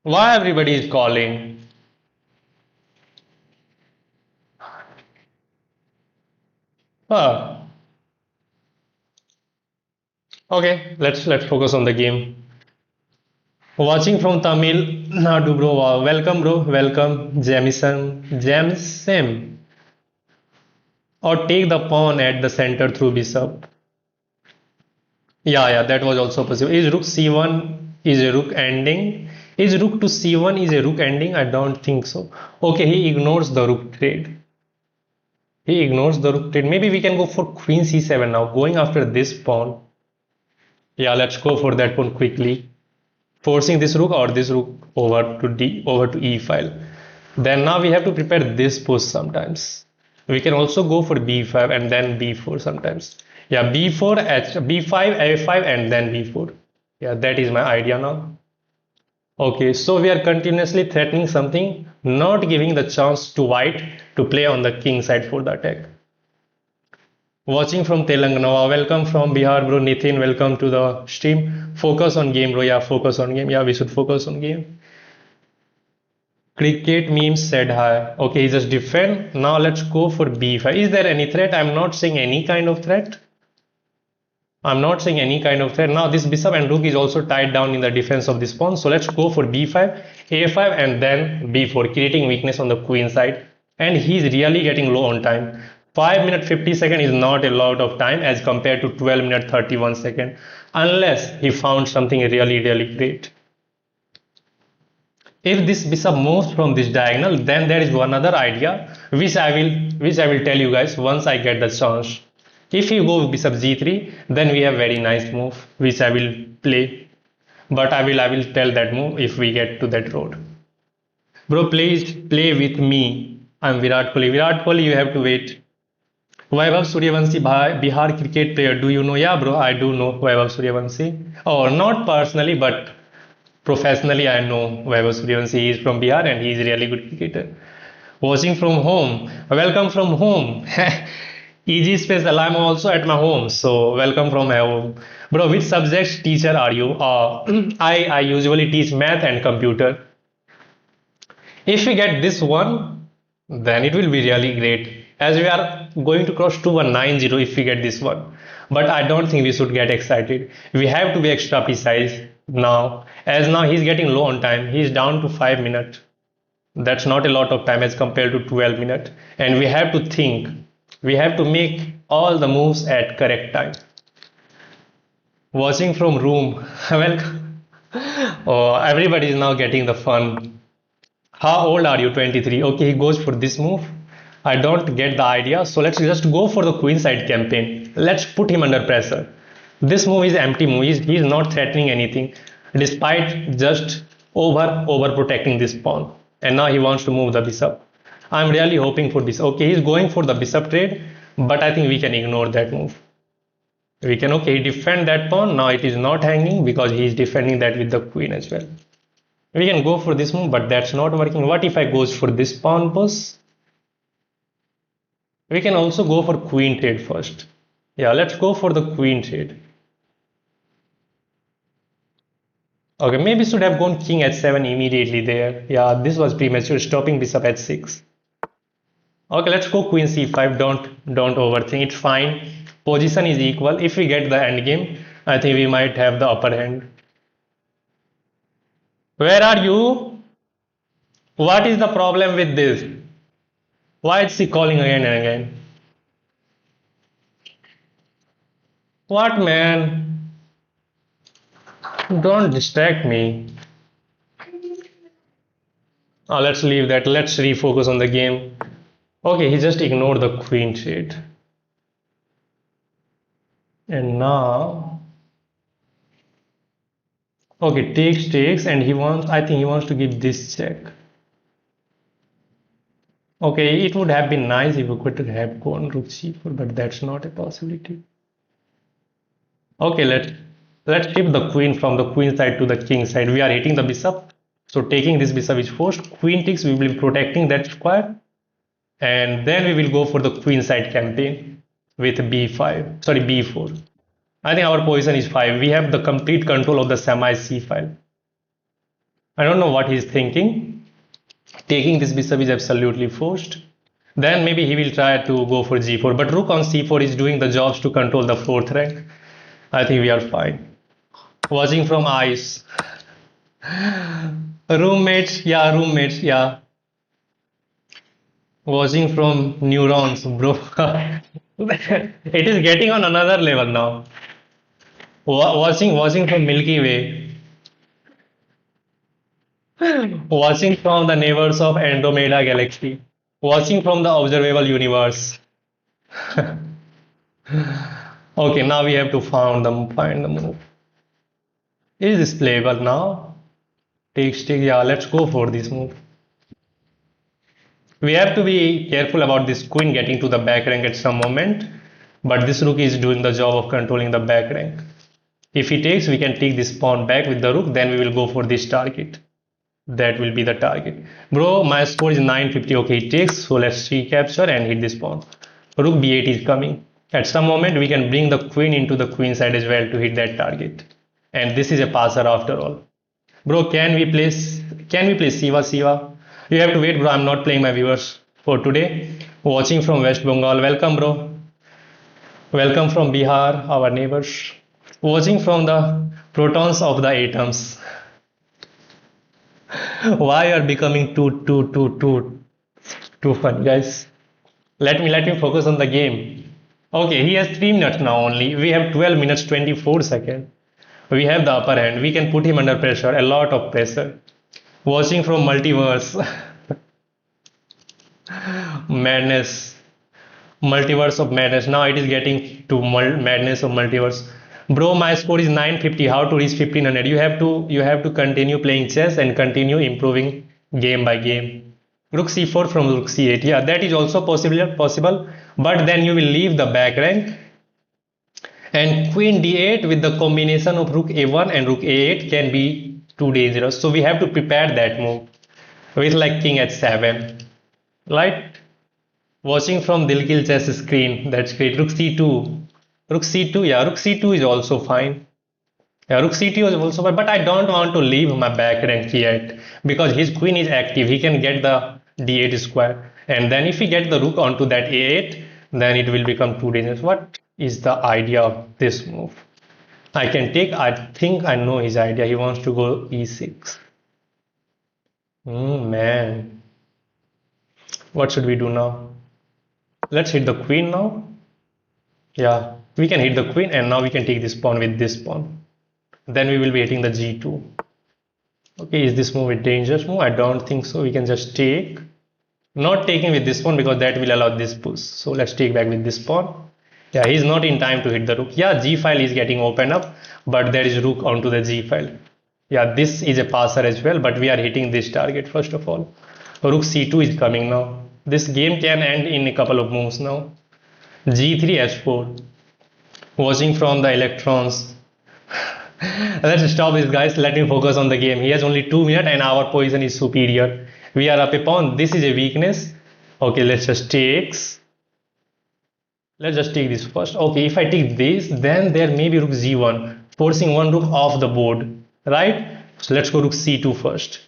Why everybody is calling? Ah, okay, let's focus on the game. Watching from Tamil Nadu, bro. Wow. Welcome, bro. Welcome, Jamison. Jamsim. Or take the pawn at the center through bishop. Yeah, that was also possible. Is rook c1 is a rook ending? Is rook to c1 is a rook ending? I don't think so. Okay, he ignores the rook trade. He ignores the rook trade. Maybe we can go for queen c7 now, going after this pawn. Yeah, let's go for that pawn quickly. Forcing this rook or this rook over to e file. Then now we have to prepare this push sometimes. We can also go for b5 and then b4 sometimes. Yeah, b4, b5, a5 and then b4. Yeah, that is my idea now. Okay, so we are continuously threatening something, not giving the chance to white to play on the king side for the attack. Watching from Telangana, welcome from Bihar, bro. Nithin, welcome to the stream. Focus on game, bro. Yeah, focus on game. Yeah, we should focus on game. Cricket memes said hi. Okay, he just defend. Now let's go for b5. Is there any threat? I'm not saying any kind of threat. I'm not saying any kind of threat. Now this bishop and rook is also tied down in the defense of this pawn. So let's go for b5, a5 and then b4, creating weakness on the queen side. And he's really getting low on time. 5 minutes 50 seconds is not a lot of time as compared to 12 minutes 31 seconds. Unless he found something really great. If this bishop moves from this diagonal, then there is one other idea which I will tell you guys once I get the chance. If you go bishop g3, then we have very nice move which I will play. But I will tell that move if we get to that road. Bro, please play with me. I'm Virat Kohli. Virat Kohli, you have to wait. Vaibhav Suryavanshi, Bihar cricket player. Do you know? Yeah, bro, I do know Vaibhav Suryavanshi. Oh, not personally, but professionally, I know Vaibhav Suryavanshi. He is from Bihar and he is really good cricketer. Watching from home. Welcome from home. Easy space. I'm also at my home. So welcome from home. Bro, which subject teacher are you? I usually teach math and computer. If we get this one, then it will be really great. As we are going to cross 2190 if we get this one. But I don't think we should get excited. We have to be extra precise now. As now he's getting low on time. He's down to 5 minutes. That's not a lot of time as compared to 12 minutes. And we have to think. We have to make all the moves at correct time. Watching from room. Welcome. Oh, everybody is now getting the fun. How old are you? 23. Okay, he goes for this move. I don't get the idea. So let's just go for the queen side campaign. Let's put him under pressure. This move is empty move. He's not threatening anything despite just over protecting this pawn. And now he wants to move the bishop. I'm really hoping for this. Okay, he's going for the bishop trade, but I think we can ignore that move. We can, okay, defend that pawn. Now it is not hanging because he is defending that with the queen as well. We can go for this move, but that's not working. What if I goes for this pawn push? We can also go for queen trade first. Yeah, let's go for the queen trade. Okay, maybe should have gone king h7 immediately there. Yeah, this was premature, stopping bishop h6. Okay, let's go queen c5. Don't overthink. It's fine. Position is equal. If we get the endgame, I think we might have the upper hand. Where are you? What is the problem with this? Why is she calling again and again? What, man? Don't distract me. Oh, let's leave that. Let's refocus on the game. Okay, he just ignored the queen trade. And now, okay, takes, and I think he wants to give this check. Okay, it would have been nice if we could have gone rook c4, but that's not a possibility. Okay, let's shift the queen from the queen side to the king side. We are hitting the bishop, so taking this bishop is forced. Queen takes, we will be protecting that square, and then we will go for the queen side campaign with b5. Sorry, b4. I think our position is 5. We have the complete control of the semi c file. I don't know what he's thinking. Taking this bishop is absolutely forced. Then maybe he will try to go for g4, but rook on c4 is doing the jobs to control the fourth rank. I think we are fine. Watching from eyes. Roommates, yeah, roommates, yeah. Watching from neurons, bro. It is getting on another level now. Watching from Milky Way. Watching from the neighbors of Andromeda galaxy. Watching from the observable universe. Okay, now we have to find the move. Is this playable now? Take, yeah, let's go for this move. We have to be careful about this queen getting to the back rank at some moment, but this rook is doing the job of controlling the back rank. If he takes, we can take this pawn back with the rook, then we will go for this target. That will be the target. Bro, my score is 950. Okay, it takes, so let's recapture and hit this pawn. Rook b8 is coming. At some moment, we can bring the queen into the queen side as well to hit that target. And this is a passer after all. Bro, can we play Siva? You have to wait, bro. I'm not playing my viewers for today. Watching from West Bengal. Welcome, bro. Welcome from Bihar, our neighbors. Watching from the protons of the atoms. Why are becoming too fun, guys? Let me focus on the game. Okay, he has 3 minutes now only. We have 12 minutes 24 seconds. We have the upper hand. We can put him under pressure, a lot of pressure. Watching from multiverse. Madness. Multiverse of madness. Now it is getting to madness of multiverse. Bro, my score is 950. How to reach 1500? You have to continue playing chess and continue improving game by game. Rook c4 from rook c8. Yeah, that is also possible. But then you will leave the back rank. And queen d8 with the combination of rook a1 and rook a8 can be too dangerous. So we have to prepare that move with like king h7. Right? Watching from Dilkil chess screen. That's great. Rook c2. Rook c2. Yeah, rook c2 is also fine. Yeah, rook c2 is also fine. But I don't want to leave my back rank yet because his queen is active. He can get the d8 square. And then if he get the rook onto that a8, then it will become too dangerous. What is the idea of this move? I think I know his idea. He wants to go e6. Man. What should we do now? Let's hit the queen now. Yeah, we can hit the queen and now we can take this pawn with this pawn. Then we will be hitting the g2. Okay, is this move a dangerous move? I don't think so. We can just take. Not taking with this pawn because that will allow this push. So let's take back with this pawn. Yeah, he's not in time to hit the rook. Yeah, g file is getting opened up, but there is rook onto the g file. Yeah, this is a passer as well, but we are hitting this target first of all. Rook c2 is coming now. This game can end in a couple of moves now. g3 h4. Watching from the electrons. Let's stop this, guys. Let me focus on the game. He has only 2 minutes and our position is superior. We are up a pawn. This is a weakness. Okay, let's just take this first. Okay, if I take this, then there may be rook g1, forcing one rook off the board, right? So let's go rook c2 first.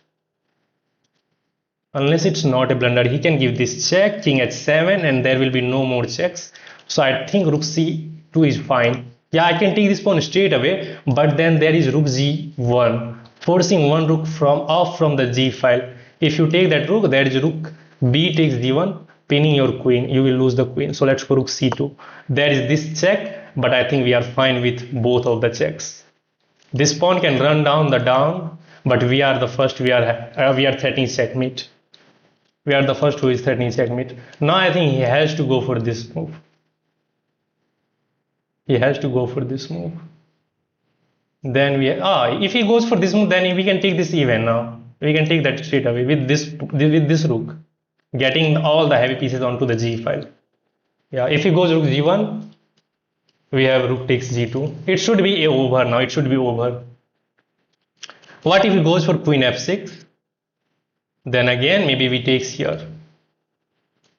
Unless it's not a blunder, he can give this check, king h7, and there will be no more checks. So I think rook c2 is fine. Yeah, I can take this pawn straight away, but then there is rook g1, forcing one rook from the g file. If you take that rook, there is rook b takes d1, pinning your queen. You will lose the queen. So let's go rook c2. There is this check, but I think we are fine with both of the checks. This pawn can run down the down, but we are the first. We are threatening checkmate. We are the first who is threatening checkmate. Now I think he has to go for this move. He has to go for this move. Then if he goes for this move, then we can take this even now. We can take that straight away with this rook, getting all the heavy pieces onto the g file. Yeah, if he goes rook g1, we have rook takes g2. It should be over now. It should be over. What if he goes for queen f6? Then again, maybe we takes here.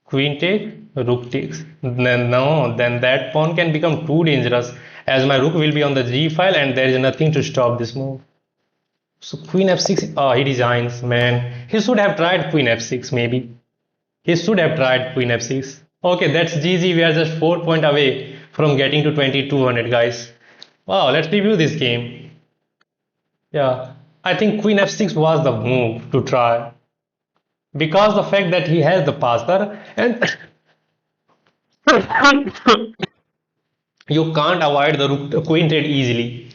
Queen take, rook takes. Then that pawn can become too dangerous as my rook will be on the g file and there is nothing to stop this move. So queen f6, he designs, man. He should have tried queen f6 maybe. He should have tried queen f6. Okay, that's GG. We are just 4 points away from getting to 2200, guys. Wow, let's review this game. Yeah, I think queen f6 was the move to try because the fact that he has the passer and you can't avoid the queen trade easily.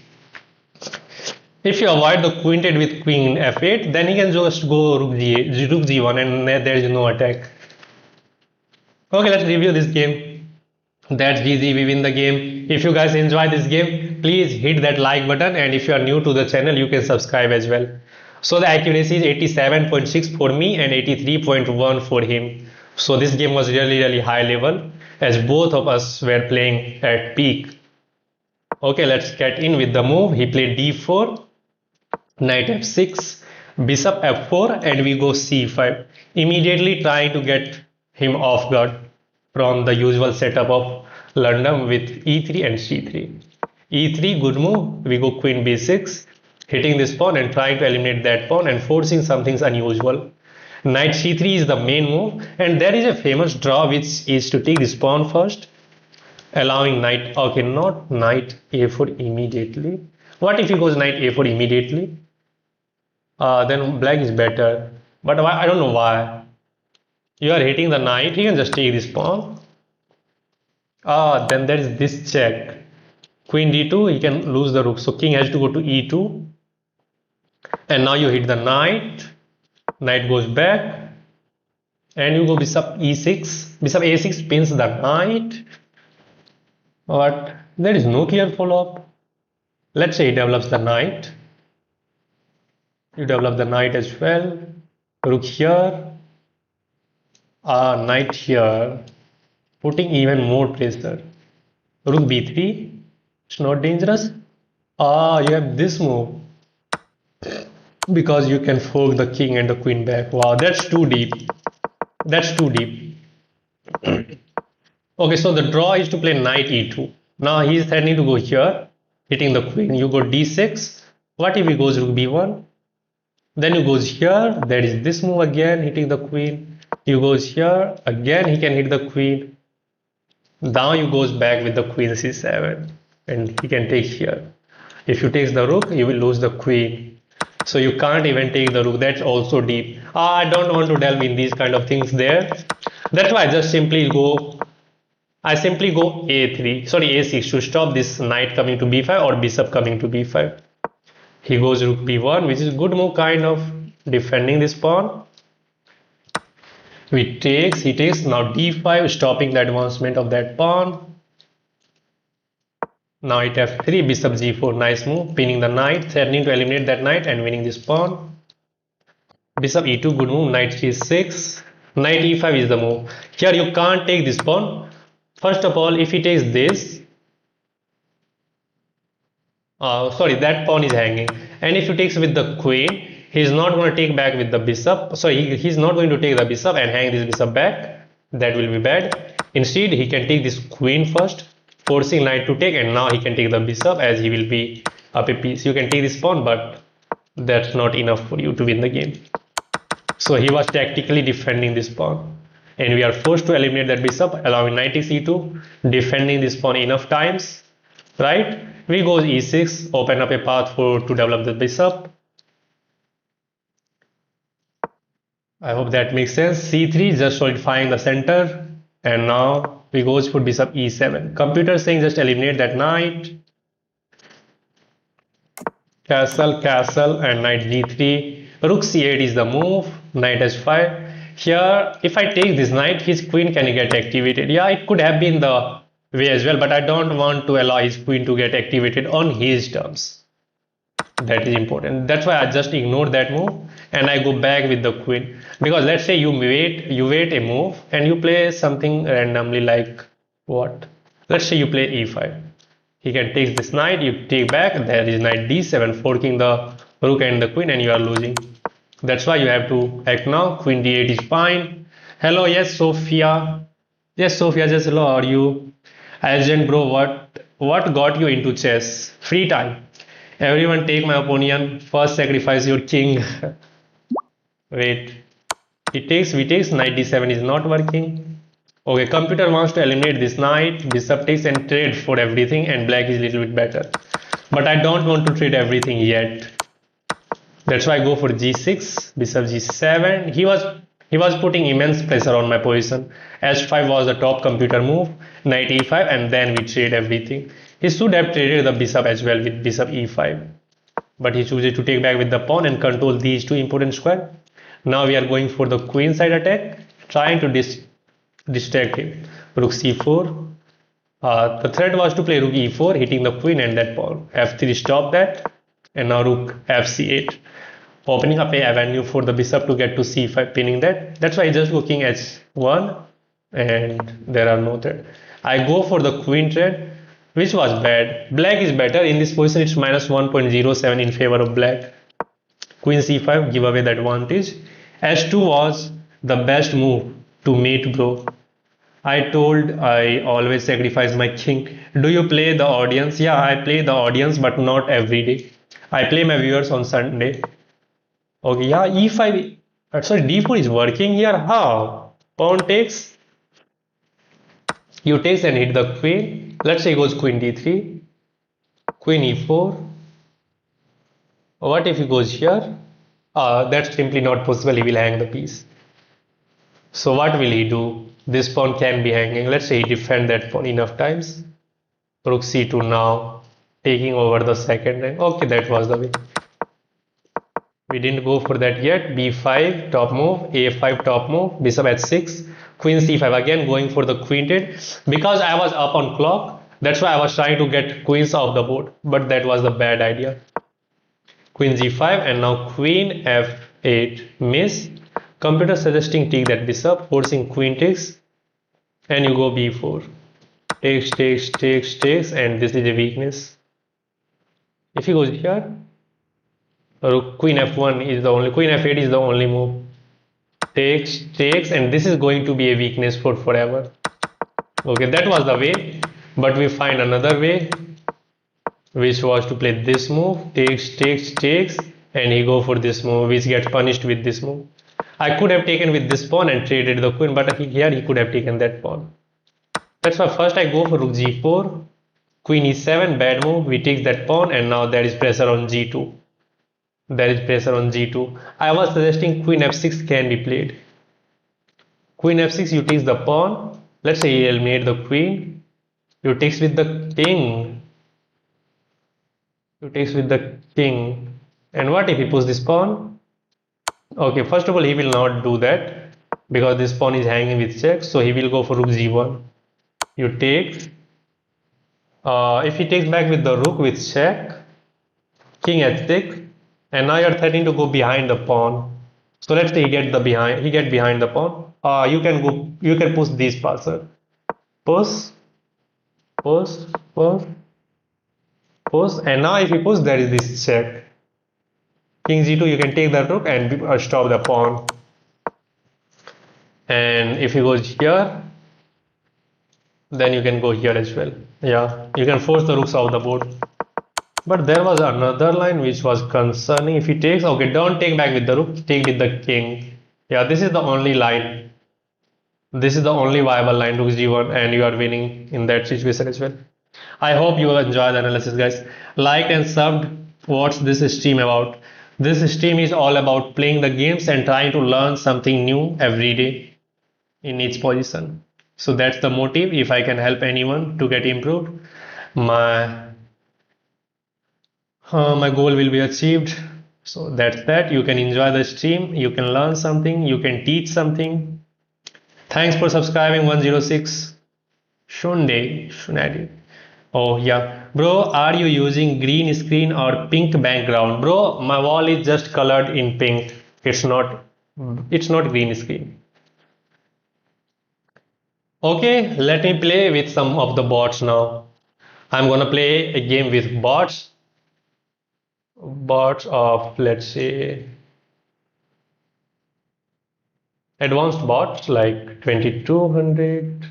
If you avoid the queen trade with queen f8, then he can just go rook g1 and there is no attack. Okay, let's review this game. That's GG, we win the game. If you guys enjoy this game, please hit that like button, and if you are new to the channel, you can subscribe as well. So the accuracy is 87.6 for me and 83.1 for him. So this game was really high level as both of us were playing at peak. Okay, let's get in with the move. He played d4, knight f6, bishop f4, and we go c5, immediately trying to get him off guard from the usual setup of London with e3 and c3. e3, good move. We go queen b6, hitting this pawn and trying to eliminate that pawn and forcing something unusual. Knight c3 is the main move, and there is a famous draw which is to take this pawn first, allowing knight. Okay, not knight a4 immediately. What if he goes knight a4 immediately? Then black is better, but I don't know why. You are hitting the knight, he can just take this pawn. Then there is this check. Queen d2, he can lose the rook, so king has to go to e2. And now you hit the knight, knight goes back, and you go bishop e6. Bishop a6 pins the knight, but there is no clear follow-up. Let's say he develops the knight. You develop the knight as well. Rook here, knight here, putting even more pressure. Rook b3, it's not dangerous. You have this move because you can fork the king and the queen back. Wow, that's too deep. That's too deep. Okay, so the draw is to play knight e2. Now he is threatening to go here, hitting the queen. You go d6. What if he goes rook b1? Then you goes here. There is this move again, hitting the queen. You goes here again. He can hit the queen. Now you goes back with the queen c7, and he can take here. If you take the rook, you will lose the queen. So you can't even take the rook. That's also deep. I don't want to delve in these kind of things there. That's why I just simply go. I simply go a3. Sorry, a6 to stop this knight coming to b5 or bishop coming to b5. He goes rook b1, which is good move, kind of defending this pawn. He takes now d5, stopping the advancement of that pawn. Knight f3, bishop g4, nice move, pinning the knight, threatening to eliminate that knight and winning this pawn. Bishop e2, good move, knight c6, knight e5 is the move. Here you can't take this pawn. First of all, if he takes this, sorry, that pawn is hanging, and if he takes with the queen, he's not going to take back with the bishop. So he's not going to take the bishop and hang this bishop back. That will be bad. Instead, he can take this queen first, forcing knight to take, and now he can take the bishop as he will be up a piece. You can take this pawn, but that's not enough for you to win the game. So he was tactically defending this pawn, and we are forced to eliminate that bishop, allowing knight takes e2, defending this pawn enough times, right? We go e6, open up a path to develop the bishop. I hope that makes sense. c3, just solidifying the center, and now we go for bishop e7. Computer saying just eliminate that knight. Castle, and knight g3. Rook c8 is the move. Knight h5. Here, if I take this knight, his queen can get activated. Yeah, it could have been the way as well, but I don't want to allow his queen to get activated on his terms. That is important. That's why I just ignored that move and I go back with the queen. Because let's say you wait a move and you play something randomly, like what? Let's say you play e5. He can take this knight, you take back, there is knight d7, forking the rook and the queen, and you are losing. That's why you have to act now. Queen d8 is fine. Hello, yes, Sophia. Yes, Sophia, just hello, how are you? Agent bro, what got you into chess? Free time. Everyone take my opinion. First sacrifice your king. Wait. We takes knight d7 is not working. Okay, computer wants to eliminate this knight. Bishop takes and trade for everything, and black is a little bit better. But I don't want to trade everything yet. That's why I go for g6, bishop g7. He was putting immense pressure on my position. h5 was the top computer move, knight e5, and then we trade everything. He should have traded the bishop as well with bishop e5, but he chooses to take back with the pawn and control these two important square. Now we are going for the queen side attack, trying to distract him. Rook c4. The threat was to play rook e4, hitting the queen and that pawn. f3 stop that, and now rook fc8, opening up a avenue for the bishop to get to c5, pinning that. That's why I just go king h1, and there are no threat. I go for the queen trade, which was bad. Black is better in this position. It's minus 1.07 in favor of black. Queen c5, give away the advantage. h2 was the best move to mate, bro. I told I always sacrifice my king. Do you play the audience? Yeah, I play the audience, but not every day. I play my viewers on Sunday. Okay, yeah, e5. Sorry, d4 is working here. How? Pawn takes. You takes and hit the queen. Let's say he goes queen d3, queen e4. What if he goes here? That's simply not possible. He will hang the piece. So what will he do? This pawn can be hanging. Let's say he defend that pawn enough times. Rook c2 now, taking over the second rank. Okay, that was the way. We didn't go for that yet. b5 top move, a5 top move, bishop h6, queen c5, again going for the queen trade. Because I was up on clock, that's why I was trying to get queens off the board, but that was the bad idea. Queen g5, and now queen f8, miss. Computer suggesting take that bishop, forcing queen takes, and you go b4. Takes, and this is a weakness. If he goes here, queen f1 is the only, queen f8 is the only move. Takes, and this is going to be a weakness for forever. Okay, that was the way, but we find another way, which was to play this move. Takes, and he go for this move, which gets punished with this move. I could have taken with this pawn and traded the queen, but here he could have taken that pawn. That's why first I go for rook g4, queen e7, bad move. We take that pawn, and now there is pressure on g2. There is pressure on g2. I was suggesting queen f6 can be played. Queen f6, you take the pawn. Let's say he eliminate the queen. You takes with the king. You takes with the king. And what if he puts this pawn? Okay, first of all, he will not do that because this pawn is hanging with check. So he will go for rook g1. You take. If he takes back with the rook with check, king h6, and now you're threatening to go behind the pawn. So let's say he get behind the pawn. You can push this passer. Push, push, and now if you push, there is this check. King g2, you can take the rook and stop the pawn. And if he goes here, then you can go here as well. Yeah, you can force the rooks off the board. But there was another line which was concerning. If he takes, okay, don't take back with the rook, take with the king. Yeah, this is the only line. This is the only viable line, rook g1, and you are winning in that situation as well. I hope you enjoy the analysis, guys. Liked and subbed. What's this stream about? This stream is all about playing the games and trying to learn something new every day in each position. So that's the motive. If I can help anyone to get improved, my goal will be achieved. So that's that. You can enjoy the stream, you can learn something, you can teach something. Thanks for subscribing. 106 Shunade. Oh yeah, bro, are you using green screen or pink background? Bro, my wall is just colored in pink. It's not green screen. Okay, let me play with some of the bots now. I'm gonna play a game with bots of, let's say, advanced bots like 2200.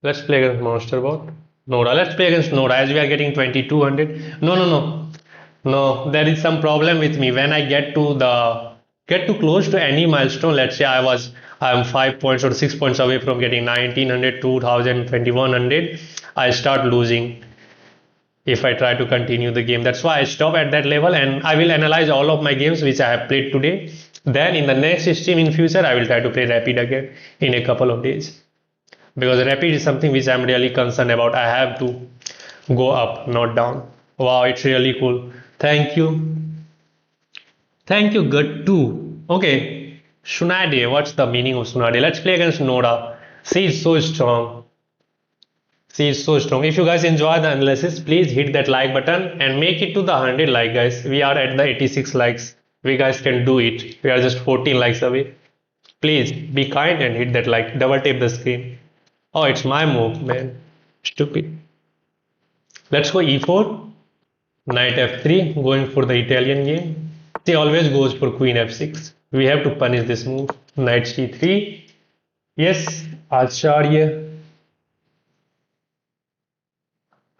Let's play against Monster Bot. Nora. Let's play against Nora as we are getting 2200. No, no, no. No, there is some problem with me. When I get too close to any milestone, let's say I'm 5 points or 6 points away from getting 1900, 2000, 2100, I start losing if I try to continue the game. That's why I stop at that level and I will analyze all of my games which I have played today. Then in the next stream in future, I will try to play Rapid again in a couple of days. Because Rapid is something which I'm really concerned about. I have to go up, not down. Wow, it's really cool. Thank you. Thank you, good too. Okay, Shunade, what's the meaning of Shunade? Let's play against Nora. She is so strong. She is so strong. If you guys enjoy the analysis, please hit that like button and make it to the 100 like guys. We are at the 86 likes. We guys can do it. We are just 14 likes away. Please be kind and hit that like. Double tap the screen. Oh, it's my move, man. Stupid. Let's go e4. Knight f3. Going for the Italian game. She always goes for queen f6. We have to punish this move. Knight c3. Yes, Acharya.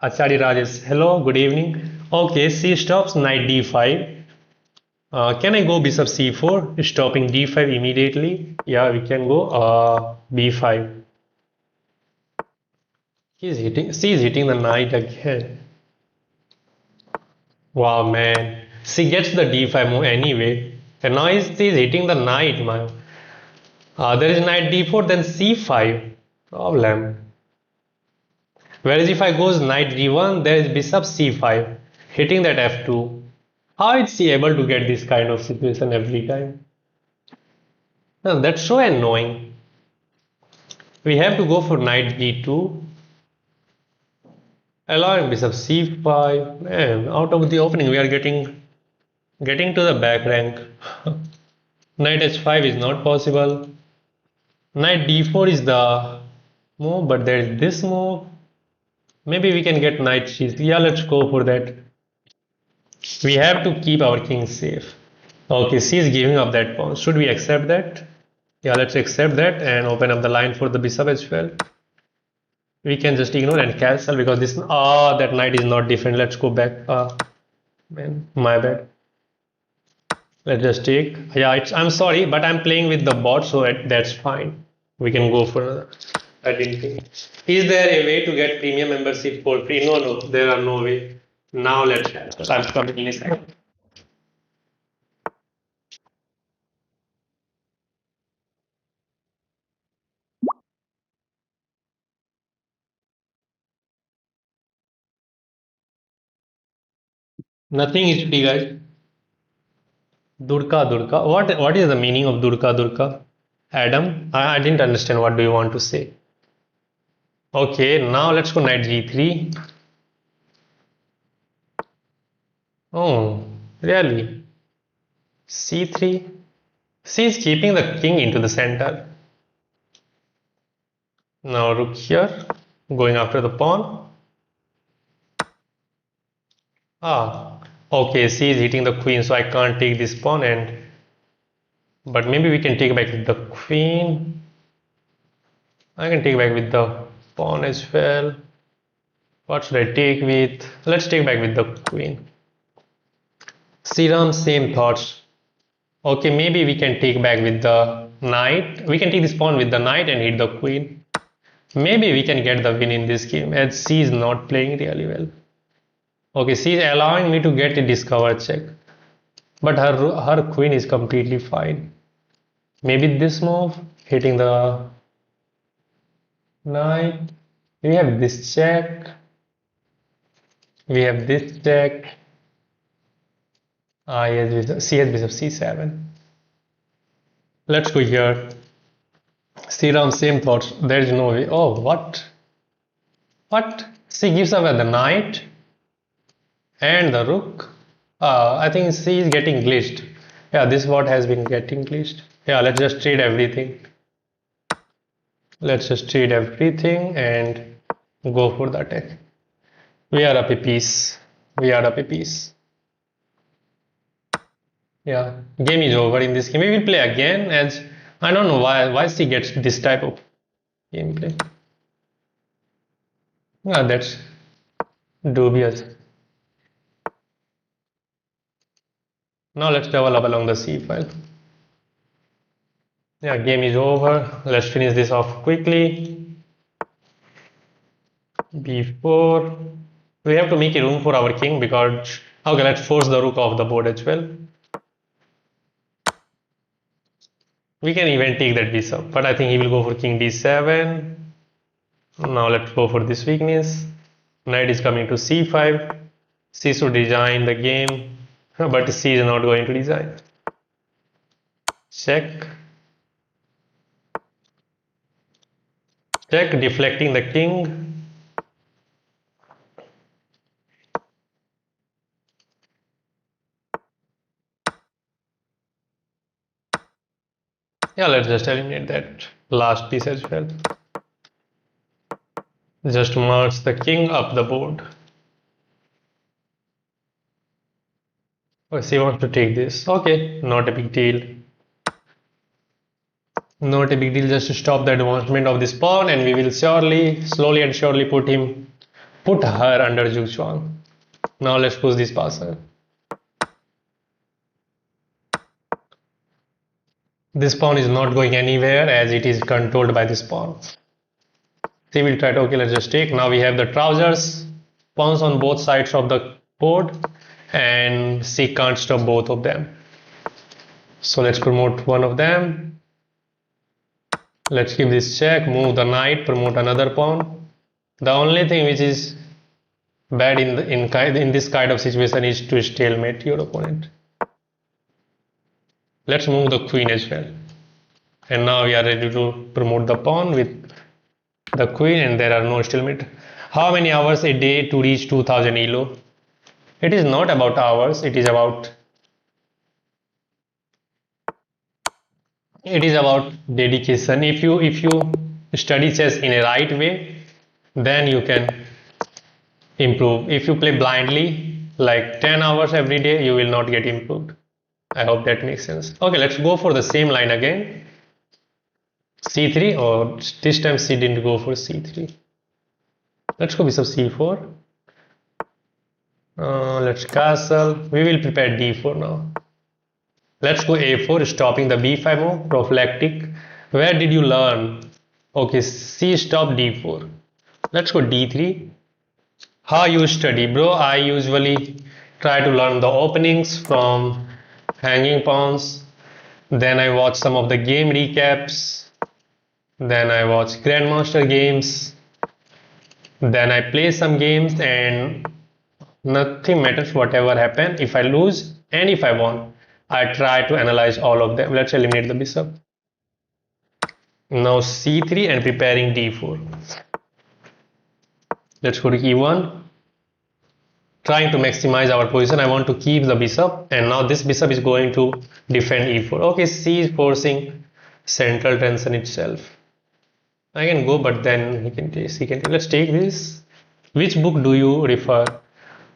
Acharya Rajesh. Hello, good evening. Okay, she stops knight d5. Can I go bishop c4? Stopping d5 immediately. Yeah, we can go b5. She's hitting the knight again. Wow, man. She gets the d5 move anyway. And now she's hitting the knight, man. There is knight d4, then c5. Problem. Whereas if I goes knight d1, there is bishop c5. Hitting that f2. How is she able to get this kind of situation every time? No, that's so annoying. We have to go for knight g2. Allowing bishop c5. Man, out of the opening we are getting to the back rank. Knight h5 is not possible. Knight d4 is the move, but there is this move. Maybe we can get knight c6. Yeah, let's go for that. We have to keep our king safe. Okay, she is giving up that pawn. Should we accept that? Yeah, let's accept that and open up the line for the bishop as well. We can just ignore and cancel because this that knight is not different. Let's go back. Man, my bad. Let's just take. Yeah, I'm sorry, but I'm playing with the bot, so that's fine. We can go for another. I didn't think. Is there a way to get premium membership for free? No, no, there are no way. Now let's cancel. I'm coming in a second. Nothing is free, guys. Durka, Durka. What is the meaning of Durka, Durka? Adam, I didn't understand. What do you want to say? Okay, now let's go knight g3. Oh, really? c3. She's keeping the king into the center. Now rook here, going after the pawn. Okay, she is hitting the queen, so I can't take this pawn but maybe we can take back with the queen. I can take back with the pawn as well. What should I take with? Let's take back with the queen. Siram, same thoughts. Okay, maybe we can take back with the knight. We can take this pawn with the knight and hit the queen. Maybe we can get the win in this game as she is not playing really well. Okay, she is allowing me to get a discover check. But her queen is completely fine. Maybe this move, hitting the knight. We have this check. We have this check. Yes, she has bishop c7. Let's go here. Sriram, same thoughts. There is no way. Oh, what? What? She gives away the knight and the rook. I think she is getting glitched. Yeah, this bot has been getting glitched. Yeah, let's just trade everything. Let's just trade everything and go for the attack. We are up a piece. We are up a piece. Yeah, game is over in this game. We will play again as I don't know why she gets this type of gameplay. Yeah, that's dubious. Now let's develop along the C file. Yeah, game is over. Let's finish this off quickly. B4. We have to make a room for our king because okay, let's force the rook off the board as well. We can even take that bishop, but I think he will go for king d7. Now let's go for this weakness. Knight is coming to c5. C should design the game, but C is not going to design. Check. Check, deflecting the king. Yeah, let's just eliminate that last piece as well. Just march the king up the board. Oh, she wants to take this. Okay, not a big deal. Not a big deal, just to stop the advancement of this pawn, and we will slowly and surely put her under Zhu Chuang. Now let's push this passer. This pawn is not going anywhere as it is controlled by this pawn. She will try to, okay, let's just take. Now we have the trousers, pawns on both sides of the board, and she can't stop both of them. So let's promote one of them. Let's give this check, move the knight, promote another pawn. The only thing which is bad in this kind of situation is to stalemate your opponent. Let's move the queen as well. And now we are ready to promote the pawn with the queen, and there are no stalemate. How many hours a day to reach 2000 elo? It is not about hours, it is about dedication. If you study chess in a right way, then you can improve. If you play blindly like 10 hours every day, you will not get improved. I hope that makes sense. Okay, let's go for the same line again. C3, or this time C didn't go for C3. Let's go bishop C4. Let's castle. We will prepare D4 now. Let's go A4, stopping the B5 move, prophylactic. Where did you learn? Okay, C stop D4. Let's go D3. How you study, bro? I usually try to learn the openings from hanging pawns. Then I watch some of the game recaps. Then I watch Grandmaster games. Then I play some games, and nothing matters whatever happen. If I lose and if I won, I try to analyze all of them. Let's eliminate the bishop. Now C3 and preparing D4. Let's go to E1. Trying to maximize our position. I want to keep the bishop, and now this bishop is going to defend E4. Okay, C is forcing central tension itself. I can go, but then he can take. Let's take this. Which book do you refer?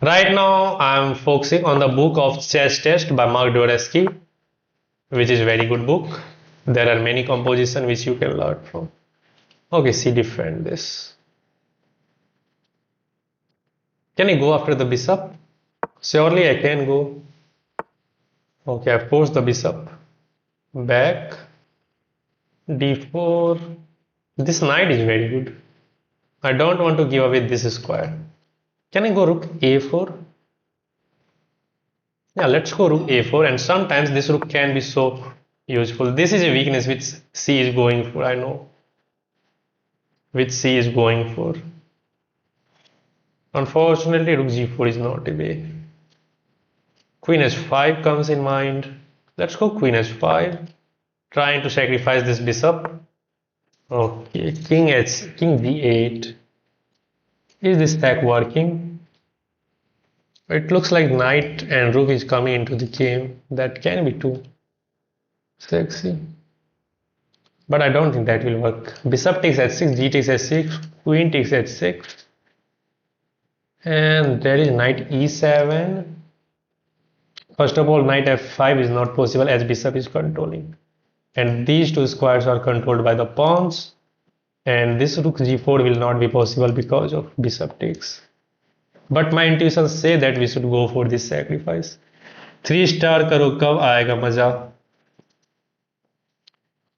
Right now, I'm focusing on the book of Chess Test by Mark Dworetzky, which is a very good book. There are many compositions which you can learn from. Okay, C defend this. Can I go after the bishop? Surely I can go. Okay, I force the bishop. Back. D4. This knight is very good. I don't want to give away this square. Can I go rook A4? Yeah, let's go rook A4, and sometimes this rook can be so useful. This is a weakness which C is going for, I know. Which C is going for. Unfortunately, rook G4 is not a way. Queen H5 comes in mind. Let's go Queen H5. Trying to sacrifice this bishop. Okay, King D8. Is this stack working? It looks like knight and rook is coming into the game. That can be too sexy. But I don't think that will work. Bishop takes h6, g takes h6, queen takes h6. And there is knight e7. First of all, knight f5 is not possible as bishop is controlling. And these two squares are controlled by the pawns. And this rook g4 will not be possible because of bishop takes. But my intuitions say that we should go for this sacrifice. 3 star करो कब आएगा मजा.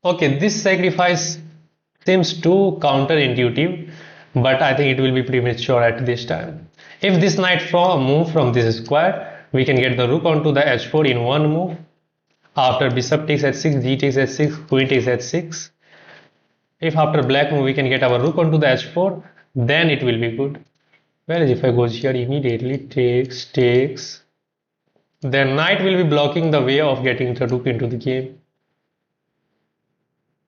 Okay, this sacrifice seems too counterintuitive, but I think it will be premature at this time. If this knight move from this square, we can get the rook onto the h4 in one move. After bishop takes h6, g takes h6, queen takes h6. If after black move we can get our rook onto the h4, then it will be good. Whereas if I go here immediately, takes, then knight will be blocking the way of getting the rook into the game.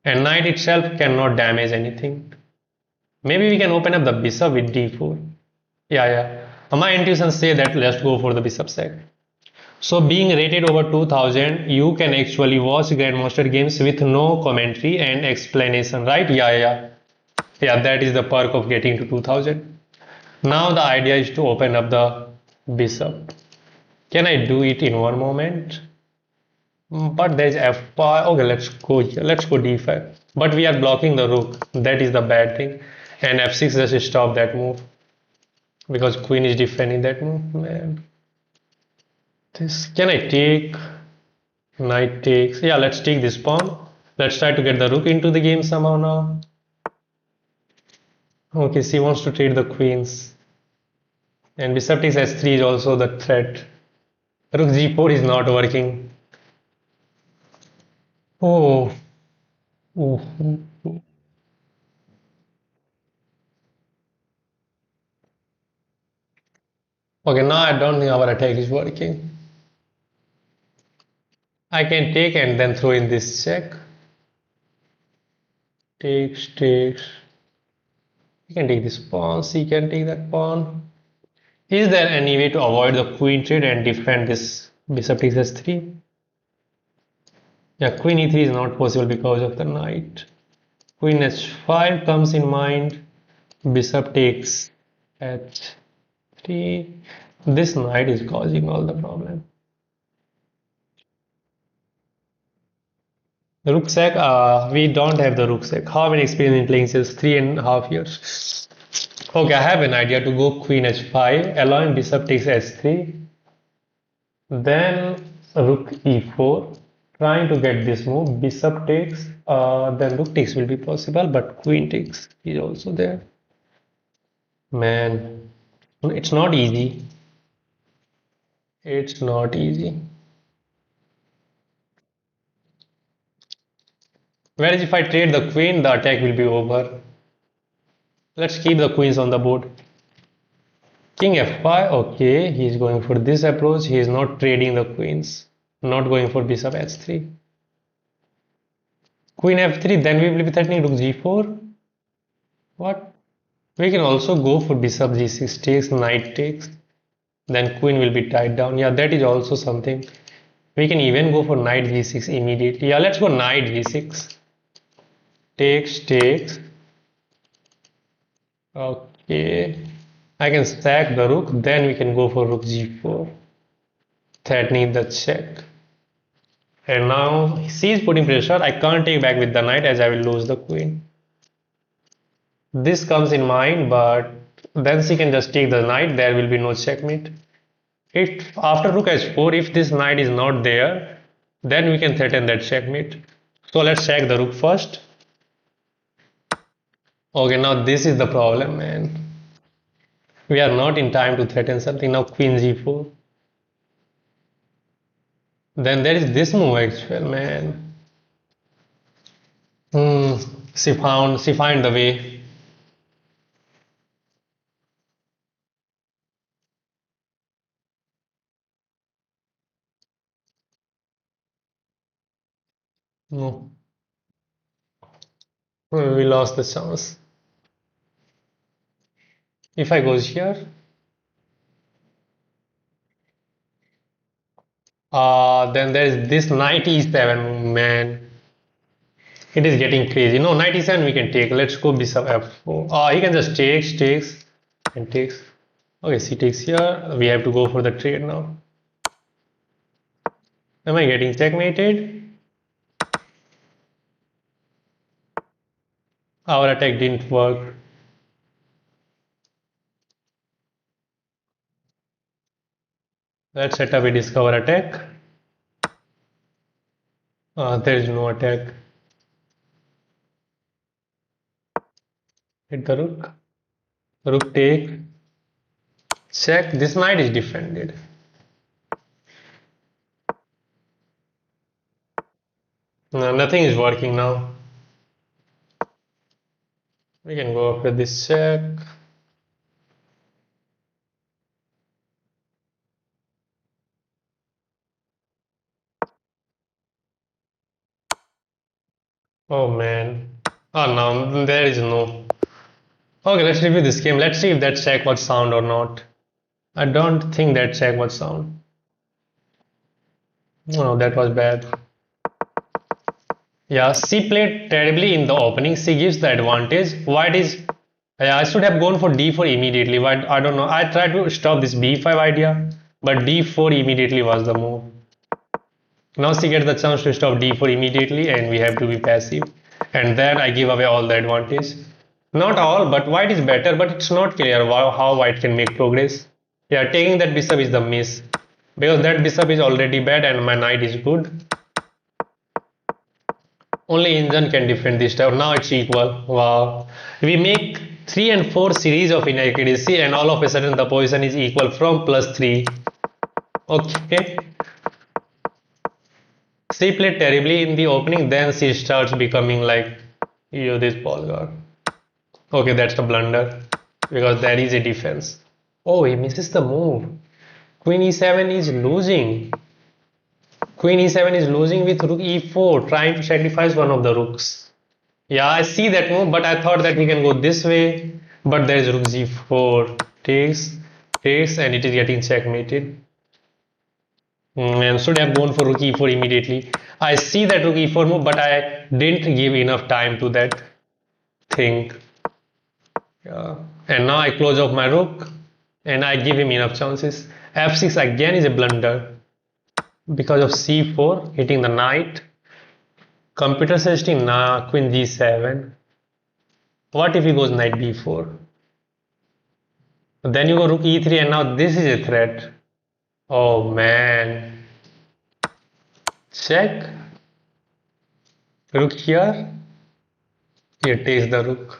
And knight itself cannot damage anything. Maybe we can open up the bishop with d4. Yeah. My intuitions say that let's go for the bishop sack. So being rated over 2000, you can actually watch Grandmaster games with no commentary and explanation, right? Yeah. That is the perk of getting to 2000. Now the idea is to open up the bishop. Can I do it in one moment? But there is f5. Okay, let's go here. Let's go d5. But we are blocking the rook. That is the bad thing. And f6 just stop that move. Because queen is defending that move. Man. This can I take? Knight takes. Yeah, let's take this pawn. Let's try to get the rook into the game somehow now. Okay, she wants to trade the queens. And bishop takes h3 is also the threat. Rook g4 is not working. Oh. Okay, now I don't think our attack is working. I can take and then throw in this check. Takes. You can take this pawn, she can take that pawn. Is there any way to avoid the queen trade and defend this bishop takes h3? Yeah, queen e3 is not possible because of the knight. Queen h5 comes in mind. Bishop takes h3. This knight is causing all the problem. The rucksack, we don't have the rucksack. How many experience in playing chess? 3.5 years. Okay, I have an idea to go queen h5, allowing bishop takes h3, then rook e4, trying to get this move. Bishop takes, then rook takes will be possible, but queen takes is also there. Man, it's not easy. It's not easy. Whereas if I trade the queen, the attack will be over. Let's keep the queens on the board. King f5, okay, he's going for this approach. He is not trading the queens, not going for bishop h3. Queen f3, then we will be threatening rook g4. What? We can also go for bishop g6 takes, knight takes. Then queen will be tied down. Yeah, that is also something. We can even go for knight g6 immediately. Yeah, let's go knight g6. Takes. Okay. I can stack the rook, then we can go for rook g4, threatening the check. And now she is putting pressure. I can't take back with the knight as I will lose the queen. This comes in mind, but then she can just take the knight. There will be no checkmate. If after rook h4, if this knight is not there, then we can threaten that checkmate. So let's check the rook first. Okay, now this is the problem, man. We are not in time to threaten something. Now queen g4. Then there is this move actually, man. She found the way. No, we lost the chance. If I goes here, then there is this knight e7, man. It is getting crazy. No, knight e7 we can take. Let's go bishop f4. He can just takes and takes. Okay, she takes here. We have to go for the trade now. Am I getting checkmated? Our attack didn't work. Let's set up a discover attack. There is no attack. Hit the rook. Rook take. Check. This knight is defended. No, nothing is working now. We can go after this check. Oh man. Oh no, there is no. Okay, let's review this game. Let's see if that check was sound or not. I don't think that check was sound. No, that was bad. Yeah, she played terribly in the opening. She gives the advantage. White is. Yeah, I should have gone for d4 immediately. But I don't know. I tried to stop this b5 idea, but d4 immediately was the move. Now she gets the chance to stop d4 immediately, and we have to be passive. And then I give away all the advantage. Not all, but white is better, but it's not clear how white can make progress. Yeah, taking that bishop is the miss. Because that bishop is already bad and my knight is good. Only engine can defend this tower. Now it's equal. Wow. We make 3 and 4 series of inaccuracy and all of a sudden the position is equal from +3. Okay. She played terribly in the opening, then she starts becoming like, you this ball guard. Okay, that's a blunder because there is a defense. Oh, he misses the move. Queen e7 is losing. Queen e7 is losing with rook e4, trying to sacrifice one of the rooks. Yeah, I see that move, but I thought that he can go this way. But there is rook g4, takes, and it is getting checkmated. And should have gone for rook e4 immediately. I see that rook e4 move, but I didn't give enough time to that thing. Yeah. And now I close off my rook, and I give him enough chances. f6 again is a blunder because of c4 hitting the knight. Computer suggesting nah, queen g7. What if he goes knight b4? Then you go rook e3 and now this is a threat. Oh man. Check. Rook here. He takes the rook.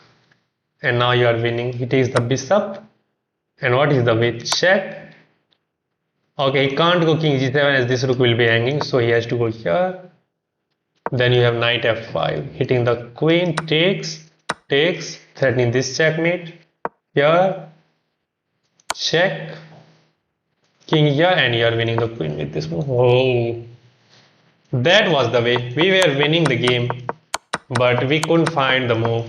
And now you are winning. He takes the bishop. And what is the way? Check. Okay, he can't go king g7 as this rook will be hanging. So he has to go here. Then you have knight f5. Hitting the queen. Takes. Threatening this checkmate. Here. Check. King here. And you are winning the queen with this move. Oh. That was the way. We were winning the game, but we couldn't find the move.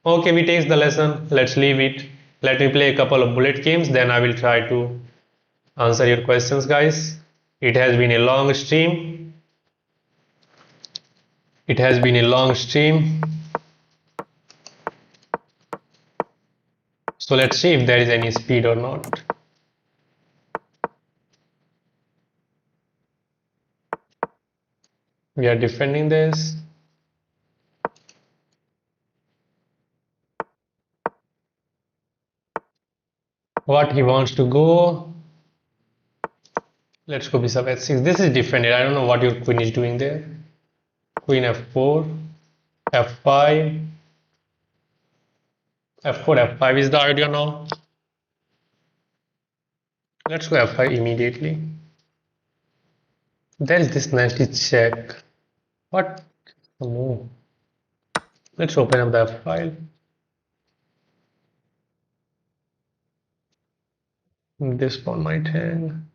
Okay, we take the lesson. Let's leave it. Let me play a couple of bullet games, then I will try to answer your questions, guys. It has been a long stream. It has been a long stream. So let's see if there is any speed or not. We are defending this. What he wants to go. Let's go bishop h6. This is defended. I don't know what your queen is doing there. Queen f4, f5, f4, f5 is the idea now. Let's go f5 immediately. There is this nasty check. What the move? Let's open up the F file. This pawn might hang.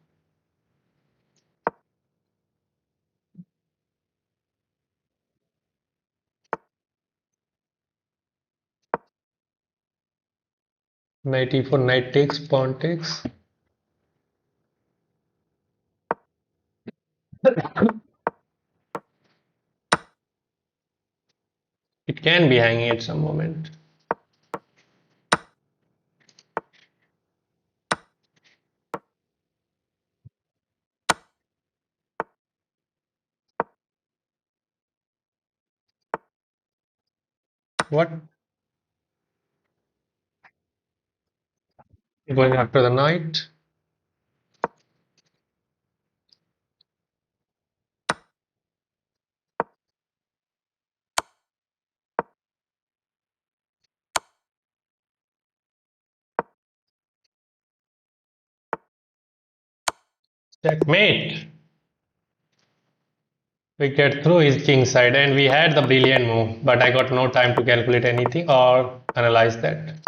Knight e4, knight takes, pawn takes. It can be hanging at some moment. What? Going after the knight. Checkmate. We get through his king side and we had the brilliant move, but I got no time to calculate anything or analyze that.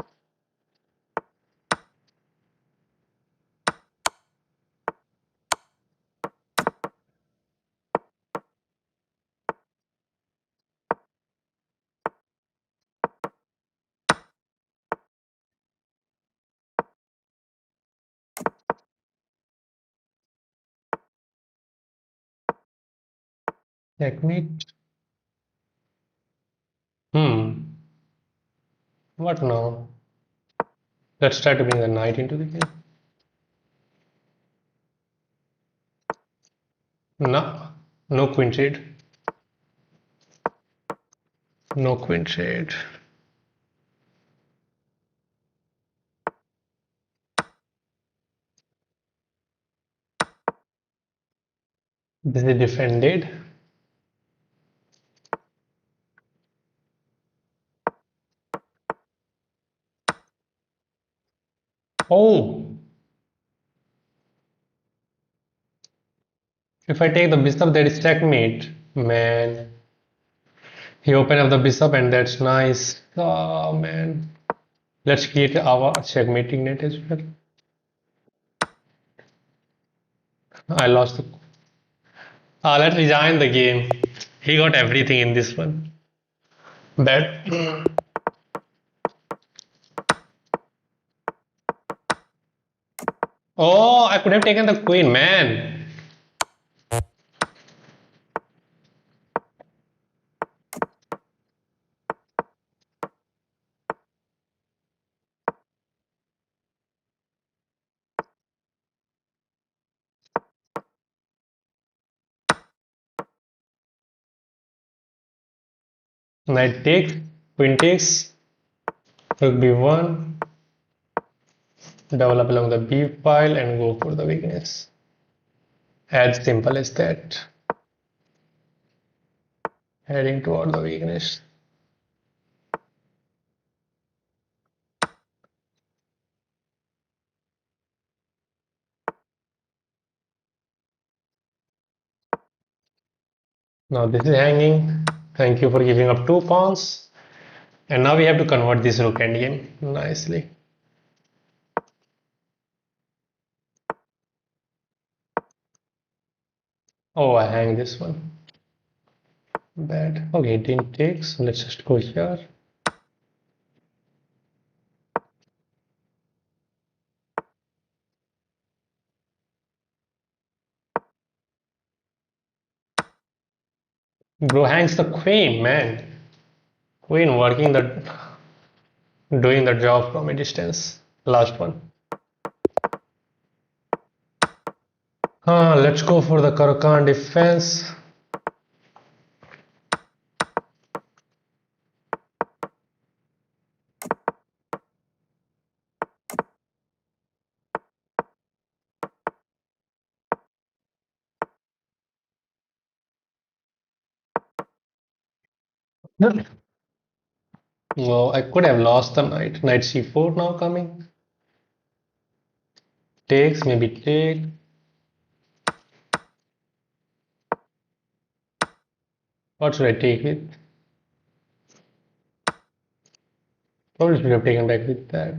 Checkmate. Hmm. What now? Let's try to bring the knight into the game. No. No queen trade. No queen trade. This is defended. Oh! If I take the bishop, that is checkmate. Man. He opened up the bishop and that's nice. Oh man. Let's create our checkmating net as well. I lost the. Let's resign the game. He got everything in this one. Bad. Oh, I could have taken the queen, man. Knight takes, queen takes, rook b1, develop along the b file and go for the weakness. As simple as that. Heading toward the weakness. Now this is hanging. Thank you for giving up 2 pawns. And now we have to convert this rook endgame nicely. Oh, I hang this one. Bad. Okay, it didn't take, so let's just go here. Bro hangs the queen, man. Queen working the doing the job from a distance. Last one. Let's go for the Karakan defense. Well, I could have lost the knight. Knight c4 now coming. Takes, maybe take. What should I take with? Probably should have taken back with that.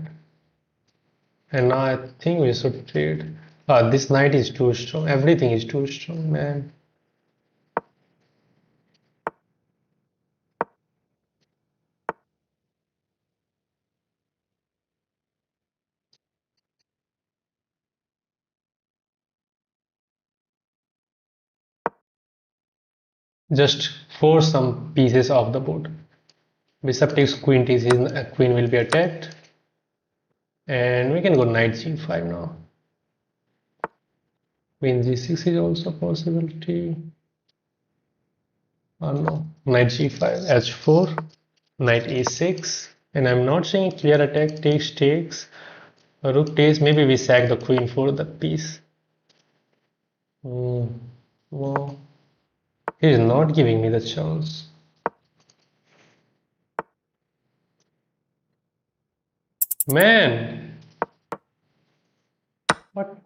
And now I think we should trade. This knight is too strong. Everything is too strong, man. Just force some pieces off the board. Bishop takes queen takes, his queen will be attacked. And we can go knight c5 now. Queen g6 is also a possibility. Oh no, knight g5, h4. Knight e6, and I'm not saying clear attack, takes, rook takes, maybe we sack the queen for the piece. No, he is not giving me the chance. Man, what?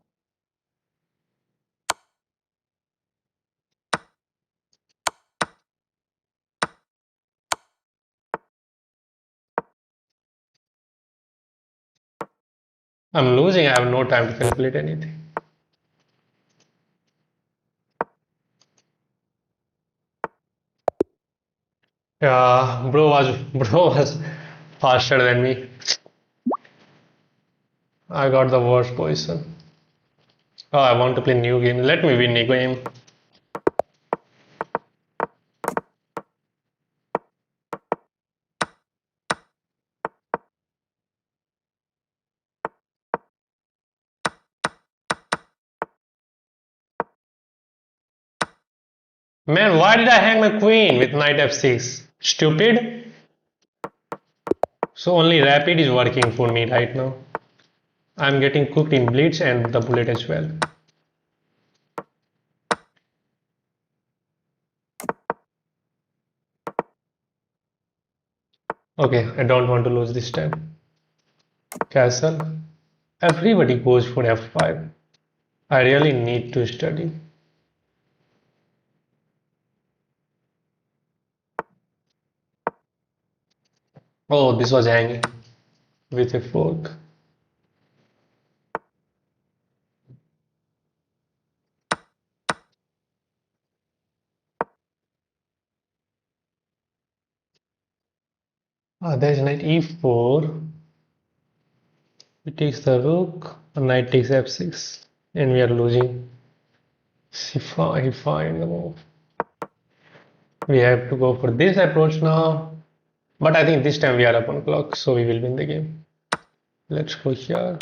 I'm losing, I have no time to calculate anything. Yeah, bro was faster than me. I got the worst position. Oh, I want to play new game. Let me win a game. Man, why did I hang my queen with knight f6? Stupid. So only rapid is working for me right now. I'm getting cooked in blitz and the bullet as well. Okay, I don't want to lose this time. Castle. Everybody goes for f5. I really need to study. Oh, this was hanging with a fork. Ah, there's knight e4. It takes the rook. Knight takes f6, and we are losing. C5, fine the move. We have to go for this approach now. But I think this time we are up on clock, so we will win the game. Let's go here.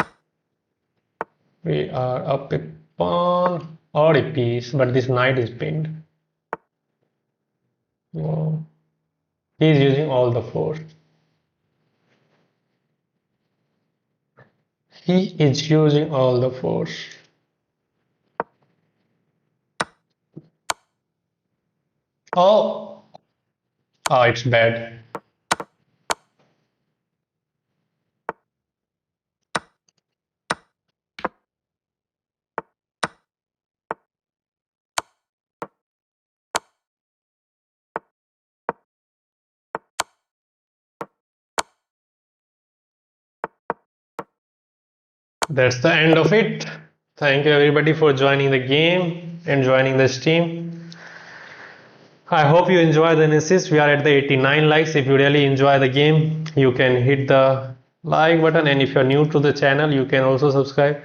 We are up a pawn or a piece, but this knight is pinned. Oh. He is using all the force. He is using all the force. Oh, oh, it's bad. That's the end of it. Thank you everybody for joining the game and joining the stream. I hope you enjoy the analysis. We are at the 89 likes. If you really enjoy the game, you can hit the like button, and if you're new to the channel, you can also subscribe.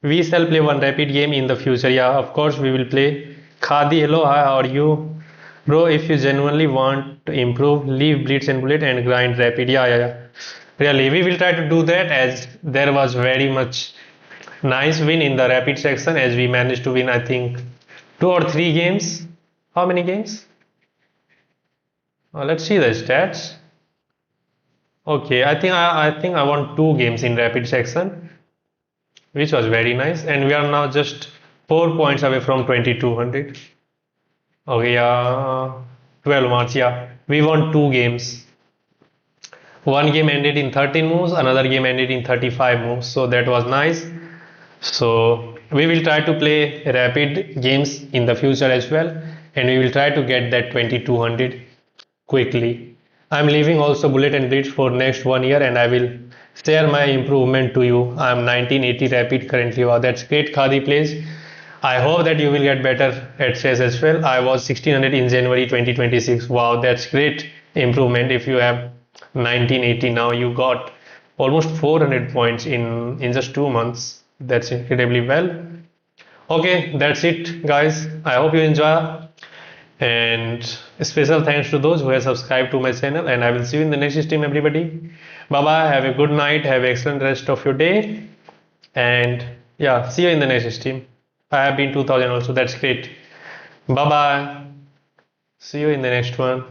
We shall play one rapid game in the future. Yeah, of course we will play. Khadi, hello, hi, how are you? Bro, if you genuinely want to improve, leave blitz and bullet and grind rapid. Yeah. Really, we will try to do that, as there was very much nice win in the rapid section, as we managed to win, I think, 2 or 3 games. How many games? Let's see the stats. Okay, I think I won 2 games in rapid section, which was very nice, and we are now just 4 points away from 2200. Okay, yeah, 12 March. Yeah, we won 2 games. One game ended in 13 moves, another game ended in 35 moves, so that was nice. So we will try to play rapid games in the future as well, and we will try to get that 2200 quickly. I'm leaving also bullet and blitz for next 1 year, and I will share my improvement to you. I'm 1980 rapid currently. Wow, that's great. Khadi plays. I hope that you will get better at chess as well. I was 1600 in January 2026. Wow, that's great improvement. If you have 1980 now, you got almost 400 points in just 2 months. That's incredibly well. Okay, that's it, guys. I hope you enjoy, and special thanks to those who have subscribed to my channel, and I will see you in the next stream, everybody. Bye bye, have a good night, have an excellent rest of your day, and yeah, see you in the next stream. I have been 2000 also, that's great. Bye bye, see you in the next one.